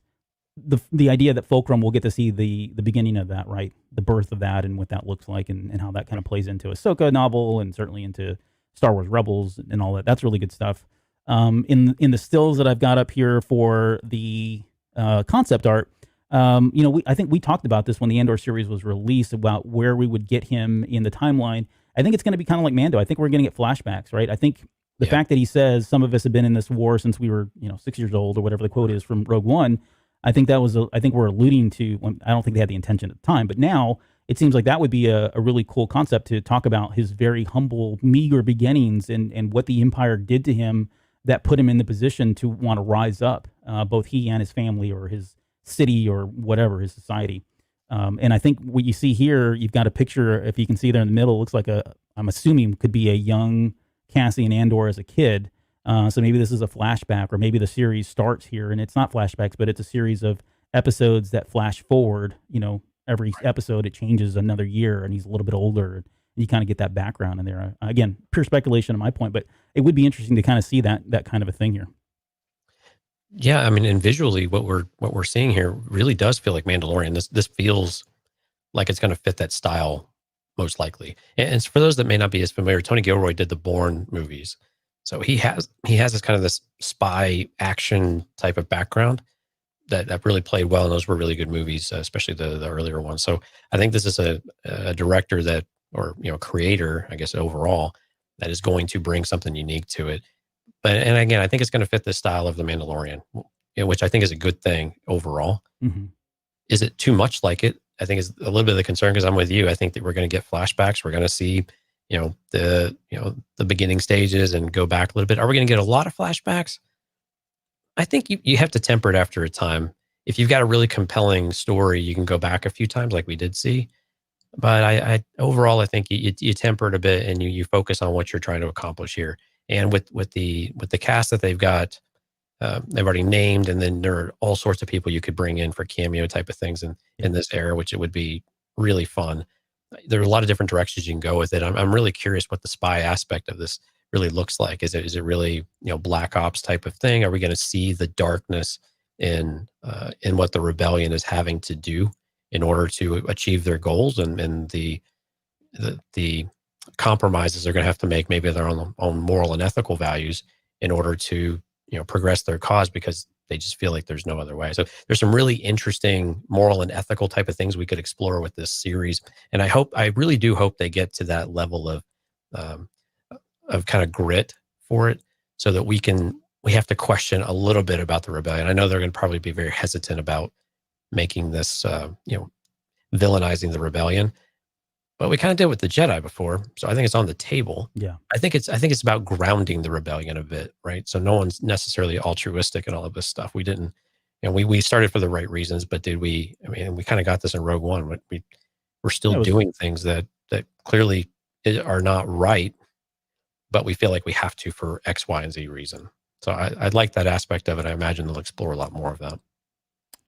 the idea that Fulcrum will get to see the beginning of that, right? The birth of that and what that looks like and how that kind of plays into Ahsoka novel and certainly into Star Wars Rebels and all that. That's really good stuff. In the stills that I've got up here for the concept art, I think we talked about this when the Andor series was released about where we would get him in the timeline. I think it's going to be kind of like Mando. I think we're going to get flashbacks, right? I think the fact that he says some of us have been in this war since we were, 6 years old or whatever the quote is from Rogue One. I think we're alluding to, I don't think they had the intention at the time, but now it seems like that would be a really cool concept to talk about his very humble, meager beginnings and what the Empire did to him that put him in the position to want to rise up, both he and his family or his city or whatever, his society. And I think what you see here, you've got a picture, if you can see there in the middle, looks like I'm assuming could be a young Cassian Andor as a kid. So maybe this is a flashback, or maybe the series starts here and it's not flashbacks, but it's a series of episodes that flash forward. Every episode it changes another year, and he's a little bit older. And you kind of get that background in there. Again, pure speculation on my point, but it would be interesting to kind of see that kind of a thing here. Yeah, I mean, and visually, what we're seeing here really does feel like Mandalorian. This feels like it's going to fit that style most likely. And for those that may not be as familiar, Tony Gilroy did the Bourne movies, so he has this kind of this spy action type of background that really played well, and those were really good movies, especially the earlier ones. So I think this is a director that, or creator, I guess overall, that is going to bring something unique to it. But and again, I think it's going to fit the style of the Mandalorian, which I think is a good thing overall. Mm-hmm. Is it too much like it? I think is a little bit of the concern, because I'm with you. I think that we're going to get flashbacks. We're going to see, the beginning stages and go back a little bit. Are we going to get a lot of flashbacks? I think you have to temper it after a time. If you've got a really compelling story, you can go back a few times, like we did see. But I overall, I think you temper it a bit, and you focus on what you're trying to accomplish here. And with the cast that they've got, they've already named, and then there are all sorts of people you could bring in for cameo type of things in this era, which it would be really fun. There are a lot of different directions you can go with it. I'm really curious what the spy aspect of this really looks like. Is it really Black Ops type of thing? Are we going to see the darkness in what the rebellion is having to do in order to achieve their goals, and the compromises they're going to have to make, maybe their own moral and ethical values, in order to progress their cause, because they just feel like there's no other way. So there's some really interesting moral and ethical type of things we could explore with this series, and I really do hope they get to that level of kind of grit for it, so that we have to question a little bit about the rebellion. I know they're going to probably be very hesitant about making this villainizing the rebellion, but we kind of did with the Jedi before, so I think it's on the table. Yeah, I think it's about grounding the rebellion a bit, right? So no one's necessarily altruistic and all of this stuff. We didn't, we started for the right reasons, but did we? I mean, we kind of got this in Rogue One. We're still doing things that clearly are not right, but we feel like we have to for X, Y, and Z reason. So I'd like that aspect of it. I imagine they'll explore a lot more of that.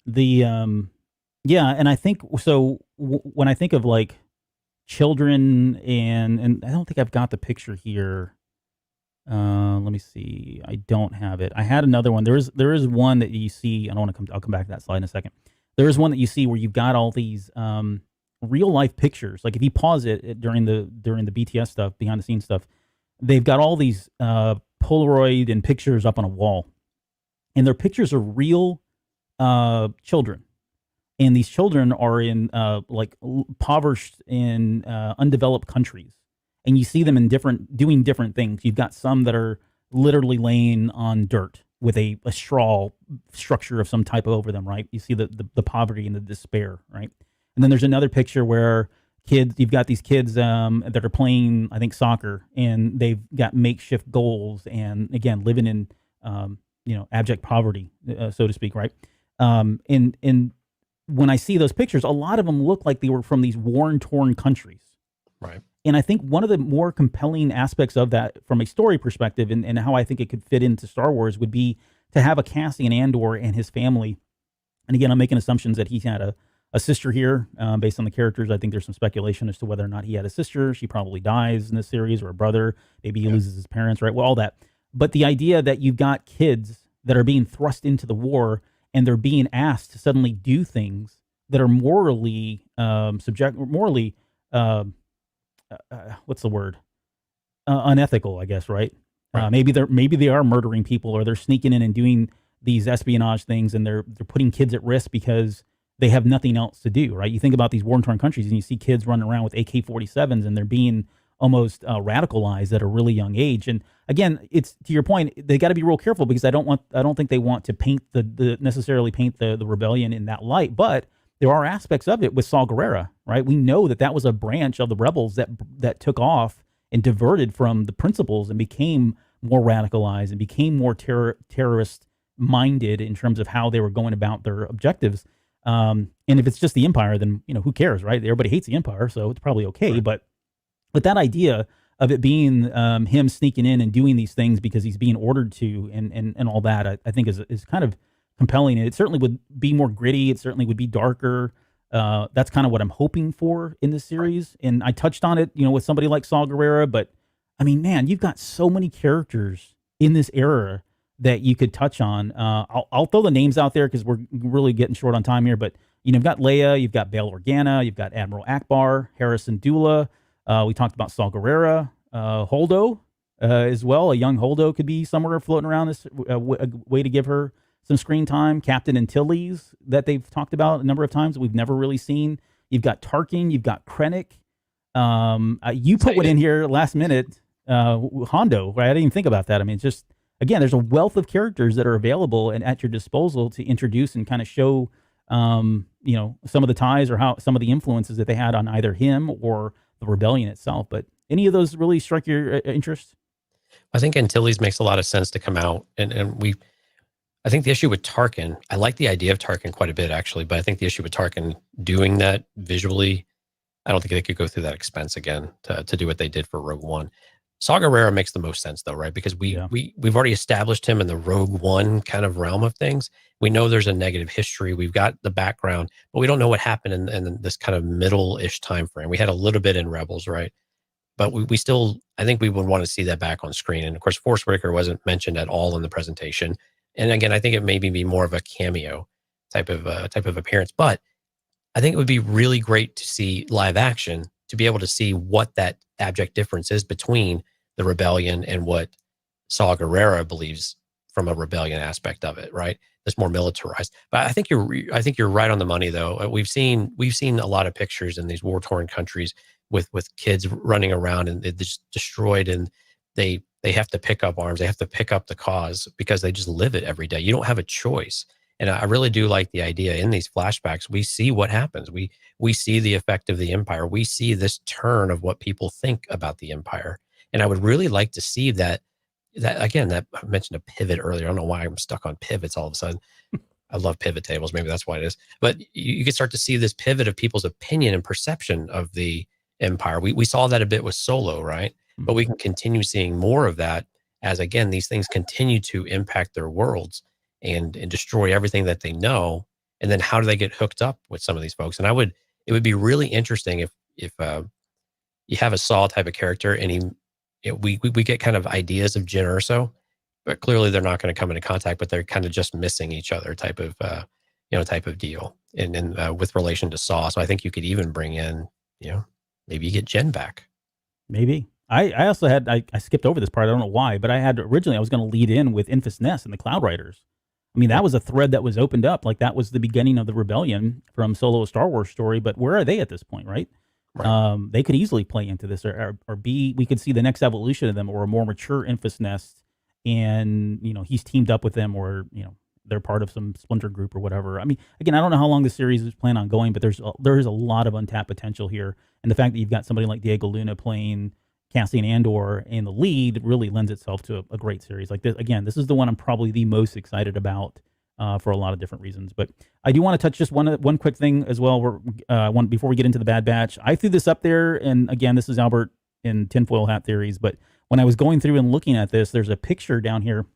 And I think so. When I think of like children, and I don't think I've got the picture here. Let me see. I don't have it. I had another one. There is one that you see. I don't want to I'll come back to that slide in a second. There is one that you see where you've got all these real life pictures. Like if you pause it during the BTS stuff, behind the scenes stuff, they've got all these Polaroid and pictures up on a wall, and their pictures are real children. And these children are in like impoverished and undeveloped countries, and you see them doing different things. You've got some that are literally laying on dirt with a straw structure of some type over them, right? You see the poverty and the despair, right? And then there's another picture where you've got these kids that are playing, I think, soccer, and they've got makeshift goals, and again living in abject poverty, so to speak, right? And when I see those pictures, a lot of them look like they were from these war-torn countries. Right. And I think one of the more compelling aspects of that from a story perspective, and how I think it could fit into Star Wars, would be to have a Cassian Andor and his family. And again, I'm making assumptions that he had a sister here based on the characters. I think there's some speculation as to whether or not he had a sister. She probably dies in this series, or a brother. Maybe he loses his parents, right? Well, all that. But the idea that you've got kids that are being thrust into the war, and they're being asked to suddenly do things that are morally what's the word? Unethical, I guess, right? Right. Maybe they are murdering people, or they're sneaking in and doing these espionage things, and they're putting kids at risk because they have nothing else to do, right? You think about these war-torn countries, and you see kids running around with AK-47s, and they're being almost radicalized at a really young age. And again, it's to your point, they got to be real careful, because I don't think they want to paint necessarily paint the rebellion in that light. But there are aspects of it with Saw Gerrera, right? We know that was a branch of the rebels that took off and diverted from the principles and became more radicalized and became more terrorist minded in terms of how they were going about their objectives. And if it's just the Empire, then who cares, right? Everybody hates the Empire, so it's probably okay. Right. But that idea of it being him sneaking in and doing these things because he's being ordered to, and all that, I think is kind of compelling. And it certainly would be more gritty. It certainly would be darker. That's kind of what I'm hoping for in this series. And I touched on it, with somebody like Saw Gerrera, but I mean, man, you've got so many characters in this era that you could touch on. I'll throw the names out there because we're really getting short on time here, but you've got Leia, you've got Bail Organa, you've got Admiral Akbar, Harrison Dula. We talked about Saw Gerrera, Holdo as well. A young Holdo could be somewhere floating around this, a way to give her some screen time. Captain Antilles that they've talked about a number of times that we've never really seen. You've got Tarkin, you've got Krennic. You put one in here last minute, Hondo, right? I didn't even think about that. I mean, it's just, again, there's a wealth of characters that are available and at your disposal to introduce and kind of show, some of the ties or how some of the influences that they had on either him or the rebellion itself. But any of those really strike your interest? I think Antilles makes a lot of sense to come out. I think the issue with Tarkin, I like the idea of Tarkin quite a bit, actually, but I think the issue with Tarkin doing that visually, I don't think they could go through that expense again to do what they did for Rogue One. Saw Gerrera makes the most sense, though, right? Because we've already established him in the Rogue One kind of realm of things. We know there's a negative history. We've got the background, but we don't know what happened in this kind of middle-ish time frame. We had a little bit in Rebels, right? But we still, I think we would want to see that back on screen. And of course, Force Whitaker wasn't mentioned at all in the presentation. And again, I think it maybe be more of a cameo type of appearance. But I think it would be really great to see live action, to be able to see what that abject difference is between the rebellion and what Saw Gerrera believes from a rebellion aspect of it, right? That's more militarized. But I think you're right on the money, though. We've seen a lot of pictures in these war-torn countries with kids running around and they're just destroyed, and they have to pick up arms. They have to pick up the cause because they just live it every day. You don't have a choice. And I really do like the idea in these flashbacks. We see what happens. We see the effect of the Empire. We see this turn of what people think about the Empire. And I would really like to see that again, that I mentioned a pivot earlier. I don't know why I'm stuck on pivots all of a sudden. I love pivot tables. Maybe that's why it is. But you can start to see this pivot of people's opinion and perception of the Empire. We saw that a bit with Solo, right? But we can continue seeing more of that as, again, these things continue to impact their worlds and destroy everything that they know. And then how do they get hooked up with some of these folks? And it would be really interesting if you have a Saw type of character and we get kind of ideas of Jyn Erso, but clearly they're not going to come into contact, but they're kind of just missing each other type of deal. And with relation to Saw. So I think you could even bring in, maybe you get Jyn back. Maybe. I also had, I skipped over this part. I don't know why, but I was going to lead in with Enfys Nest and the Cloud Riders. I mean, that was a thread that was opened up. Like that was the beginning of the rebellion from Solo, a Star Wars story. But where are they at this point, right? They could easily play into this or we could see the next evolution of them or a more mature Enfys Nest. And, he's teamed up with them or, they're part of some splinter group or whatever. I mean, again, I don't know how long the series is planned on going, but there is a lot of untapped potential here. And the fact that you've got somebody like Diego Luna playing Cassian Andor in the lead really lends itself to a great series like this. Again, this is the one I'm probably the most excited about for a lot of different reasons. But I do want to touch just one quick thing as well. Before we get into the Bad Batch, I threw this up there, and again, this is Albert in tinfoil hat theories. But when I was going through and looking at this, there's a picture down here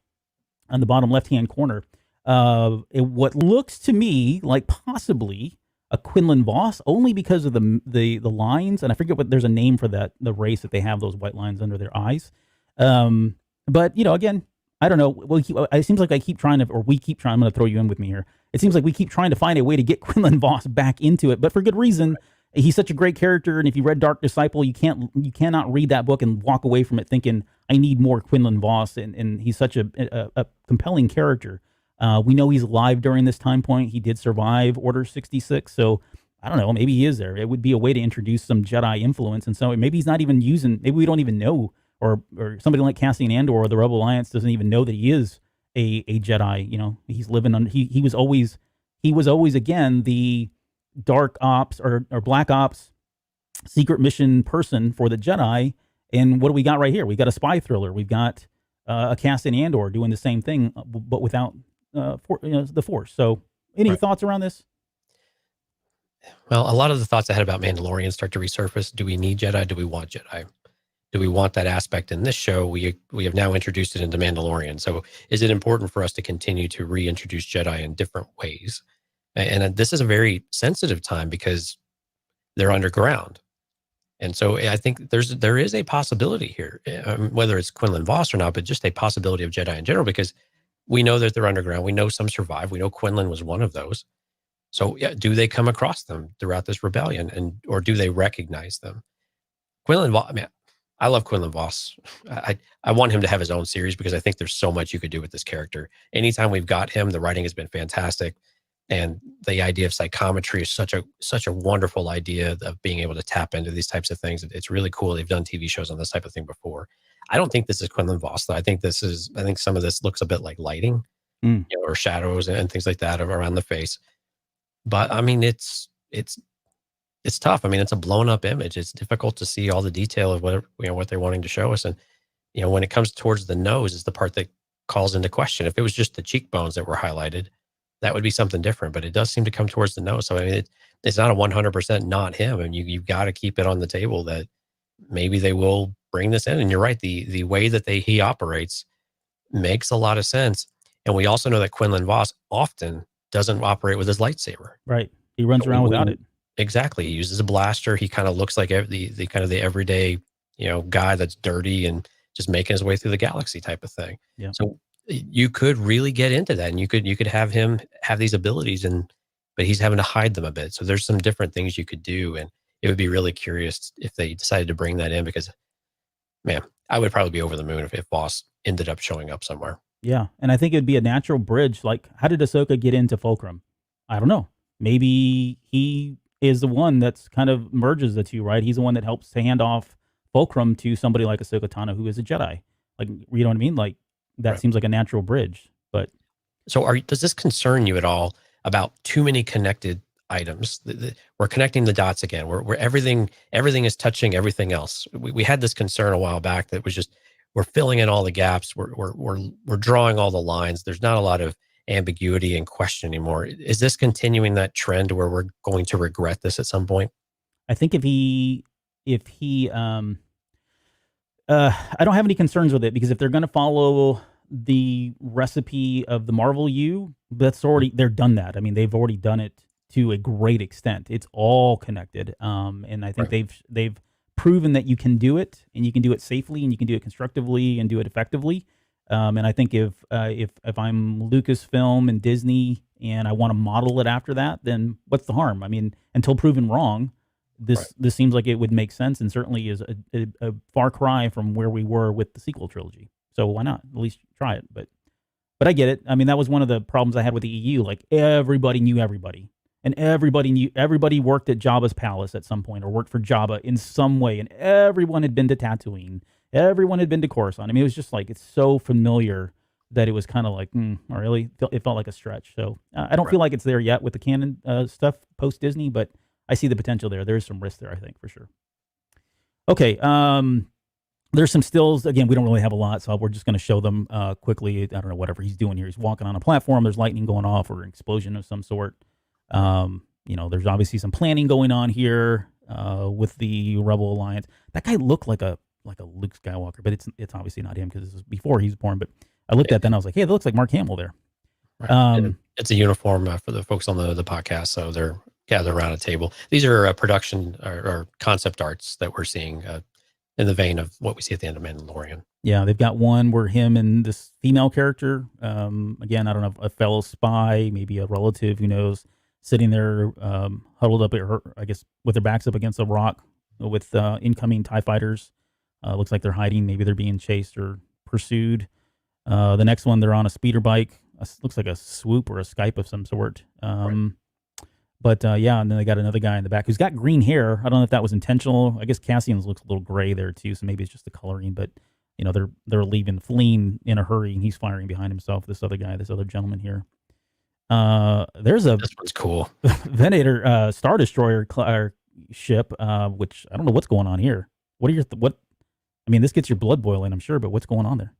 on the bottom left-hand corner of what looks to me like possibly a Quinlan Voss, only because of the lines, and I forget there's a name for that, the race that they have those white lines under their eyes. But again, I don't know. It seems like we keep trying. I'm going to throw you in with me here. It seems like we keep trying to find a way to get Quinlan Voss back into it, but for good reason. He's such a great character, and if you read Dark Disciple, you cannot read that book and walk away from it thinking I need more Quinlan Voss, and he's such a compelling character. We know he's alive during this time point. He did survive Order 66, so I don't know. Maybe he is there. It would be a way to introduce some Jedi influence, and so maybe he's not even using. Maybe we don't even know, or somebody like Cassian Andor or the Rebel Alliance doesn't even know that he is a Jedi. He's living under. He was always again the dark ops or black ops secret mission person for the Jedi. And what do we got right here? We got a spy thriller. We've got a Cassian Andor doing the same thing, but without the Force. So any thoughts around this? Well, a lot of the thoughts I had about Mandalorian start to resurface. Do we need Jedi? Do we want Jedi? Do we want that aspect in this show? We have now introduced it into Mandalorian. So is it important for us to continue to reintroduce Jedi in different ways? And this is a very sensitive time because they're underground. And so I think there is a possibility here, whether it's Quinlan Vos or not, but just a possibility of Jedi in general, because we know that they're underground. We know some survive. We know Quinlan was one of those. So yeah, do they come across them throughout this rebellion, or do they recognize them? Quinlan Vos, I love Quinlan Vos. I want him to have his own series because I think there's so much you could do with this character. Anytime we've got him, the writing has been fantastic. And the idea of psychometry is such a wonderful idea of being able to tap into these types of things. It's really cool. They've done TV shows on this type of thing before. I don't think this is Quinlan Vos, though. I think some of this looks a bit like lighting, or shadows and things like that around the face. But I mean, it's tough. I mean, it's a blown up image. It's difficult to see all the detail of what they're wanting to show us. And, when it comes towards the nose is the part that calls into question. If it was just the cheekbones that were highlighted, that would be something different, but it does seem to come towards the nose. So I mean, it's not a 100% not him. And you've got to keep it on the table that maybe they will bring this in. And you're right. The way that he operates makes a lot of sense. And we also know that Quinlan Vos often doesn't operate with his lightsaber. Right. He runs around without it. Exactly. He uses a blaster. He kind of looks like the kind of the everyday, guy that's dirty and just making his way through the galaxy type of thing. Yeah. So you could really get into that, and you could have him have these abilities, but he's having to hide them a bit. So there's some different things you could do, and it would be really curious if they decided to bring that in, because, man, I would probably be over the moon if Vos ended up showing up somewhere. Yeah, and I think it'd be a natural bridge. Like, how did Ahsoka get into Fulcrum? I don't know. Maybe he is the one that's kind of merges the two, right? He's the one that helps to hand off Fulcrum to somebody like Ahsoka Tano, who is a Jedi. Like, you know what I mean? Like, that Right. seems like a natural bridge. But so, does this concern you at all about too many connected items? We're connecting the dots again. We're everything is touching everything else. We had this concern a while back that was just we're filling in all the gaps. We're drawing all the lines. There's not a lot of ambiguity and question anymore. Is this continuing that trend where we're going to regret this at some point? I think if he I don't have any concerns with it, because if they're going to follow the recipe of the Marvel U, they're done that. I mean, they've already done it to a great extent. It's all connected. And I think they've proven that you can do it, and you can do it safely, and you can do it constructively and do it effectively. And I think if I'm Lucasfilm and Disney and I want to model it after that, then what's the harm? I mean, until proven wrong, this seems like it would make sense, and certainly is a far cry from where we were with the sequel trilogy. So why not at least try it? But I get it. I mean, that was one of the problems I had with the EU. Like, everybody knew everybody, and everybody worked at Jabba's palace at some point, or worked for Jabba in some way, and everyone had been to Tatooine. Everyone had been to Coruscant. I mean, it was just like, it's so familiar that it was kind of like, really? It felt like a stretch. So I don't feel like it's there yet with the canon stuff post-Disney, but I see the potential there. There's some risk there, I think, for sure. Okay, there's some stills. Again, we don't really have a lot, so we're just going to show them quickly. I don't know, whatever he's doing here. He's walking on a platform. There's lightning going off, or an explosion of some sort. There's obviously some planning going on here with the Rebel Alliance. That guy looked like a Luke Skywalker, but it's obviously not him, because this is before he was born. But I looked at that and I was like, hey, that looks like Mark Hamill there. Right. It's a uniform for the folks on the podcast, so they're gathered around a table. These are production or concept arts that we're seeing in the vein of what we see at the end of Mandalorian. Yeah, they've got one where him and this female character, again, I don't know, a fellow spy, maybe a relative, who knows, sitting there huddled up at her, I guess, with their backs up against a rock with incoming TIE fighters. Looks like they're hiding. Maybe they're being chased or pursued. The next one, they're on a speeder bike. Looks like a swoop or a Skype of some sort. But and then they got another guy in the back who's got green hair. I don't know if that was intentional. I guess Cassian's looks a little gray there too, so maybe it's just the coloring. But they're fleeing in a hurry, and he's firing behind himself. This other gentleman here. This one's cool. Venator Star Destroyer ship, which I don't know what's going on here. What are your I mean, this gets your blood boiling, I'm sure, but what's going on there?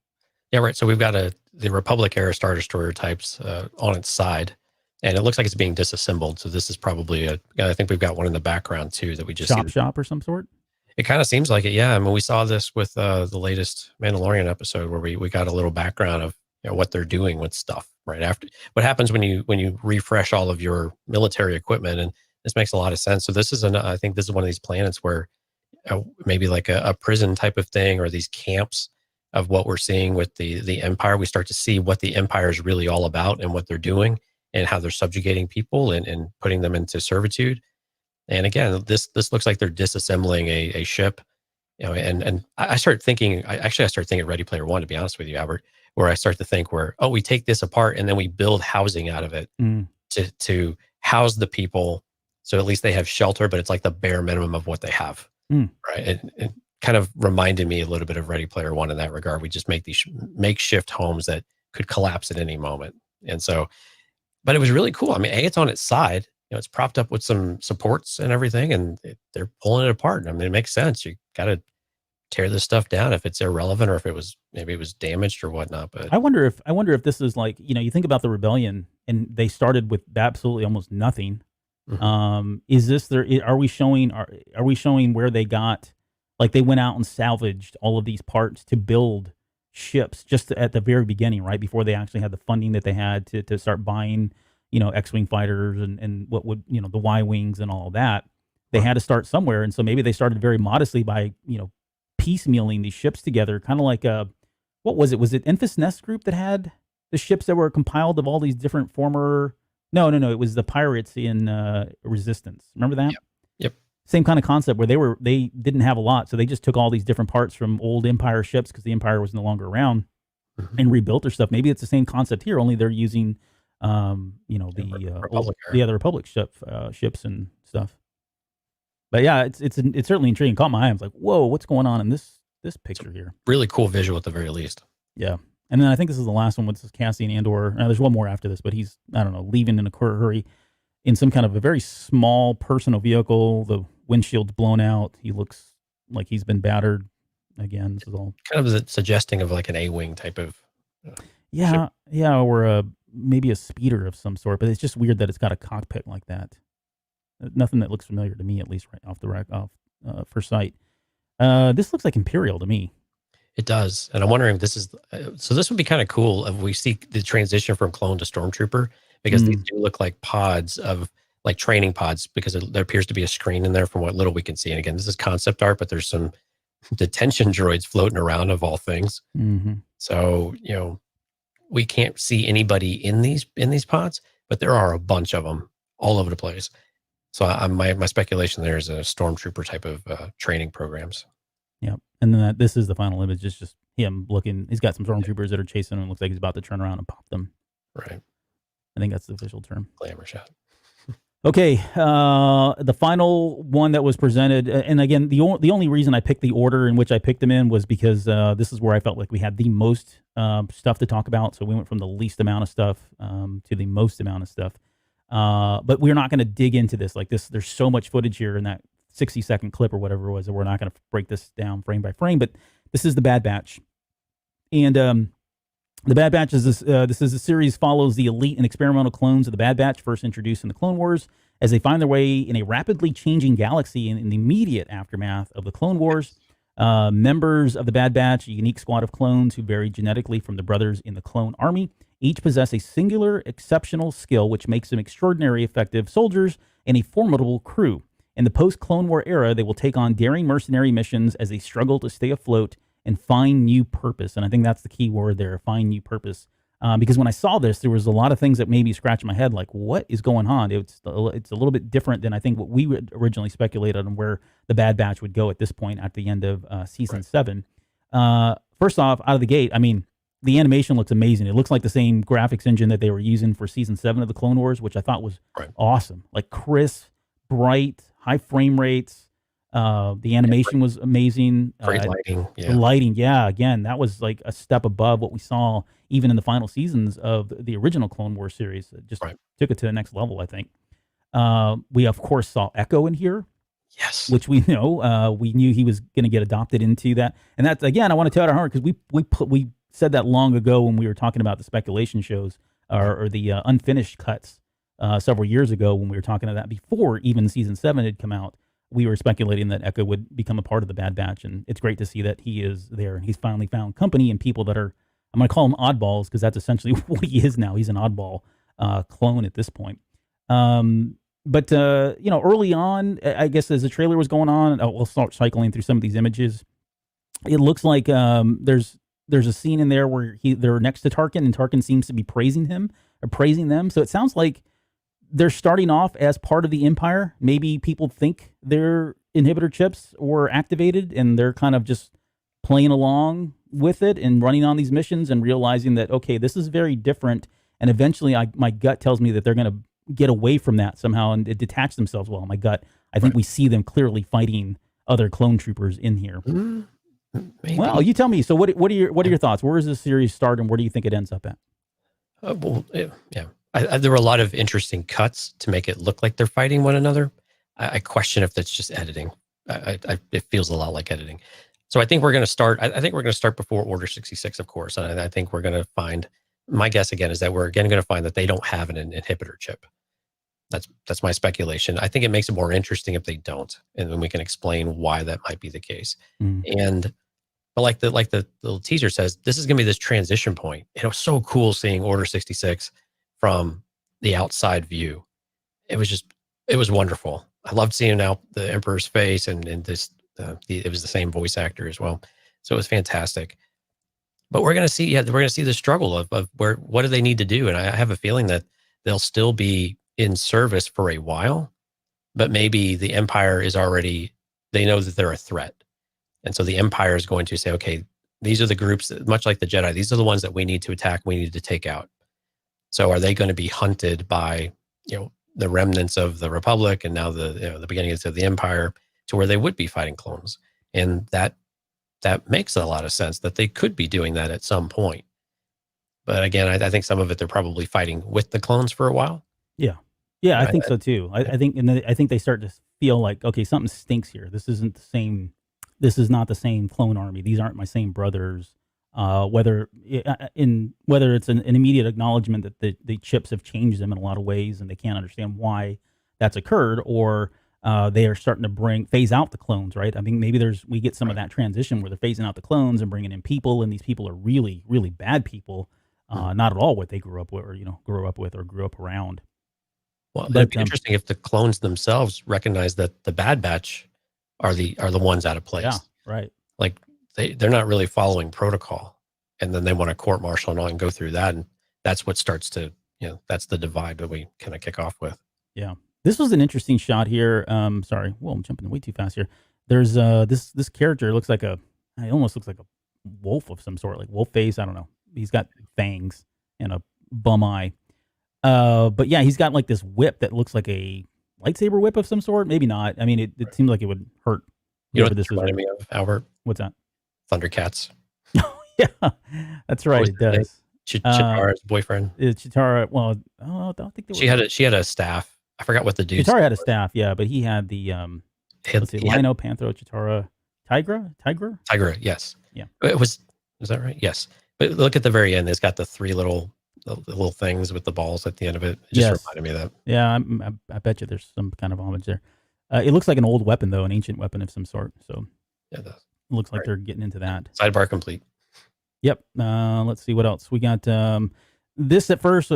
Yeah, right. So we've got the Republic era Star Destroyer types on its side, and it looks like it's being disassembled. So this is probably I think we've got one in the background too that we just shop or some sort. It kind of seems like it, yeah. I mean, we saw this with the latest Mandalorian episode where we got a little background of what they're doing with stuff right after. What happens when you refresh all of your military equipment, and this makes a lot of sense. So this is I think this is one of these planets where maybe like a prison type of thing, or these camps of what we're seeing with the Empire. We start to see what the Empire is really all about and what they're doing and how they're subjugating people and putting them into servitude. And again, this looks like they're disassembling a ship, and I start thinking, I start thinking Ready Player One, to be honest with you, Albert, where I start to think we take this apart and then we build housing out of it to house the people. So at least they have shelter, but it's like the bare minimum of what they have. Right. It kind of reminded me a little bit of Ready Player One in that regard. We just make these makeshift homes that could collapse at any moment. And so, but it was really cool. I mean, it's on its side. It's propped up with some supports and everything, and they're pulling it apart. I mean, it makes sense. You got to tear this stuff down if it's irrelevant, or if maybe it was damaged or whatnot. But I wonder if this is like, you think about the rebellion, and they started with absolutely almost nothing. Is this are we showing where they got, like, they went out and salvaged all of these parts to build ships just at the very beginning, right before they actually had the funding that they had to start buying X-wing fighters and what would the Y-wings and all of that. They had to start somewhere, and so maybe they started very modestly by piecemealing these ships together, kind of like what was it? Was it Enfys Nest Group that had the ships that were compiled of all these different former? No. It was the pirates in Resistance. Remember that? Yep. Same kind of concept where they didn't have a lot, so they just took all these different parts from old Empire ships because the Empire was no longer around, and rebuilt their stuff. Maybe it's the same concept here, only they're using the Republic ships and stuff. But yeah, it's certainly intriguing. Caught my eye. I was like, whoa, what's going on in this picture here? Really cool visual at the very least. Yeah. And then I think this is the last one with Cassian Andor. Now, there's one more after this, but he's, I don't know, leaving in a hurry in some kind of a very small personal vehicle. The windshield's blown out. He looks like he's been battered again. This is all kind of suggesting of like an A-wing type of ship. Yeah, or maybe a speeder of some sort. But it's just weird that it's got a cockpit like that. Nothing that looks familiar to me, at least right off the first sight. This looks like Imperial to me. It does, and I'm wondering if this is so. This would be kind of cool if we see the transition from clone to stormtrooper, because these do look like pods of like training pods, because there appears to be a screen in there from what little we can see. And again, this is concept art, but there's some detention droids floating around of all things. So we can't see anybody in these pods, but there are a bunch of them all over the place. So my speculation there is a stormtrooper type of training programs. Yeah, and then this is the final image. It's just him looking. He's got some stormtroopers that are chasing him. It looks like he's about to turn around and pop them. Right. I think that's the official term. Glamour shot. Okay, the final one that was presented, and again, the only reason I picked the order in which I picked them in was because this is where I felt like we had the most stuff to talk about. So we went from the least amount of stuff to the most amount of stuff. But we're not going to dig into this like this. There's so much footage here in that 60-second clip or whatever it was that we're not going to break this down frame by frame. But this is the Bad Batch, and the Bad Batch is this. This is a series follows the elite and experimental clones of the Bad Batch, first introduced in the Clone Wars, as they find their way in a rapidly changing galaxy in the immediate aftermath of the Clone Wars. Members of the Bad Batch, a unique squad of clones who vary genetically from the brothers in the Clone Army, each possess a singular, exceptional skill which makes them extraordinary effective soldiers and a formidable crew. In the post-Clone War era, they will take on daring mercenary missions as they struggle to stay afloat and find new purpose. And I think that's the key word there, find new purpose. Because when I saw this, there was a lot of things that made me scratch my head, like, what is going on? It's a little bit different than I think what we originally speculated on where the Bad Batch would go at this point at the end of Season 7. First off, out of the gate, I mean, the animation looks amazing. It looks like the same graphics engine that they were using for Season 7 of the Clone Wars, which I thought was awesome. Like crisp, bright, high frame rates. The animation was amazing. Great lighting. The lighting, again, that was like a step above what we saw even in the final seasons of the original Clone Wars series. It just took it to the next level, I think. We, of course, saw Echo in here. Yes. Which we know. We knew he was going to get adopted into that. And that's, again, I want to tell it hard because we said that long ago when we were talking about the speculation shows or the unfinished cuts several years ago when we were talking about that before even Season 7 had come out. we were speculating that Echo would become a part of the Bad Batch, and it's great to see that he is there, and he's finally found company and people that are, I'm going to call them oddballs, because that's essentially what he is now. He's an oddball clone at this point. But early on, I guess as the trailer was going on, we'll start cycling through some of these images. It looks like there's a scene in there where they're next to Tarkin, and Tarkin seems to be praising them. So it sounds like they're starting off as part of the Empire. Maybe people think their inhibitor chips were activated, and they're kind of just playing along with it and running on these missions and realizing that, okay, this is very different. And eventually my gut tells me that they're going to get away from that somehow and detach themselves. Well, my gut, I think we see them clearly fighting other clone troopers in here. Maybe. Well, you tell me. So what are your thoughts? Where does this series start, and where do you think it ends up at? There were a lot of interesting cuts to make it look like they're fighting one another. I question if that's just editing. It feels a lot like editing. So I think we're going to start. I think we're going to start before Order 66, of course. And I think we're going to find. My guess again is that we're again going to find that they don't have an inhibitor chip. That's my speculation. I think it makes it more interesting if they don't, and then we can explain why that might be the case. But like the little teaser says, this is going to be this transition point. It was so cool seeing Order 66 from the outside view. It was wonderful. I loved seeing now the Emperor's face, and this it was the same voice actor as well. So it was fantastic. But we're going to see the struggle of what do they need to do, and I have a feeling that they'll still be in service for a while, but maybe the Empire is already, they know that they're a threat. And so the Empire is going to say, okay, these are the groups, much like the Jedi, these are the ones that we need to attack, we need to take out. So are they going to be hunted by, the remnants of the Republic and now the beginnings of the Empire to where they would be fighting clones? And that makes a lot of sense that they could be doing that at some point. But again, I think some of it, they're probably fighting with the clones for a while. Yeah, I think so too. I think they start to feel like, okay, something stinks here. This isn't the same. This is not the same clone army. These aren't my same brothers. Whether it's an immediate acknowledgement that the chips have changed them in a lot of ways, and they can't understand why that's occurred, or they are starting to phase out the clones, right? I mean, maybe we get some of that transition where they're phasing out the clones and bringing in people, and these people are really, really bad people, not at all what they grew up with, or grew up around. Well, it'd be interesting if the clones themselves recognize that the Bad Batch are the ones out of place. Yeah, right. Like they're not really following protocol, and then they want to court martial and go through that, and that's what starts to, that's the divide that we kind of kick off with. Yeah, this was an interesting shot here. Sorry, I'm jumping way too fast here. There's this character looks like it almost looks like a wolf of some sort, like wolf face. I don't know. He's got fangs and a bum eye. But yeah, he's got like this whip that looks like a lightsaber whip of some sort. Maybe not. I mean, it seems like it would hurt. You know what this reminded me of, Albert? What's that? Thundercats. Yeah, that's right. It does. Chitara's boyfriend. Chitara. Well, I don't think she had a staff. I forgot what the dude. Chitara had a staff. Yeah, but he had the Lino, Panthro, Chitara, Tigra. Yes. Yeah. Is that right? Yes. But look at the very end. It's got the three little things with the balls at the end of it. It just reminded me of that. Yeah, I bet you there's some kind of homage there. It looks like an old weapon, though, an ancient weapon of some sort. So yeah, it looks like they're getting into that. Sidebar complete. Yep. Let's see what else we got. This at first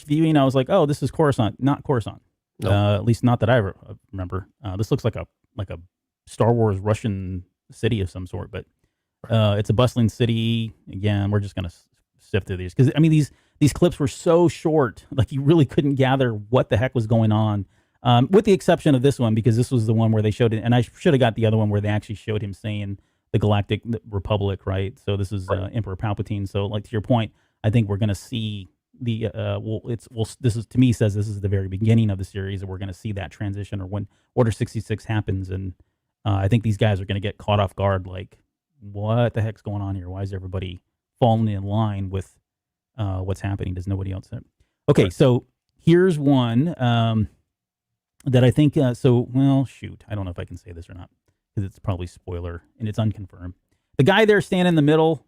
viewing, I was like, oh, this is Coruscant, not Coruscant. No. At least not that I remember. This looks like a Star Wars Russian city of some sort, but it's a bustling city. Again, we're just gonna sift through these because I mean these clips were so short, like you really couldn't gather what the heck was going on. With the exception of this one, because this was the one where they showed it, and I should have got the other one where they actually showed him saying the Galactic Republic, right? So this is Emperor Palpatine. So, like to your point, I think we're going to see the this is, to me, says this is the very beginning of the series, and we're going to see that transition, or when Order 66 happens, and I think these guys are going to get caught off guard, like what the heck's going on here? Why is everybody falling in line with what's happening? Does nobody else know? Okay, so here's one that I think. Well, shoot, I don't know if I can say this or not, because it's probably spoiler and it's unconfirmed. The guy there standing in the middle,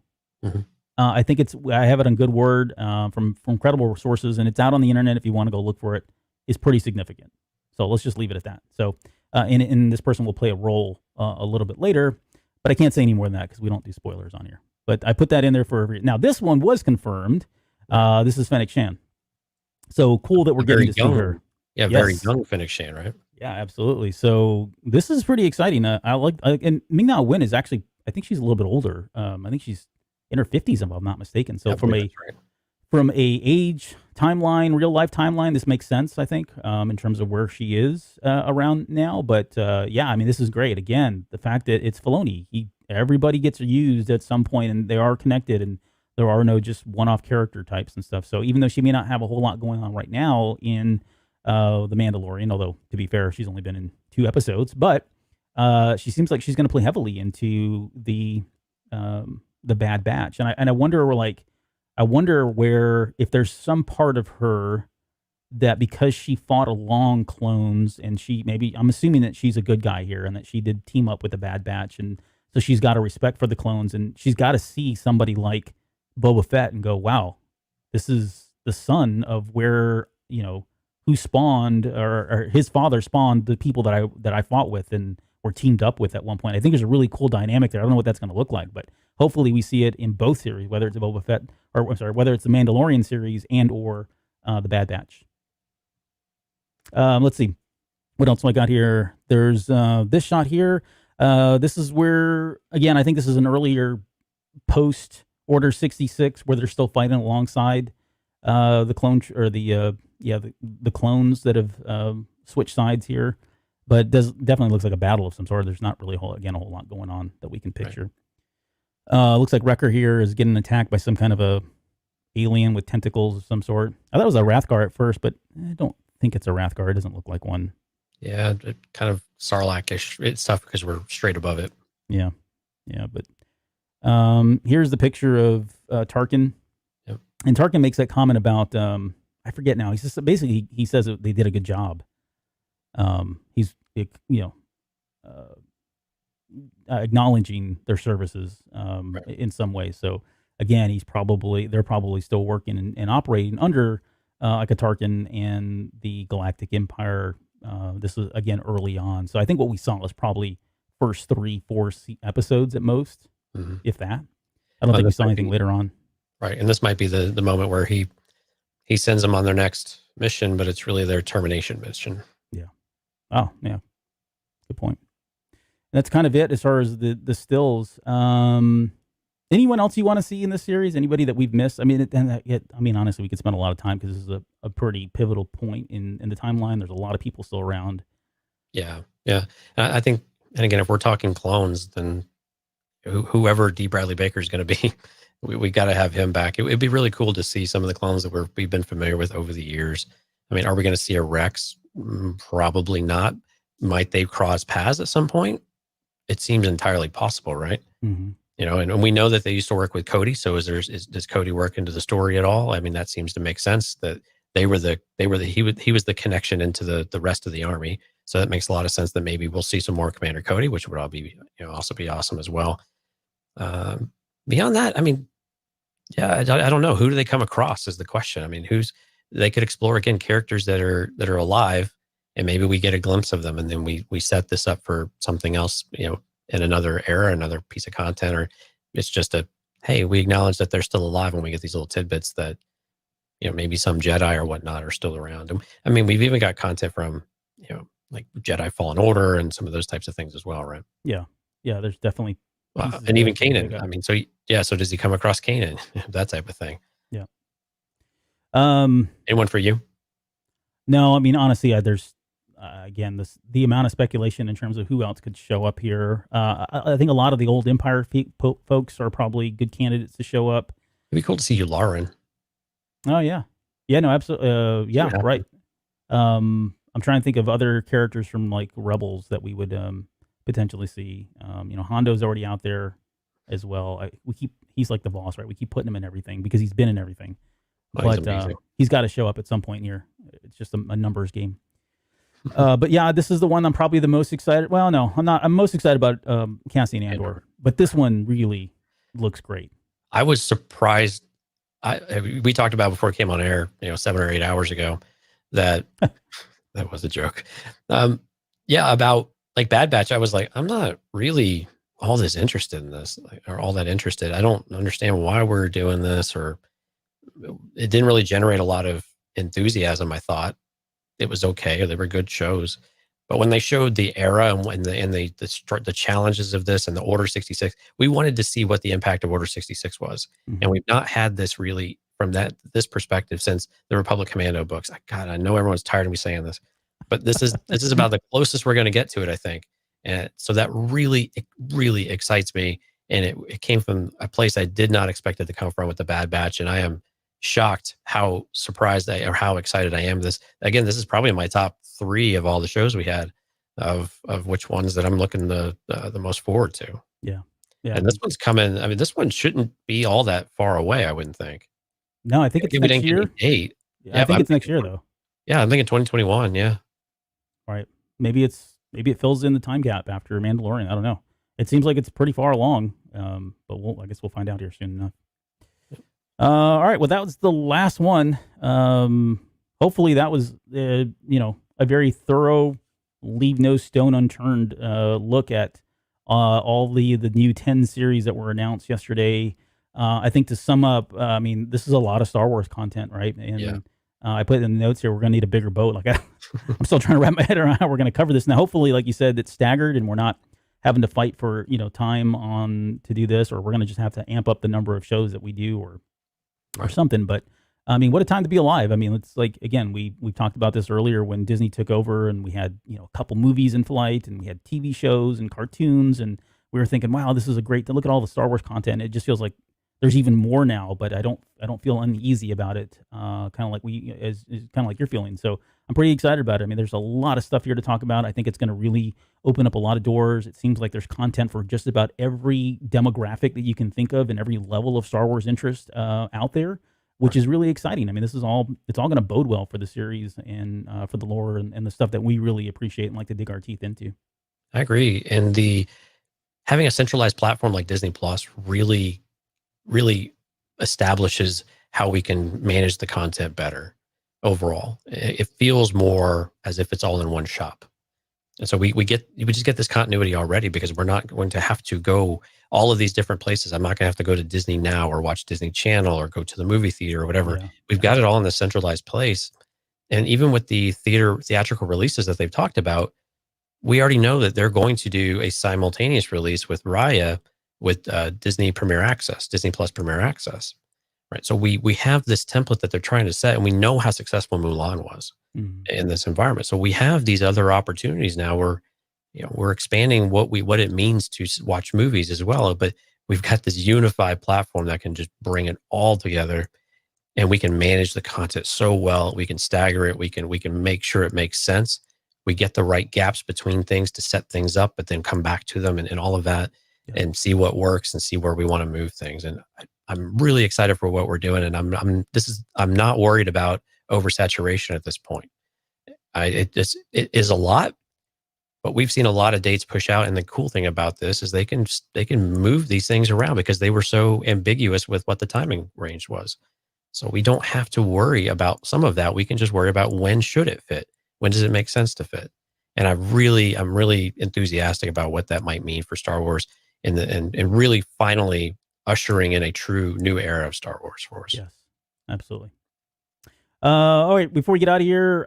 I think I have it on good word from credible sources, and it's out on the internet if you want to go look for it, is pretty significant. So let's just leave it at that. So and this person will play a role a little bit later, but I can't say any more than that because we don't do spoilers on here. But I put that in there for now. This one was confirmed. This is Fennec Shan. So cool that we're getting to see her. Yeah, very young Fennec Shan, right? Yeah, absolutely. So this is pretty exciting. And Ming-Na Wen is actually, I think she's a little bit older. I think she's in her 50s, if I'm not mistaken. So from a age timeline, real life timeline, this makes sense, I think, in terms of where she is around now. But yeah, I mean, this is great. Again, the fact that it's Filoni, everybody gets used at some point, and they are connected, and there are no just one-off character types and stuff. So even though she may not have a whole lot going on right now in The Mandalorian, although to be fair, she's only been in 2 episodes, but she seems like she's going to play heavily into the Bad Batch, and I wonder where if there's some part of her that because she fought along clones and I'm assuming that she's a good guy here and that she did team up with the Bad Batch, and so she's got a respect for the clones, and she's got to see somebody like Boba Fett and go, wow, this is the son of where, who spawned or his father spawned the people that I fought with and were teamed up with at one point. I think there's a really cool dynamic there. I don't know what that's going to look like, but hopefully we see it in both series, whether it's a Boba Fett whether it's the Mandalorian series and or the Bad Batch. Let's see. What else do I got here? There's this shot here. This is where, again, I think this is an earlier post Order 66 where they're still fighting alongside the clone or the clones that have switched sides here. But definitely looks like a battle of some sort. There's not really a whole lot going on that we can picture. Right. Looks like Wrecker here is getting attacked by some kind of a alien with tentacles of some sort. I thought it was a Rathgar at first, but I don't think it's a Rathgar. It doesn't look like one. Yeah, it kind of Sarlacc-ish. It's tough because we're straight above it. Yeah, but here's the picture of Tarkin. Yep. And Tarkin makes that comment about I forget now. He says that they did a good job. He's acknowledging their services right. in some way. So again, they're probably still working and operating under like a Tarkin and the Galactic Empire. This is again early on. So I think what we saw was probably first 3-4 episodes at most, if that. I don't think we saw anything later on. Right, and this might be the moment where he sends them on their next mission, but it's really their termination mission. Yeah. Oh, yeah. Good point. And that's kind of it as far as the stills. Anyone else you want to see in this series? Anybody that we've missed? I mean, honestly, we could spend a lot of time because this is a pretty pivotal point in the timeline. There's a lot of people still around. Yeah. I think, and again, if we're talking clones, then whoever D. Bradley Baker is going to be, we got to have him back. It'd be really cool to see some of the clones that we've been familiar with over the years. I mean, are we going to see a Rex? Probably not. Might they cross paths at some point? It seems entirely possible, right? Mm-hmm. And we know that they used to work with Cody. So does Cody work into the story at all? I mean, that seems to make sense that he was the connection into the rest of the army. So that makes a lot of sense that maybe we'll see some more Commander Cody, which would all be, also be awesome as well. Beyond that, I mean, yeah, I don't know. Who do they come across is the question. I mean, they could explore again characters that are alive, and maybe we get a glimpse of them, and then we set this up for something else, in another era, another piece of content, or it's just hey, we acknowledge that they're still alive when we get these little tidbits that, maybe some Jedi or whatnot are still around. And I mean, we've even got content from, like Jedi Fallen Order and some of those types of things as well, right? Yeah. There's definitely, and even Kanan. I mean, so does he come across Kanan? That type of thing. Yeah. Anyone for you? No, I mean, honestly, there's again the amount of speculation in terms of who else could show up here. I think a lot of the old Empire folks are probably good candidates to show up. It'd be cool to see Yularen. Oh yeah, no, absolutely. Yeah, right. I'm trying to think of other characters from like Rebels that we would potentially see. Hondo's already out there as well. He's like the boss, right? We keep putting him in everything because he's been in everything. But he's got to show up at some point here. It's just a numbers game. But yeah, this is the one I'm probably the most excited. Well, no, I'm not. I'm most excited about Cassian Andor. But this one really looks great. I was surprised. We talked about before it came on air, 7 or 8 hours ago, that that was a joke. Yeah, about like Bad Batch, I was like, I'm not really all this interested in this, or all that interested. I don't understand why we're doing this, or it didn't really generate a lot of enthusiasm. I thought it was okay; they were good shows, but when they showed the era and when the challenges of this and the Order 66, we wanted to see what the impact of Order 66 was, and we've not had this really from this perspective since the Republic Commando books. God, I know everyone's tired of me saying this, but this is about the closest we're going to get to it, I think. And so that really excites me. And it came from a place I did not expect it to come from with the Bad Batch. And I am shocked how surprised or how excited I am. This is probably in my top 3 of all the shows we had of which ones that I'm looking the most forward to. Yeah. Yeah. And this one's coming. I mean, this one shouldn't be all that far away, I wouldn't think. No, I think it's next year. Date. Yeah, I think it's next year though. Yeah, I'm thinking 2021. Yeah. Right. Maybe it fills in the time gap after Mandalorian. I don't know. It seems like it's pretty far along. But I guess we'll find out here soon enough. All right. Well, that was the last one. Hopefully that was a very thorough, leave no stone unturned look at all the new 10 series that were announced yesterday. I think to sum up, I mean, this is a lot of Star Wars content, right? And I put in the notes here, we're going to need a bigger boat. Like I'm still trying to wrap my head around how we're going to cover this. Now, hopefully, like you said, it's staggered and we're not having to fight for, time to do this, or we're going to just have to amp up the number of shows that we do or something. But I mean, what a time to be alive. I mean, it's like, again, we talked about this earlier when Disney took over and we had, a couple movies in flight and we had TV shows and cartoons, and we were thinking, wow, this is a great, look at all the Star Wars content. It just feels like there's even more now, but I don't feel uneasy about it. Kind of like kind of like you're feeling. So I'm pretty excited about it. I mean, there's a lot of stuff here to talk about. I think it's going to really open up a lot of doors. It seems like there's content for just about every demographic that you can think of and every level of Star Wars interest out there, which is really exciting. I mean, it's all going to bode well for the series and for the lore and the stuff that we really appreciate and like to dig our teeth into. I agree. And having a centralized platform like Disney Plus really establishes how we can manage the content better overall. It feels more as if it's all in one shop. And so we just get this continuity already because we're not going to have to go all of these different places. I'm not going to have to go to Disney Now or watch Disney Channel or go to the movie theater or whatever. Yeah. We've got it all in the centralized place. And even with the theatrical releases that they've talked about, we already know that they're going to do a simultaneous release with Raya with Disney Premier Access, Disney Plus Premier Access, right? So we have this template that they're trying to set, and we know how successful Mulan was in this environment. So we have these other opportunities now where, we're expanding what it means to watch movies as well. But we've got this unified platform that can just bring it all together, and we can manage the content so well. We can stagger it. We can make sure it makes sense. We get the right gaps between things to set things up, but then come back to them and all of that. Yeah. And see what works and see where we want to move things. And I'm really excited for what we're doing. And I'm not worried about oversaturation at this point. It is a lot, but we've seen a lot of dates push out. And the cool thing about this is they can move these things around because they were so ambiguous with what the timing range was. So we don't have to worry about some of that. We can just worry about when should it fit? When does it make sense to fit? And I'm really enthusiastic about what that might mean for Star Wars. And really finally ushering in a true new era of Star Wars for us. Yes, absolutely. All right, before we get out of here,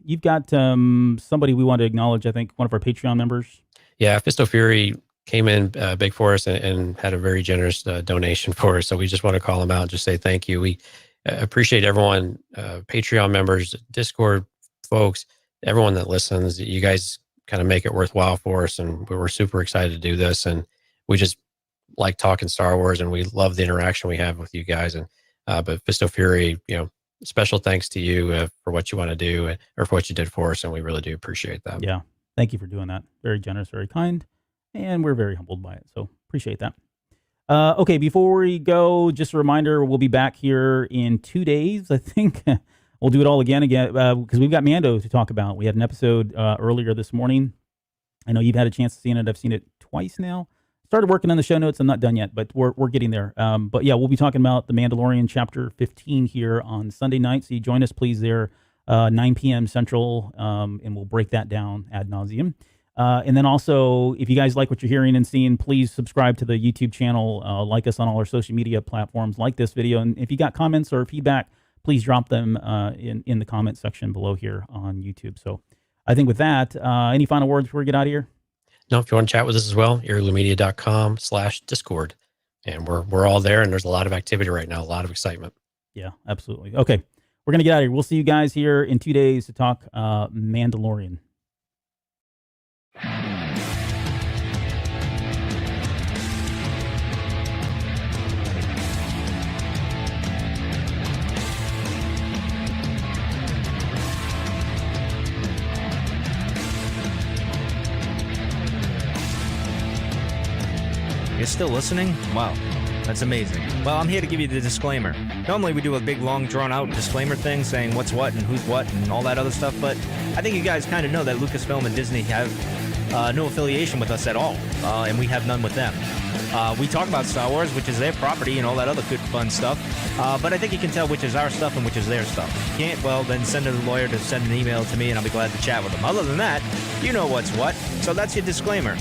you've got somebody we want to acknowledge, I think, one of our Patreon members. Yeah, Fisto Fury came in big for us and had a very generous donation for us. So we just want to call him out and just say thank you. We appreciate everyone, Patreon members, Discord folks, everyone that listens. You guys kind of make it worthwhile for us, and we were super excited to do this. And we just like talking Star Wars, and we love the interaction we have with you guys. And but Fisto Fury, special thanks to you for what you want to do or for what you did for us, and we really do appreciate that. Yeah, thank you for doing that. Very generous, very kind, and we're very humbled by it. So appreciate that. Okay, before we go, just a reminder: we'll be back here in 2 days. I think we'll do it all again because we've got Mando to talk about. We had an episode earlier this morning. I know you've had a chance to see it. I've seen it twice now. Started working on the show notes. I'm not done yet, but we're getting there. But yeah, we'll be talking about The Mandalorian Chapter 15 here on Sunday night. So you join us, please, there 9 p.m. Central, and we'll break that down ad nauseum. And then also, if you guys like what you're hearing and seeing, please subscribe to the YouTube channel, like us on all our social media platforms, like this video. And if you got comments or feedback, please drop them in the comment section below here on YouTube. So I think with that, any final words before we get out of here? No, if you want to chat with us as well, heirloommedia.com/Discord. And we're all there, and there's a lot of activity right now, a lot of excitement. Yeah, absolutely. Okay, we're going to get out of here. We'll see you guys here in 2 days to talk Mandalorian. You're still listening? Wow, that's amazing. Well, I'm here to give you the disclaimer. Normally we do a big, long, drawn-out disclaimer thing saying what's what and who's what and all that other stuff, but I think you guys kind of know that Lucasfilm and Disney have no affiliation with us at all, and we have none with them. We talk about Star Wars, which is their property, and all that other good, fun stuff, but I think you can tell which is our stuff and which is their stuff. If you can't, well, then send a lawyer to send an email to me, and I'll be glad to chat with them. Other than that, you know what's what, so that's your disclaimer.